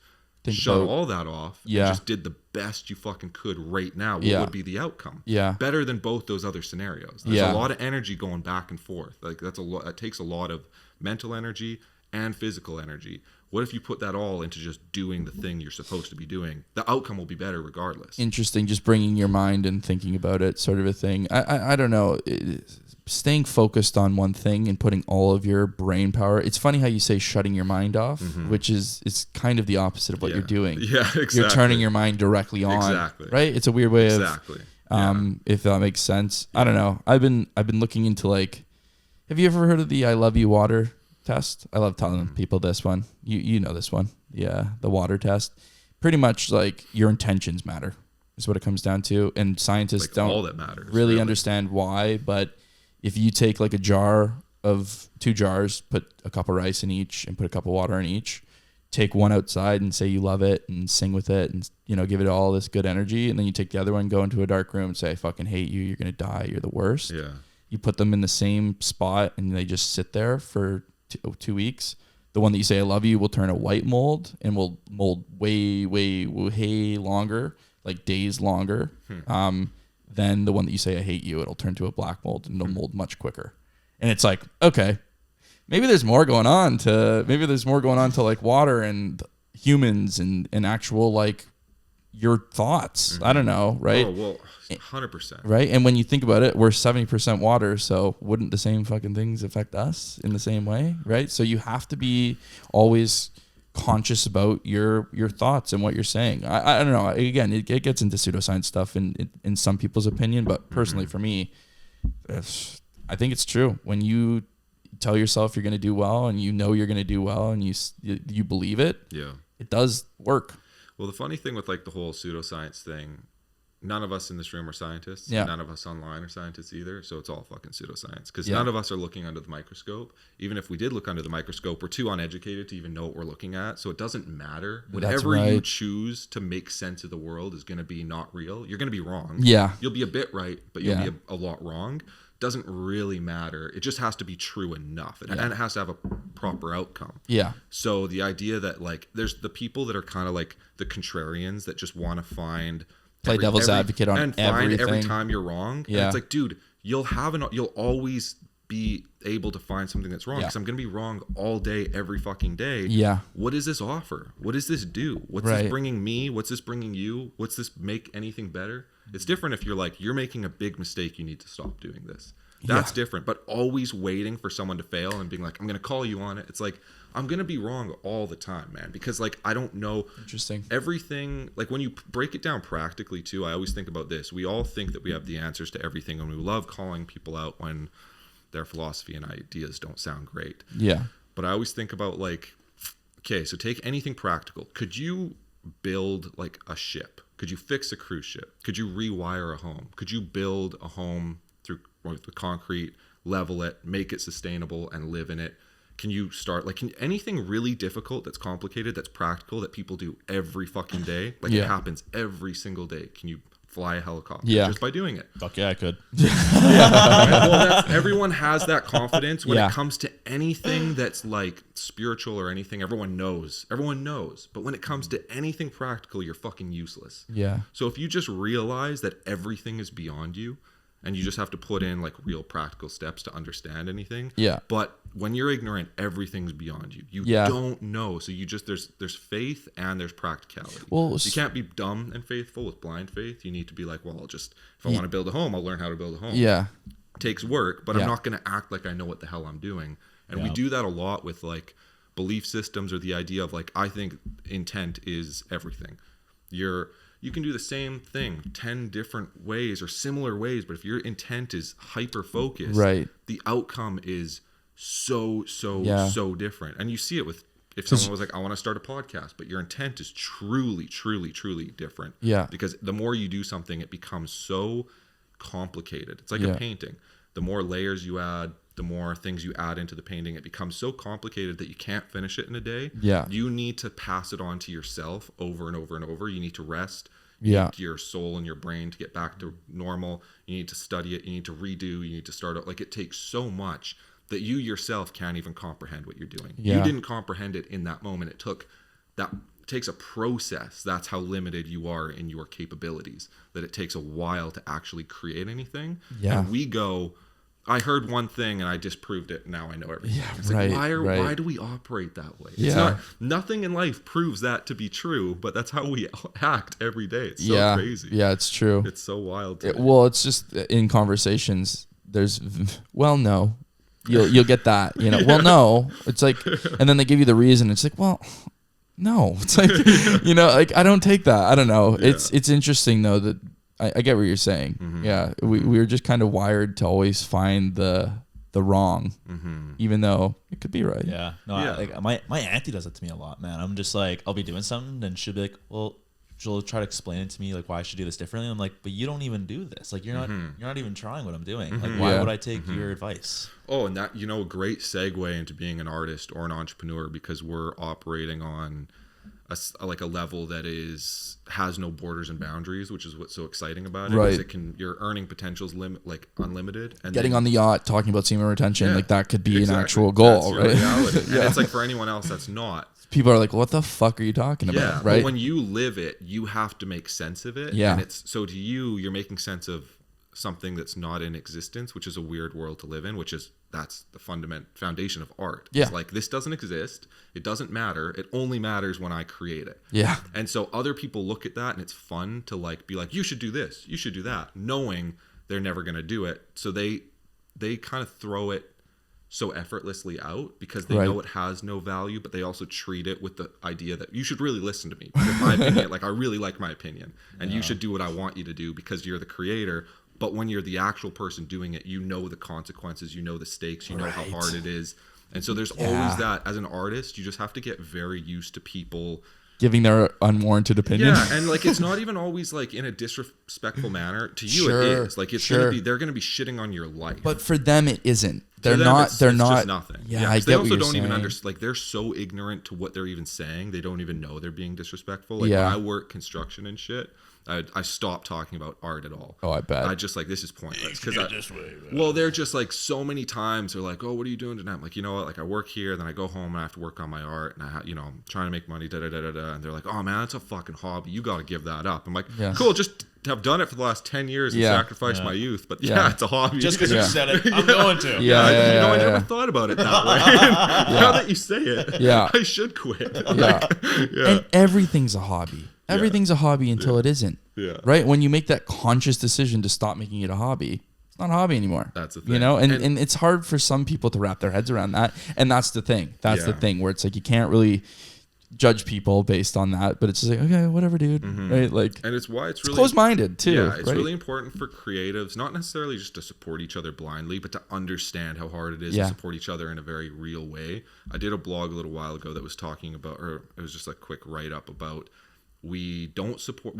shut all that off and just did the best you fucking could right now, what would be the outcome? Better than both those other scenarios. There's a lot of energy going back and forth. Like that's a lot. It takes a lot of mental energy and physical energy. What if you put that all into just doing the thing you're supposed to be doing? The outcome will be better regardless. Interesting. Just bringing your mind and thinking about it, sort of a thing. I don't know. Staying focused on one thing and putting all of your brain power. It's funny how you say shutting your mind off, which is kind of the opposite of what you're doing. Yeah, exactly. You're turning your mind directly on. Exactly. Right? It's a weird way exactly. If that makes sense. I don't know. I've been looking into like, have you ever heard of the I love you water test? I love telling people this one. You know this one. Yeah, the water test. Pretty much like your intentions matter is what it comes down to. And scientists like don't all that matters, really understand why, but if you take like a jar of 2 jars, put a cup of rice in each and put a cup of water in each, take one outside and say you love it and sing with it and, you know, give it all this good energy. And then you take the other one, go into a dark room and say, I fucking hate you. You're going to die. You're the worst. Yeah. You put them in the same spot and they just sit there for 2 weeks. The one that you say I love you will turn a white mold and will mold way longer, like days longer. Then the one that you say I hate you, it'll turn to a black mold and it'll mold much quicker. And it's like, okay, maybe there's more going on to like water and humans and actual like your thoughts. I don't know, right? Oh, well, 100%. Right? And when you think about it, we're 70% water, so wouldn't the same fucking things affect us in the same way, right? So you have to be always conscious about your thoughts and what you're saying. I don't know. Again, it gets into pseudoscience stuff in some people's opinion, but personally for me, I think it's true. When you tell yourself you're going to do well and you know you're going to do well and you believe it, it does work. Well, the funny thing with like the whole pseudoscience thing, none of us in this room are scientists. Yeah. None of us online are scientists either. So it's all fucking pseudoscience because none of us are looking under the microscope. Even if we did look under the microscope, we're too uneducated to even know what we're looking at. So it doesn't matter. Whatever you choose to make sense of the world is going to be not real. You're going to be wrong. Yeah. You'll be a bit right, but you'll be a lot wrong. Doesn't really matter. It just has to be true enough. And it has to have a proper outcome. Yeah. So the idea that like there's the people that are kind of like the contrarians that just want to play devil's advocate on and everything. Find every time you're wrong. Yeah. And it's like, dude, you'll always be able to find something that's wrong because I'm going to be wrong all day, every fucking day. Yeah. What does this offer? What does this do? What's this bringing me? What's this bringing you? What's this make anything better? It's different if you're like, you're making a big mistake. You need to stop doing this. That's different. But always waiting for someone to fail and being like, I'm going to call you on it. It's like, I'm going to be wrong all the time, man. Because like, I don't know everything. Like when you break it down practically too, I always think about this. We all think that we have the answers to everything. And we love calling people out when their philosophy and ideas don't sound great. Yeah. But I always think about like, okay, so take anything practical. Could you build like a ship? Could you fix a cruise ship? Could you rewire a home? Could you build a home with concrete, level it, make it sustainable, and live in it? Can you start like anything really difficult that's complicated, that's practical, that people do every fucking day? Like it happens every single day. Can you fly a helicopter just by doing it? Fuck yeah, I could. Well, everyone has that confidence when it comes to anything that's like spiritual or anything. Everyone knows. But when it comes to anything practical, you're fucking useless. Yeah. So if you just realize that everything is beyond you, and you just have to put in like real practical steps to understand anything. Yeah. But when you're ignorant, everything's beyond you. You don't know. So you just there's faith and there's practicality. Well, you can't be dumb and faithful with blind faith. You need to be like, well, if I want to build a home, I'll learn how to build a home. Yeah. It takes work, but I'm not going to act like I know what the hell I'm doing. And we do that a lot with like belief systems or the idea of like, I think intent is everything. You can do the same thing 10 different ways or similar ways, but if your intent is hyper focused, the outcome is so different. And you see it with if someone was like, I want to start a podcast, but your intent is truly different. Yeah. Because the more you do something, it becomes so complicated. It's like a painting. The more layers you add, the more things you add into the painting, it becomes so complicated that you can't finish it in a day. Yeah. You need to pass it on to yourself over and over and over. You need to rest. You need your soul and your brain to get back to normal. You need to study it. You need to redo. You need to start out. Like it takes so much that you yourself can't even comprehend what you're doing. Yeah. You didn't comprehend it in that moment. It took that takes a process. That's how limited you are in your capabilities, that it takes a while to actually create anything. Yeah. And we go, I heard one thing and I disproved it. Now I know everything. Yeah, it's right, like, why do we operate that way? It's Yeah. nothing in life proves that to be true, but that's how we act every day. It's so crazy. Yeah, it's true. It's so wild. Well, it's just in conversations, there's, well, no, you'll get that, you know, well, no, it's like, and then they give you the reason. It's like, well, no, it's like, you know, like I don't take that. I don't know. Yeah. It's interesting though that I get what you're saying. Mm-hmm. Yeah, we were just kind of wired to always find the wrong, even though it could be right. Yeah, no, yeah. My auntie does it to me a lot, man. I'm just like, I'll be doing something, and she'll be like, well, she'll try to explain it to me, like why I should do this differently. I'm like, but you don't even do this. Like you're not even trying what I'm doing. Like why would I take your advice? Oh, and that, you know, a great segue into being an artist or an entrepreneur, because we're operating on a level that has no borders and boundaries, which is what's so exciting about it. Right. Your earning potential's unlimited. And getting on the yacht, talking about semen retention, like that could be an actual goal, that's right? Reality. And it's like for anyone else that's not. People are like, what the fuck are you talking about? Right. But when you live it, you have to make sense of it. Yeah. And it's so to you're making sense of something that's not in existence, which is a weird world to live in, that's the foundation of art. Yeah. It's like, this doesn't exist. It doesn't matter. It only matters when I create it. Yeah. And so other people look at that and it's fun to like be like, you should do this, you should do that, knowing they're never going to do it. So they kind of throw it so effortlessly out because they know it has no value, but they also treat it with the idea that you should really listen to me. Because my opinion, like I really like my opinion, and you should do what I want you to do because you're the creator. But when you're the actual person doing it, you know the consequences, you know the stakes, you know how hard it is. And so there's always that. As an artist, you just have to get very used to people giving their unwarranted opinion. Yeah, and like it's not even always like in a disrespectful manner. To you it is. Like it's gonna be, they're gonna be shitting on your life. But for them it isn't. They're them, not it's just nothing. Yeah, I get they also what you're don't saying. even understand, like they're so ignorant to what they're even saying, they don't even know they're being disrespectful. Like when I work construction and shit, I stopped talking about art at all. Oh, I bet. I just like, this is pointless. Well, they're just like so many times they're like, oh, what are you doing tonight? I'm like, you know what? Like I work here, then I go home and I have to work on my art, and I'm trying to make money, And they're like, oh man, that's a fucking hobby. You got to give that up. I'm like, cool, just have done it for the last 10 years and sacrificed my youth. But it's a hobby. Just because you said it, I'm going to. I never thought about it that way. Now that you say it, I should quit. And everything's a hobby. Everything's a hobby until it isn't. Yeah. Right? When you make that conscious decision to stop making it a hobby, it's not a hobby anymore. That's the thing. You know, and it's hard for some people to wrap their heads around that. And that's the thing. That's the thing where it's like you can't really judge people based on that, but it's just like, okay, whatever, dude. Right? Like, and it's why it's really closed-minded too. Yeah, it's really important for creatives, not necessarily just to support each other blindly, but to understand how hard it is to support each other in a very real way. I did a blog a little while ago that was talking about, or it was just a quick write-up about, we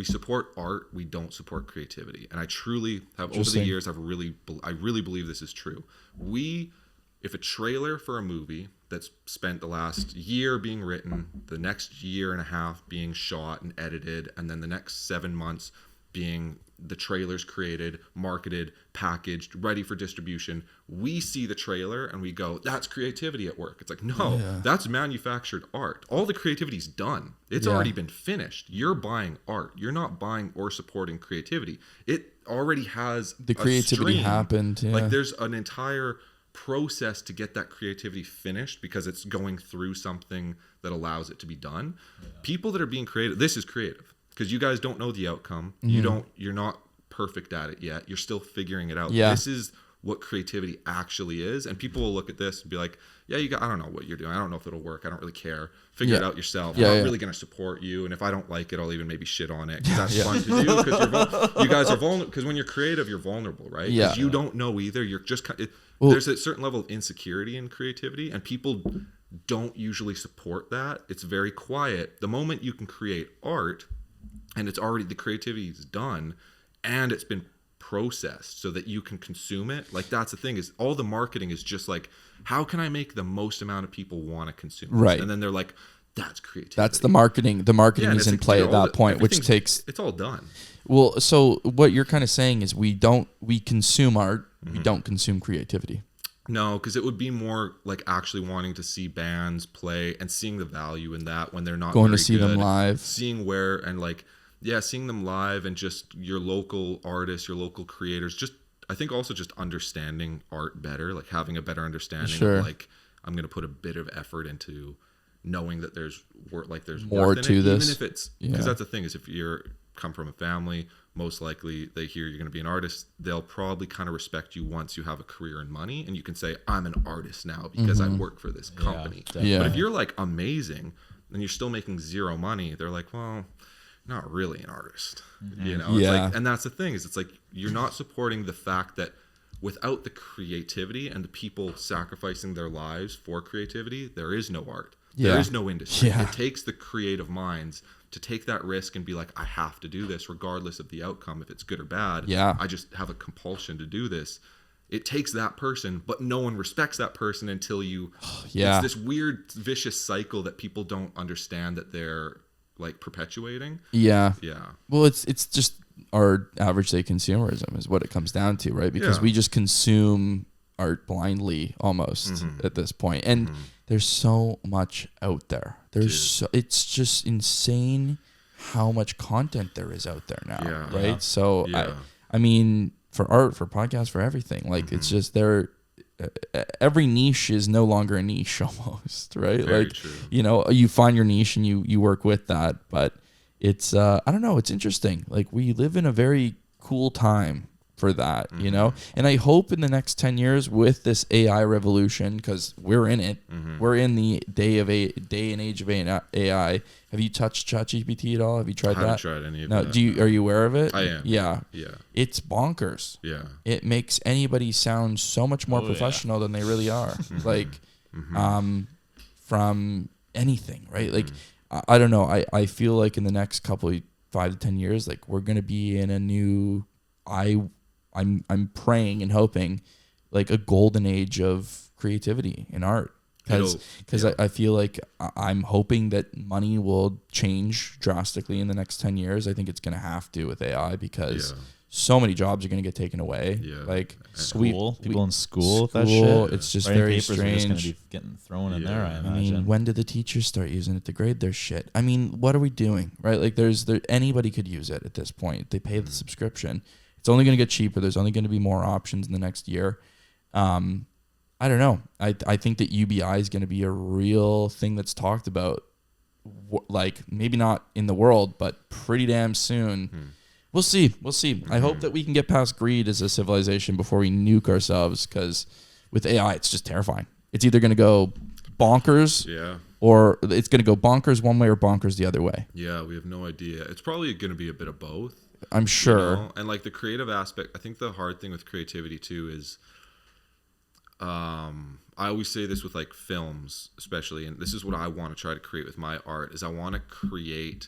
support art, we don't support creativity. And I truly have, over the years, I really believe this is true. If a trailer for a movie that's spent the last year being written, the next year and a half being shot and edited, and then the next 7 months being the trailers created, marketed, packaged, ready for distribution, we see the trailer and we go, that's creativity at work. It's like, no, that's manufactured art. All the creativity's done. It's already been finished. You're buying art. You're not buying or supporting creativity. It already has the creativity happened. Yeah. Like there's an entire process to get that creativity finished because it's going through something that allows it to be done. People that are being creative, this is creative. Because you guys don't know the outcome. You're not perfect at it yet. You're still figuring it out. Yeah. This is what creativity actually is. And people will look at this and be like, I don't know what you're doing. I don't know if it'll work. I don't really care. Figure it out yourself. I'm not really going to support you. And if I don't like it, I'll even maybe shit on it. Because that's fun to do. Because you guys are vulnerable. Because when you're creative, you're vulnerable, right? Because you don't know either. You're just there's a certain level of insecurity in creativity. And people don't usually support that. It's very quiet. The moment you can create art, and it's already, the creativity is done and it's been processed so that you can consume it. Like that's the thing, is all the marketing is just like, how can I make the most amount of people want to consume this? Right. And then they're like, that's creativity. That's the marketing. The marketing is in play at that point, which takes... It's all done. Well, so what you're kind of saying is we consume art, we don't consume creativity. No, because it would be more like actually wanting to see bands play and seeing the value in that when they're not going to very see them good. live, Seeing where and like, yeah, seeing them live and just your local artists, your local creators. Just I think also just understanding art better, like having a better understanding Sure. of like I'm gonna put a bit of effort into knowing that there's more worth in to it, this. even if it's because that's the thing is if you're come from a family, most likely they hear you're going to be an artist, they'll probably kind of respect you once you have a career and money and you can say I'm an artist now because I work for this company. Yeah. But if you're like amazing and you're still making zero money, they're like, well, not really an artist. You know, it's like, and that's the thing is it's like you're not supporting the fact that without the creativity and the people sacrificing their lives for creativity, there is no art. There is no industry. It takes the creative minds to take that risk and be like, I have to do this regardless of the outcome, if it's good or bad. I just have a compulsion to do this. It takes that person, but no one respects that person until you it's this weird vicious cycle that people don't understand that they're like perpetuating. Well, it's just our average day consumerism is what it comes down to, right? Because we just consume art blindly almost at this point. And there's so much out there. It's just insane how much content there is out there now, right? So I mean, for art, for podcasts, for everything, like it's just there. Every niche is no longer a niche almost, right? Very like true. You know, you find your niche and you work with that, but it's I don't know, it's interesting. Like we live in a very cool time for that, you know? And I hope in the next 10 years with this AI revolution, because we're in it, we're in the day and age of AI. Have you touched ChatGPT at all? Have you tried that? I haven't tried any of that. Are you aware of it? I am. Yeah. It's bonkers. It makes anybody sound so much more professional than they really are. Like, from anything, right? Like, I don't know. I feel like in the next couple of 5 to 10 years, like we're going to be in a new, I'm praying and hoping like a golden age of creativity in art. Because I feel like I'm hoping that money will change drastically in the next 10 years. I think it's going to have to with AI because so many jobs are going to get taken away. Like people in school with that shit. It's just writing very papers strange. are just going to be getting thrown in there, I imagine. I mean, when did the teachers start using it to grade their shit? I mean, what are we doing, right? Like anybody could use it at this point. They pay the subscription. It's only going to get cheaper. There's only going to be more options in the next year. I don't know. I think that UBI is going to be a real thing that's talked about, like maybe not in the world, but pretty damn soon. We'll see. I hope that we can get past greed as a civilization before we nuke ourselves, because with AI, it's just terrifying. It's either going to go bonkers or it's going to go bonkers one way or bonkers the other way. Yeah, we have no idea. It's probably going to be a bit of both. I'm sure. You know? And like the creative aspect, I think the hard thing with creativity too is I always say this with like films especially, and this is what I want to try to create with my art, is I want to create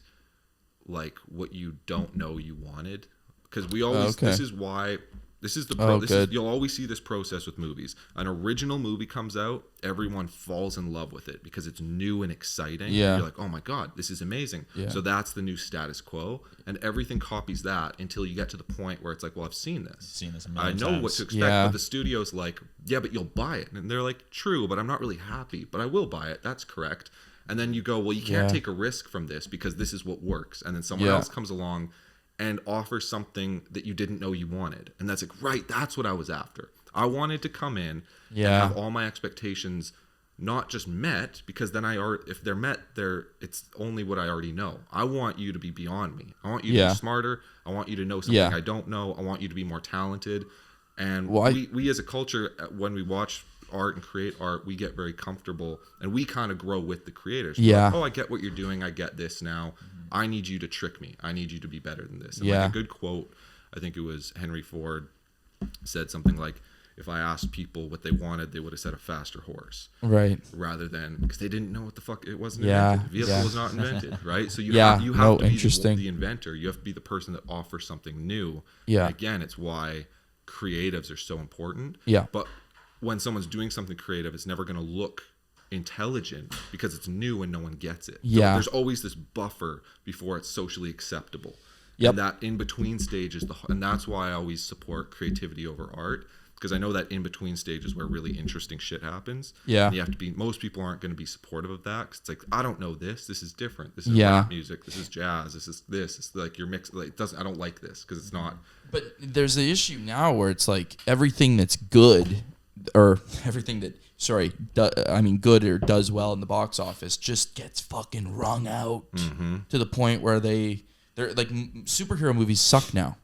like what you don't know you wanted, because we always this is why this is the you'll always see this process with movies. An original movie comes out, everyone falls in love with it because it's new and exciting. You're like, oh my god, this is amazing. So that's the new status quo, and everything copies that until you get to the point where it's like, well, I've seen this I know times. what to expect. But the studio's like, yeah, but you'll buy it, and they're like, true, but I'm not really happy, but I will buy it. That's correct. And then you go, well, you can't take a risk from this because this is what works. And then someone else comes along and offers something that you didn't know you wanted. And that's like, right, that's what I was after. I wanted to come in and have all my expectations not just met, because then if they're met, it's only what I already know. I want you to be beyond me. I want you to be smarter. I want you to know something I don't know. I want you to be more talented. And we as a culture, when we watch art and create art, we get very comfortable and we kind of grow with the creators. Like, oh, I get what you're doing. I get this now. I need you to trick me. I need you to be better than this. And like a good quote, I think it was Henry Ford, said something like, if I asked people what they wanted, they would have said a faster horse. Right. Rather than, because they didn't know what the fuck, it wasn't invented. The vehicle was not invented, right? So you have to be the inventor. You have to be the person that offers something new. And again, it's why creatives are so important. But when someone's doing something creative, it's never going to look intelligent because it's new and no one gets it. So there's always this buffer before it's socially acceptable. And that in between stage is and that's why I always support creativity over art, because I know that in between stage is where really interesting shit happens. Yeah. And you have to be, most people aren't going to be supportive of that, because it's like, I don't know this is different, this is rap music, this is jazz, it's like you're mixed, like, I don't like this because it's not. But there's the issue now where it's like everything that's good, or everything that good or does well in the box office just gets fucking wrung out to the point where they're like, superhero movies suck now.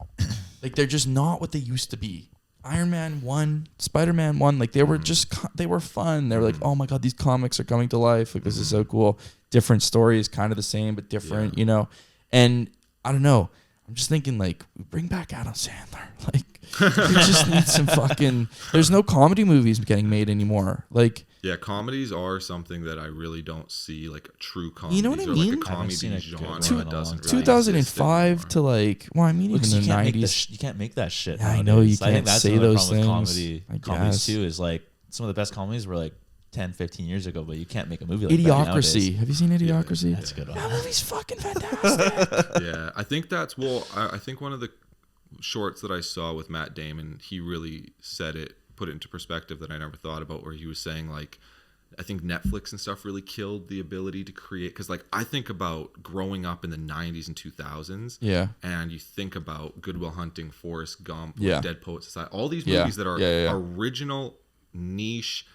Like, they're just not what they used to be. Iron Man 1, Spider-Man 1, like, they were just, they were fun. They were like, oh my God, these comics are coming to life. Like, this is so cool. Different stories, kind of the same, but different, you know? And I don't know. I'm just thinking, like, bring back Adam Sandler. Like, we just need some fucking... There's no comedy movies getting made anymore. Like... Yeah, comedies are something that I really don't see, like, a true comedy. You know what I mean? Like a comedy genre that doesn't really 2005 to, like... Well, I mean, even the 90s. You can't make that shit. Yeah, I know you can't say those things. Comedies, too, is, like, some of the best comedies were, like, 10, 15 years ago, but you can't make a movie like Idiocracy. that. Have you seen Idiocracy? Yeah, that's a good one. That movie's fucking fantastic. Yeah, I think that's, well, I think one of the shorts that I saw with Matt Damon, he really put it into perspective that I never thought about, where he was saying, like, I think Netflix and stuff really killed the ability to create, because, like, I think about growing up in the 90s and 2000s, and you think about Good Will Hunting, Forrest Gump, Dead Poet Society, all these movies that are original niche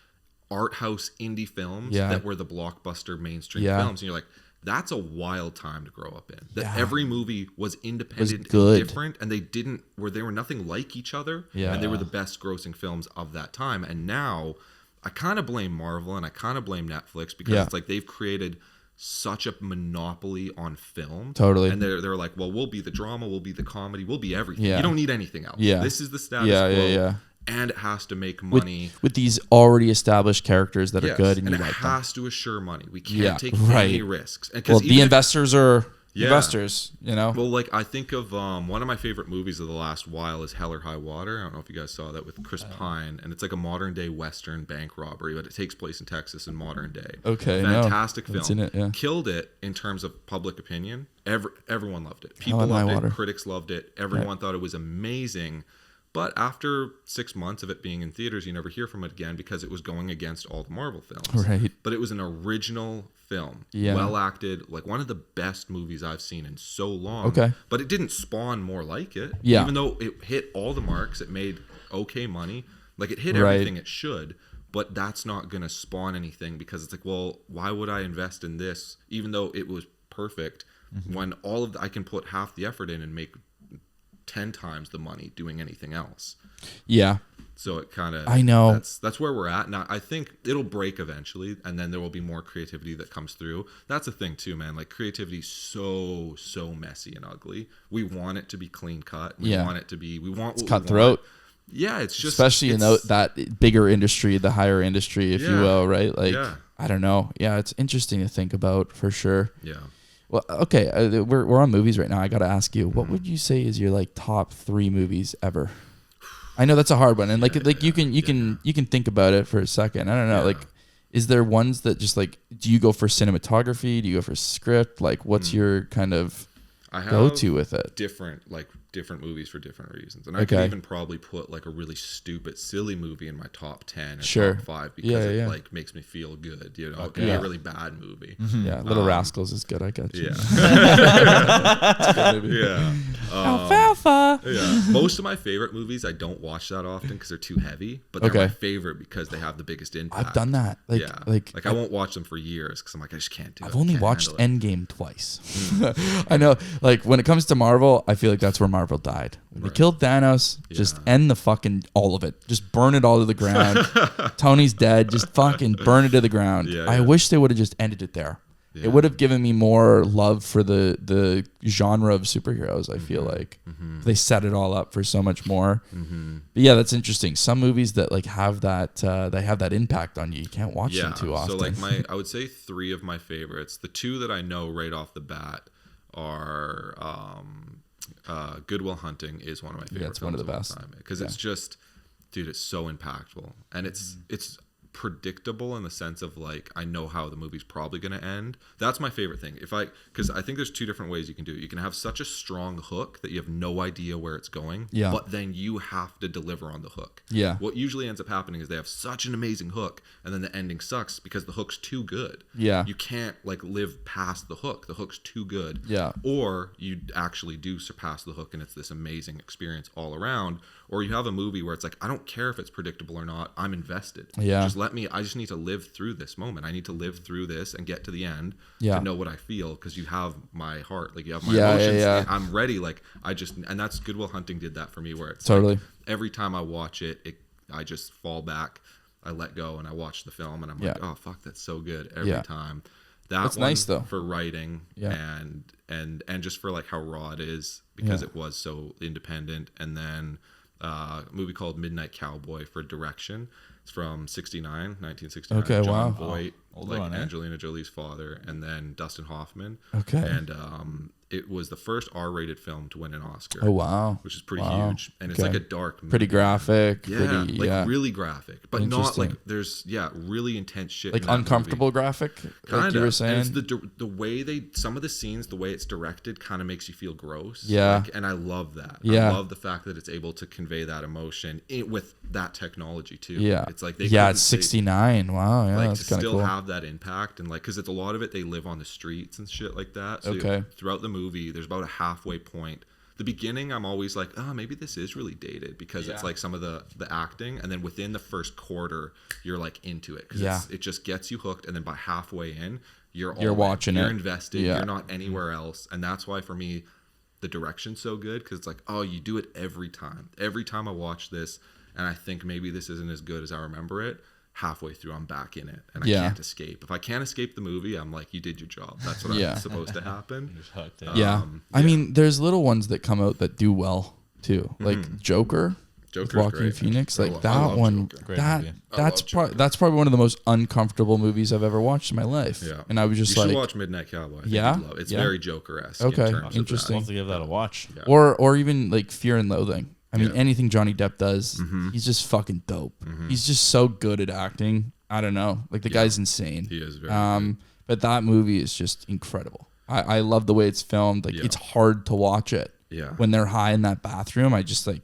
art house indie films that were the blockbuster mainstream films, and you're like, that's a wild time to grow up in. That every movie was independent and different, and they were nothing like each other, and they were the best grossing films of that time. And now I kind of blame Marvel and I kind of blame Netflix, because it's like they've created such a monopoly on film. Totally. And they're like, well, we'll be the drama, we'll be the comedy, we'll be everything. You don't need anything else. This is the status quo. And it has to make money with these already established characters that are good, and it like has to assure money. We can't take any risks. And well, the investors are investors, you know. Well, like, I think of one of my favorite movies of the last while is Hell or High Water. I don't know if you guys saw that, with Chris Pine, and it's like a modern day Western bank robbery, but it takes place in Texas in modern day. Okay, fantastic film. In it, Killed it in terms of public opinion. Everyone loved it. People loved it. Critics loved it. Everyone thought it was amazing. But after 6 months of it being in theaters, you never hear from it again, because it was going against all the Marvel films. Right. But it was an original film. Well acted, like one of the best movies I've seen in so long. Okay. But it didn't spawn more like it. Yeah. Even though it hit all the marks, it made okay money. Like, it hit everything it should. But that's not going to spawn anything, because it's like, well, why would I invest in this, even though it was perfect, when I can put half the effort in and make 10 times the money doing anything else. So it kind of, I know, that's where we're at now. I think it'll break eventually, and then there will be more creativity that comes through. That's the thing too, man. Like, creativity is so messy and ugly. We want it to be clean cut. We want it to be, it's cutthroat. Yeah, it's just, especially in that bigger industry, the higher industry, if you will, right? Like, I don't know. Yeah, it's interesting to think about, for sure. Yeah. Well, okay, we're on movies right now. I got to ask you, what would you say is your, like, top 3 movies ever? I know that's a hard one, and you can think about it for a second. I don't know, like, is there ones that just, like, do you go for cinematography? Do you go for script? Like, what's your kind of go-to with it? Different movies for different reasons, and I could even probably put, like, a really stupid, silly movie in my top 10 or top 5, because it like makes me feel good. You know, it could be a really bad movie. Yeah, Little Rascals is good. I got you. Yeah. Alfalfa. Yeah. Most of my favorite movies I don't watch that often because they're too heavy, but they're my favorite because they have the biggest impact. I've done that. Like I won't watch them for years because I'm like, I just can't do it. I've only watched Endgame twice. I know, like, when it comes to Marvel, I feel like that's where Marvel died. When they killed Thanos, just end the fucking all of it. Just burn it all to the ground. Tony's dead. Just fucking burn it to the ground. I wish they would have just ended it there. Yeah. It would have given me more love for the genre of superheroes, I feel like. They set it all up for so much more. But yeah, that's interesting. Some movies that, like, have that they have that impact on you. You can't watch them too often. So, like, I would say 3 of my favorites. The 2 that I know right off the bat are Good Will Hunting is one of my favorite films. One of the best. Because it's just, dude, it's so impactful, and it's predictable in the sense of like I know how the movie's probably going to end. That's my favorite thing. Because I think there's two different ways you can do it. You can have such a strong hook that you have no idea where it's going, but then you have to deliver on the hook. Yeah. What usually ends up happening is they have such an amazing hook, and then the ending sucks because the hook's too good. Yeah. You can't like live past the hook. The hook's too good. Yeah. Or you actually do surpass the hook, and it's this amazing experience all around. Or you have a movie where it's like, I don't care if it's predictable or not. I'm invested. Yeah. I just need to live through this moment. I need to live through this and get to the end to know what I feel, because you have my heart. Like, you have my emotions. Yeah. I'm ready. Like, and that's Good Will Hunting did that for me, where it's totally like, every time I watch it, I just fall back, I let go, and I watch the film, and I'm like, oh, fuck, that's so good every time. That's nice, though. For writing and just for like how raw it is, because it was so independent. And then a movie called Midnight Cowboy for direction. It's from 1969. Okay, John wow. Voight, like Angelina Jolie's father, and then Dustin Hoffman. Okay. And it was the first R-rated film to win an Oscar. Oh, wow. Which is pretty huge. And it's like a dark movie. Pretty graphic. Really graphic. But not like there's, really intense shit. Like uncomfortable graphic? Like you were saying? And it's the way some of the scenes, the way it's directed kind of makes you feel gross. Yeah. And I love that. Yeah. I love the fact that it's able to convey that emotion with that technology too. Yeah. It's like it's 69. Wow. Yeah. Like that's to still cool. have that impact, and like, because it's a lot of it, they live on the streets and shit like that. So throughout the movie, there's about a halfway point. The beginning, I'm always like, oh, maybe this is really dated, because it's like some of the acting, and then within the first quarter, you're like into it, because it just gets you hooked, and then by halfway in, you're watching it. You're invested. You're not anywhere else, and that's why for me, the direction's so good, because it's like, oh, you do it every time. Every time I watch this, and I think maybe this isn't as good as I remember it, halfway through I'm back in it, and I can't escape. If I can't escape the movie, I'm like, you did your job. That's what I'm supposed to happen. I mean, there's little ones that come out that do well too, like Joker's Joaquin great. Phoenix, like that one. That's probably one of the most uncomfortable movies I've ever watched in my life. Yeah, and I was just you like, should watch Midnight Cowboy. It's very Joker-esque. Okay, interesting. I'll have to give that a watch. Yeah. Or even like Fear and Loathing. I mean, anything Johnny Depp does, he's just fucking dope. He's just so good at acting. I don't know. Like, the guy's insane. He is very good. But that movie is just incredible. I love the way it's filmed. Like, it's hard to watch it. Yeah. When they're high in that bathroom, I just like,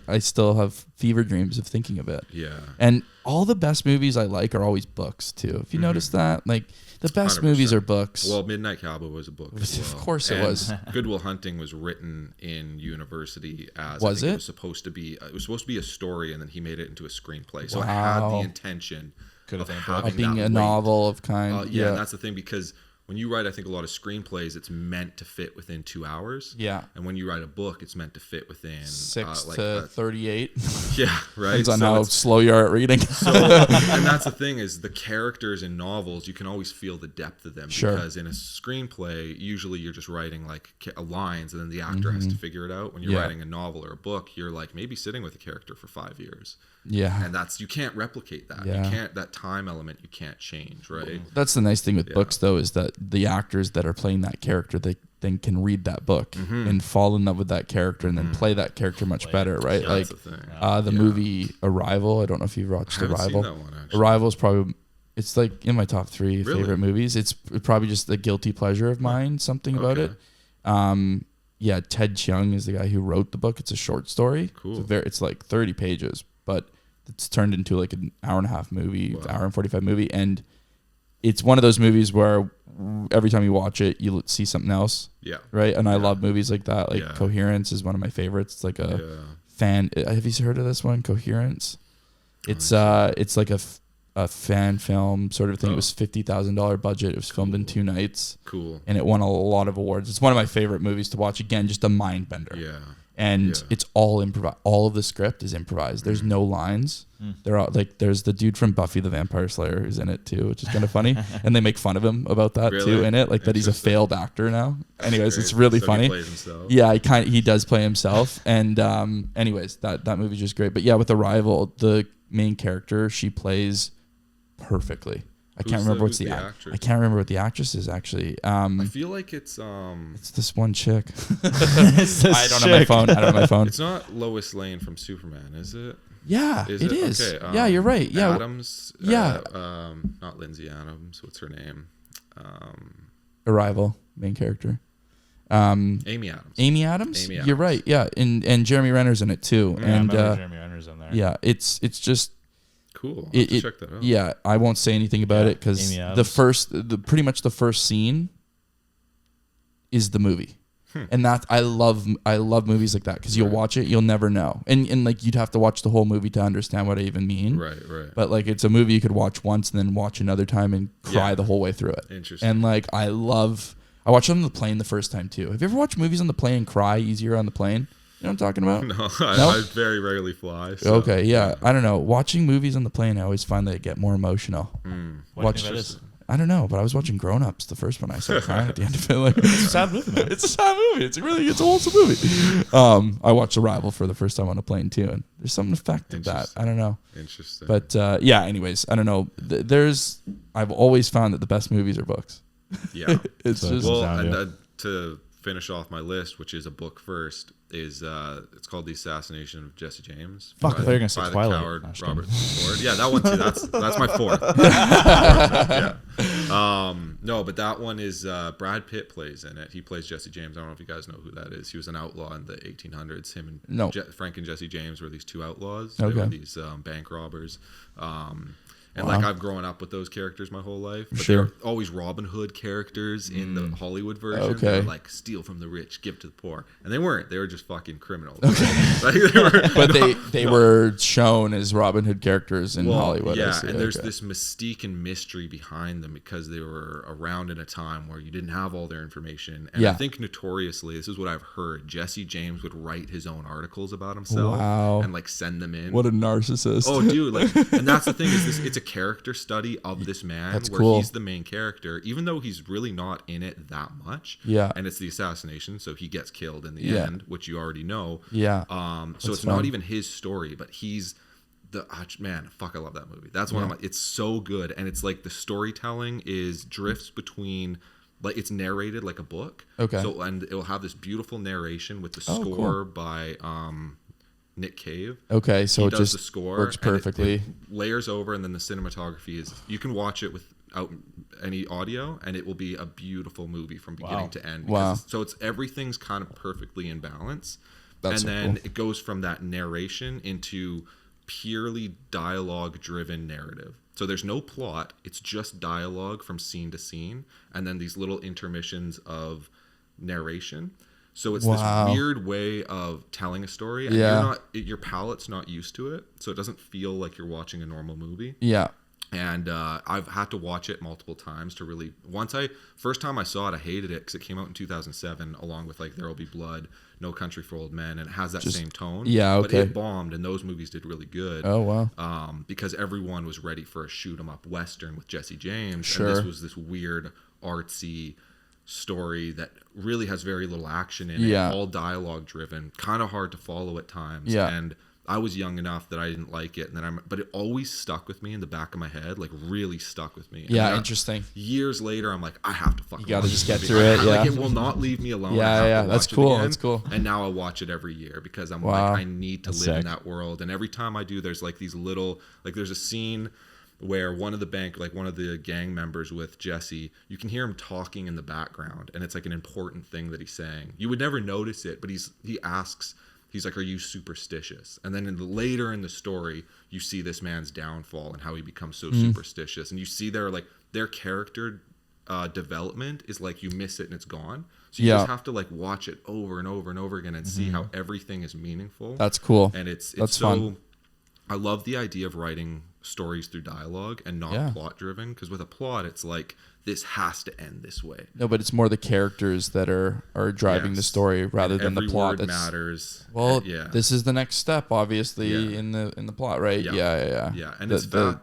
I still have fever dreams of thinking of it. Yeah. And all the best movies I like are always books, too. If you notice that, like, the best 100%. Movies are books. Well, Midnight Cowboy was a book as well. Of course it was. Good Will Hunting was written in university as was it it? Was supposed to be. It was supposed to be a story, and then he made it into a screenplay. So it had the intention of being a novel of kind. And that's the thing, because when you write, I think, a lot of screenplays, it's meant to fit within 2 hours. Yeah. And when you write a book, it's meant to fit within 6 to 38. Yeah, right. Depends on how slow you are at reading. And that's the thing, is the characters in novels, you can always feel the depth of them. Sure. Because in a screenplay, usually you're just writing like lines, and then the actor has to figure it out. When you're writing a novel or a book, you're like maybe sitting with a character for 5 years. Yeah. And you can't replicate that. Yeah. You can't, that time element, you can't change, right? That's the nice thing with books, though, is that the actors that are playing that character, they then can read that book and fall in love with that character and then play that character much better, right? Yeah, like the movie Arrival. I don't know if you've watched Arrival. Seen that one, actually. Arrival is probably, it's like in my top 3 favorite movies. It's probably just a guilty pleasure of mine, something about it. Ted Chiang is the guy who wrote the book. It's a short story. Cool. It's like 30 pages, but it's turned into like an hour and a half movie, hour and 45 movie. And it's one of those movies where every time you watch it, you see something else. Yeah. Right. And I love movies like that. Like Coherence is one of my favorites. It's like a fan. Have you heard of this one? Coherence. It's like a fan film sort of thing. It was $50,000 budget. It was filmed in 2 nights. Cool. And it won a lot of awards. It's one of my favorite movies to watch. Again, just a mind bender. Yeah. And it's all improvised. All of the script is improvised. There's no lines. They're all like, there's the dude from Buffy the Vampire Slayer who's in it too, which is kind of funny. And they make fun of him about that too in it, like that he's a failed actor now. Anyways, it's really funny. He plays himself. Yeah, he does play himself. And anyways, that movie's just great. But yeah, with Arrival, the main character, she plays perfectly. I can't remember what's the actress. I can't remember what the actress is actually. I feel like it's this one chick. I don't have my phone. It's not Lois Lane from Superman, is it? Yeah, it is. Okay, yeah, you're right. Yeah, Adams. Yeah. Not Lindsay Adams. What's her name? Arrival, main character. Amy Adams. Amy Adams. You're right. Yeah, and Jeremy Renner's in it too. Yeah, and Jeremy Renner's in there. Yeah, it's just cool. I'll check that out. Yeah, I won't say anything about it because pretty much the first scene is the movie. And that I love movies like that because you'll watch it, you'll never know, and like you'd have to watch the whole movie to understand what I even mean. Right. But like it's a movie you could watch once and then watch another time and cry the whole way through it. Interesting. And like I watched it on the plane the first time too. Have you ever watched movies on the plane and cry easier on the plane? You know what I'm talking about? No, I very rarely fly. So. Okay, yeah. I don't know. Watching movies on the plane, I always find that I get more emotional. What do you think that is? I don't know, but I was watching Grown Ups, the first one. I started crying at the end of it. Like, it's a sad movie, man. It's a sad movie. It's a wholesome movie. I watched Arrival for the first time on a plane too, and there's some effect of that. I don't know. Interesting. But yeah, anyways, I don't know. I've always found that the best movies are books. Yeah. It's so, just... Well, and to finish off my list, which is a book first, is it's called The Assassination of Jesse James. Fuck, I thought you were going to say Twilight. The coward Robert Ford. Yeah, that one too. That's my fourth. Yeah. No, but that one is Brad Pitt plays in it. He plays Jesse James. I don't know if you guys know who that is. He was an outlaw in the 1800s. Him and Frank and Jesse James were these two outlaws. They were these bank robbers. And like I've grown up with those characters my whole life, but they're always Robin Hood characters in the Hollywood version. Okay. They're like steal from the rich, give to the poor, and they weren't. They were just fucking criminals. They were shown as Robin Hood characters in Hollywood. Yeah, and there's this mystique and mystery behind them because they were around in a time where you didn't have all their information. And I think notoriously, this is what I've heard, Jesse James would write his own articles about himself and like send them in. What a narcissist. Oh, dude, like, and that's the thing is this. It's a character study of this man he's the main character, even though he's really not in it that much. Yeah. And it's the assassination, so he gets killed in the end, which you already know. Yeah. So it's not even his story, but he's man, fuck, I love that movie. That's one of my, it's so good. And it's like the storytelling drifts between, like, it's narrated like a book. Okay. So, and it'll have this beautiful narration with the score by Nick Cave. Okay, so he it does just the score works perfectly. It layers over, and then the cinematography is, you can watch it without any audio, and it will be a beautiful movie from beginning to end. Wow. So everything's kind of perfectly in balance. That's and so then cool. it goes from that narration into purely dialogue-driven narrative. So there's no plot. It's just dialogue from scene to scene, and then these little intermissions of narration. So it's this weird way of telling a story, and your palate's not used to it, so it doesn't feel like you're watching a normal movie. Yeah. And I've had to watch it multiple times to really. First time I saw it, I hated it because it came out in 2007, along with like There Will Be Blood, No Country for Old Men, and it has that same tone. Yeah, okay. But it bombed, and those movies did really good. Oh wow. Because everyone was ready for a shoot 'em up western with Jesse James, Sure. and this was this weird artsy story that really has very little action in it, all dialogue driven, kind of hard to follow at times. And I was young enough that I didn't like it, and but it always stuck with me in the back of my head, like really stuck with me. Yeah, interesting. Years later, I'm like, I have to fucking. You gotta just get movie. through it. Like, it will not leave me alone. That's cool. That's cool. And now I watch it every year because I'm like, I need to live in that world. And every time I do, there's like these little, like there's a scene where one of the gang members with Jesse, you can hear him talking in the background, and it's like an important thing that he's saying. You would never notice it, but he asks, he's like, "Are you superstitious?" And then later in the story, you see this man's downfall and how he becomes so superstitious, and you see their character development is like you miss it and it's gone. So you just have to like watch it over and over and over again and see how everything is meaningful. That's cool. And it's That's so fun. I love the idea of writing stories through dialogue and not plot driven, because with a plot it's like, this has to end this way. No, but it's more the characters that are driving the story rather than the plot. Every word matters. Well, this is the next step, obviously, in the plot, right? Yeah. And the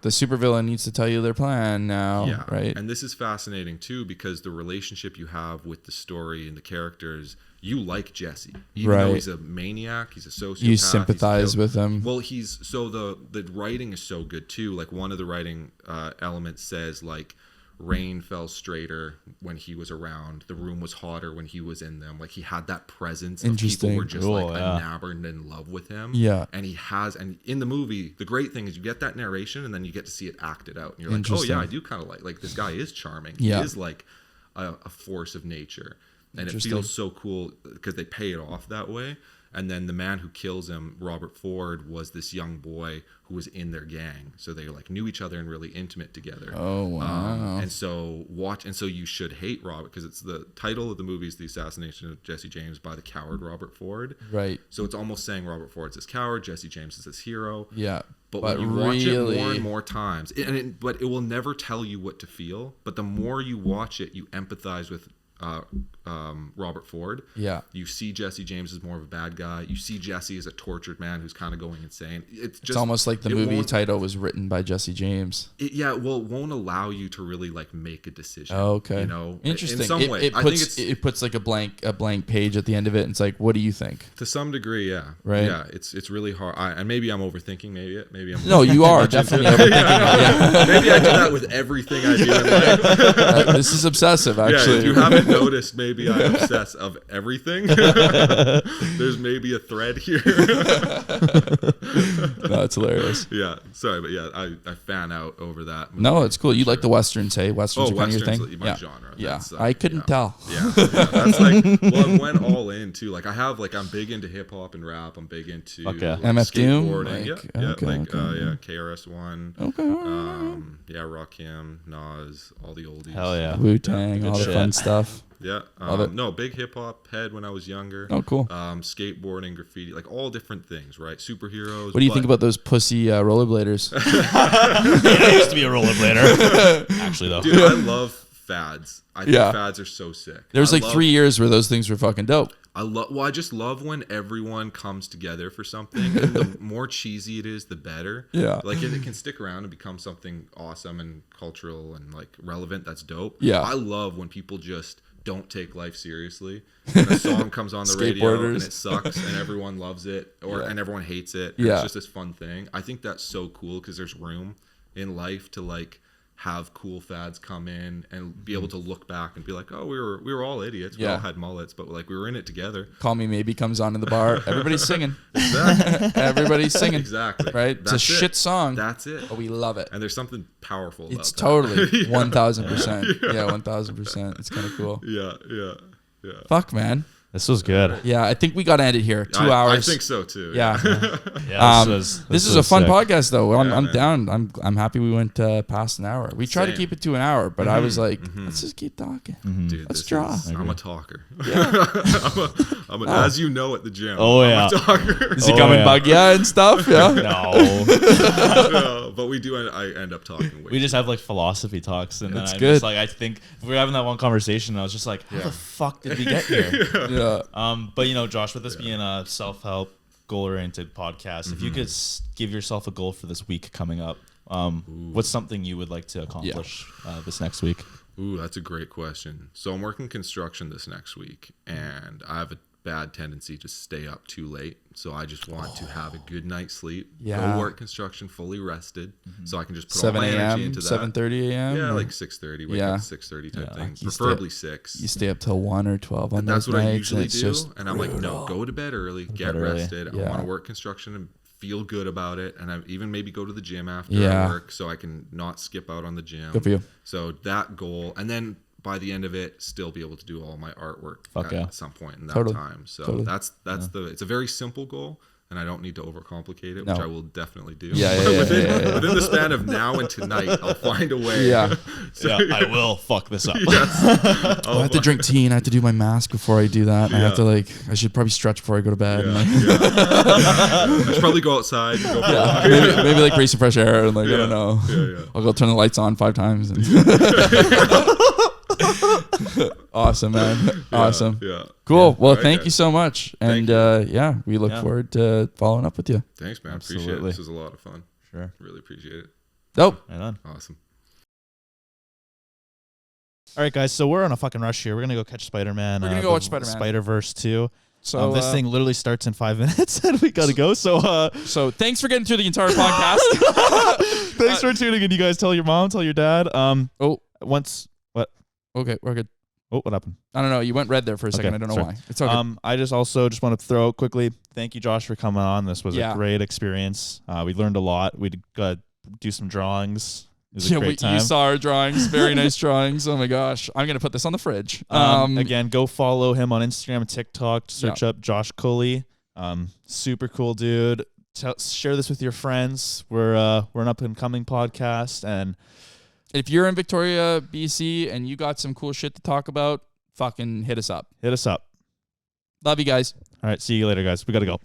supervillain needs to tell you their plan now, right? And this is fascinating too, because the relationship you have with the story and the characters, you like Jesse, even though he's a maniac, he's a sociopath. You sympathize with him. Well, the writing is so good too. Like, one of the writing elements says, like, rain fell straighter when he was around. The room was hotter when he was in them. Like he had that presence. Of people were just enamored and in love with him. Yeah. And and in the movie, the great thing is you get that narration and then you get to see it acted out. And you're like, oh yeah, I do kind of like this guy is charming. Yeah. He is like a force of nature. And it feels so cool because they pay it off that way. And then the man who kills him, Robert Ford, was this young boy who was in their gang. So they like knew each other and really intimate together. Oh, wow. And so you should hate Robert, because it's the title of the movie is The Assassination of Jesse James by the coward Robert Ford. Right. So it's almost saying Robert Ford's this coward, Jesse James is this hero. Yeah. But when you watch it more and more times, but it will never tell you what to feel. But the more you watch it, you empathize with Robert Ford. Yeah. You see Jesse James as more of a bad guy. You see Jesse as a tortured man who's kind of going insane. It's almost like the movie title was written by Jesse James. It won't allow you to really like make a decision. Oh, okay. You know, interesting. In some way, it puts like a blank page at the end of it, and it's like, what do you think? To some degree, yeah. Right. Yeah, it's really hard. And maybe I'm overthinking. Maybe I'm. No, you are definitely overthinking. Yeah. Maybe I do that with everything I do in life. This is obsessive, actually. Yeah, if you haven't noticed, maybe I obsess of everything. There's maybe a thread here. No, it's hilarious. Yeah, sorry, but yeah, I fan out over that movie. No, it's cool. You like the westerns, hey? Westerns are kind of your Westerns, thing. my genre. Yeah, I couldn't tell. Yeah, that's like, well, I went all in too. Like I'm big into hip hop and rap. I'm big into MF Doom, KRS-One. Okay. Rakim, Nas, all the oldies. Hell yeah. Wu-Tang, all the fun stuff. Yeah. No, big hip hop head when I was younger. Oh, cool. Skateboarding, graffiti, like all different things, right? Superheroes. What do you think about those pussy rollerbladers? I used to be a rollerblader. Actually, though. Dude, I love fads. I think fads are so sick. There's 3 years where those things were fucking dope. I just love when everyone comes together for something. And the more cheesy it is, the better. Yeah. Like it can stick around and become something awesome and cultural and like relevant. That's dope. Yeah. I love when people just don't take life seriously. And a song comes on the radio and it sucks and everyone loves it and everyone hates it. And it's just this fun thing. I think that's so cool because there's room in life to like have cool fads come in and be able to look back and be like, oh, we were all idiots. We all had mullets, but like we were in it together. Call Me Maybe comes on in the bar. Everybody's singing. Exactly. Everybody's singing. Exactly. Right? It's a shit song. That's it. But we love it. And there's something powerful about it's that. Totally 1,000%. Yeah, 1,000%. It's kind of cool. Yeah. Fuck, man. This was good. Yeah, I think we got to end it here. 2 hours. I think so too. Yeah. This is a fun sick podcast though. I'm down. I'm happy we went past an hour. We tried to keep it to an hour, but I was like, let's just keep talking. Dude, let's draw. I'm a talker. Yeah. As you know at the gym. I'm a talker. Does he come and bug you and stuff? Yeah. No. But we do. I end up talking. We just have like philosophy talks, and then good. just like I think we were having that one conversation, and I was just like, how the fuck did we get here? Yeah. But Josh, with this being a self-help, goal-oriented podcast, if you could give yourself a goal for this week coming up, what's something you would like to accomplish this next week? Ooh, that's a great question. So I'm working construction this next week, and I have a bad tendency to stay up too late. So I just want to have a good night's sleep. Yeah. Go work construction fully rested, so I can just put all my energy into that. 7:30 a.m. Yeah, like 6:30. Wake up 6:30 type thing. Preferably 6. You stay up till 1 or 12 on those nights. That's what I usually do. And I'm like, no, go to bed early, get rested. Yeah. I want to work construction and feel good about it, and I even maybe go to the gym after work so I can not skip out on the gym. Good for you. So that goal, and then by the end of it, still be able to do all my artwork at some point in that time. So that's it's a very simple goal, and I don't need to overcomplicate it, which I will definitely do. Within the span of now and tonight, I'll find a way. I will fuck this up. I have to drink tea and I have to do my mask before I do that. And I have to I should probably stretch before I go to bed. I should probably go outside. And go maybe like breathe some fresh air and I don't know. I'll go turn the lights on 5 times. Awesome, man. Awesome. Cool. Well, thank you so much. And we look forward to following up with you. Thanks, man. Absolutely. Appreciate it. This was a lot of fun. Sure. Really appreciate it. Dope. Right on. Awesome. All right, guys. So we're on a fucking rush here. We're going to go catch Spider-Man. We're going to go watch Spider-Man. Spider-Verse 2. So this thing literally starts in 5 minutes and we got to go. So thanks for getting through the entire podcast. Thanks for tuning in. You guys tell your mom, tell your dad. once what? Okay, we're good. Oh, what happened? I don't know. You went red there for a second. I don't know why. It's okay. I just also want to throw out quickly. Thank you, Josh, for coming on. This was a great experience. We learned a lot. We got do some drawings. It was a great time. You saw our drawings. Very nice drawings. Oh my gosh. I'm gonna put this on the fridge. Again, go follow him on Instagram and TikTok. Search up Josh Kully. Super cool dude. Share this with your friends. We're an up and coming podcast, and if you're in Victoria, BC, and you got some cool shit to talk about, fucking hit us up. Hit us up. Love you guys. All right, see you later, guys. We gotta go.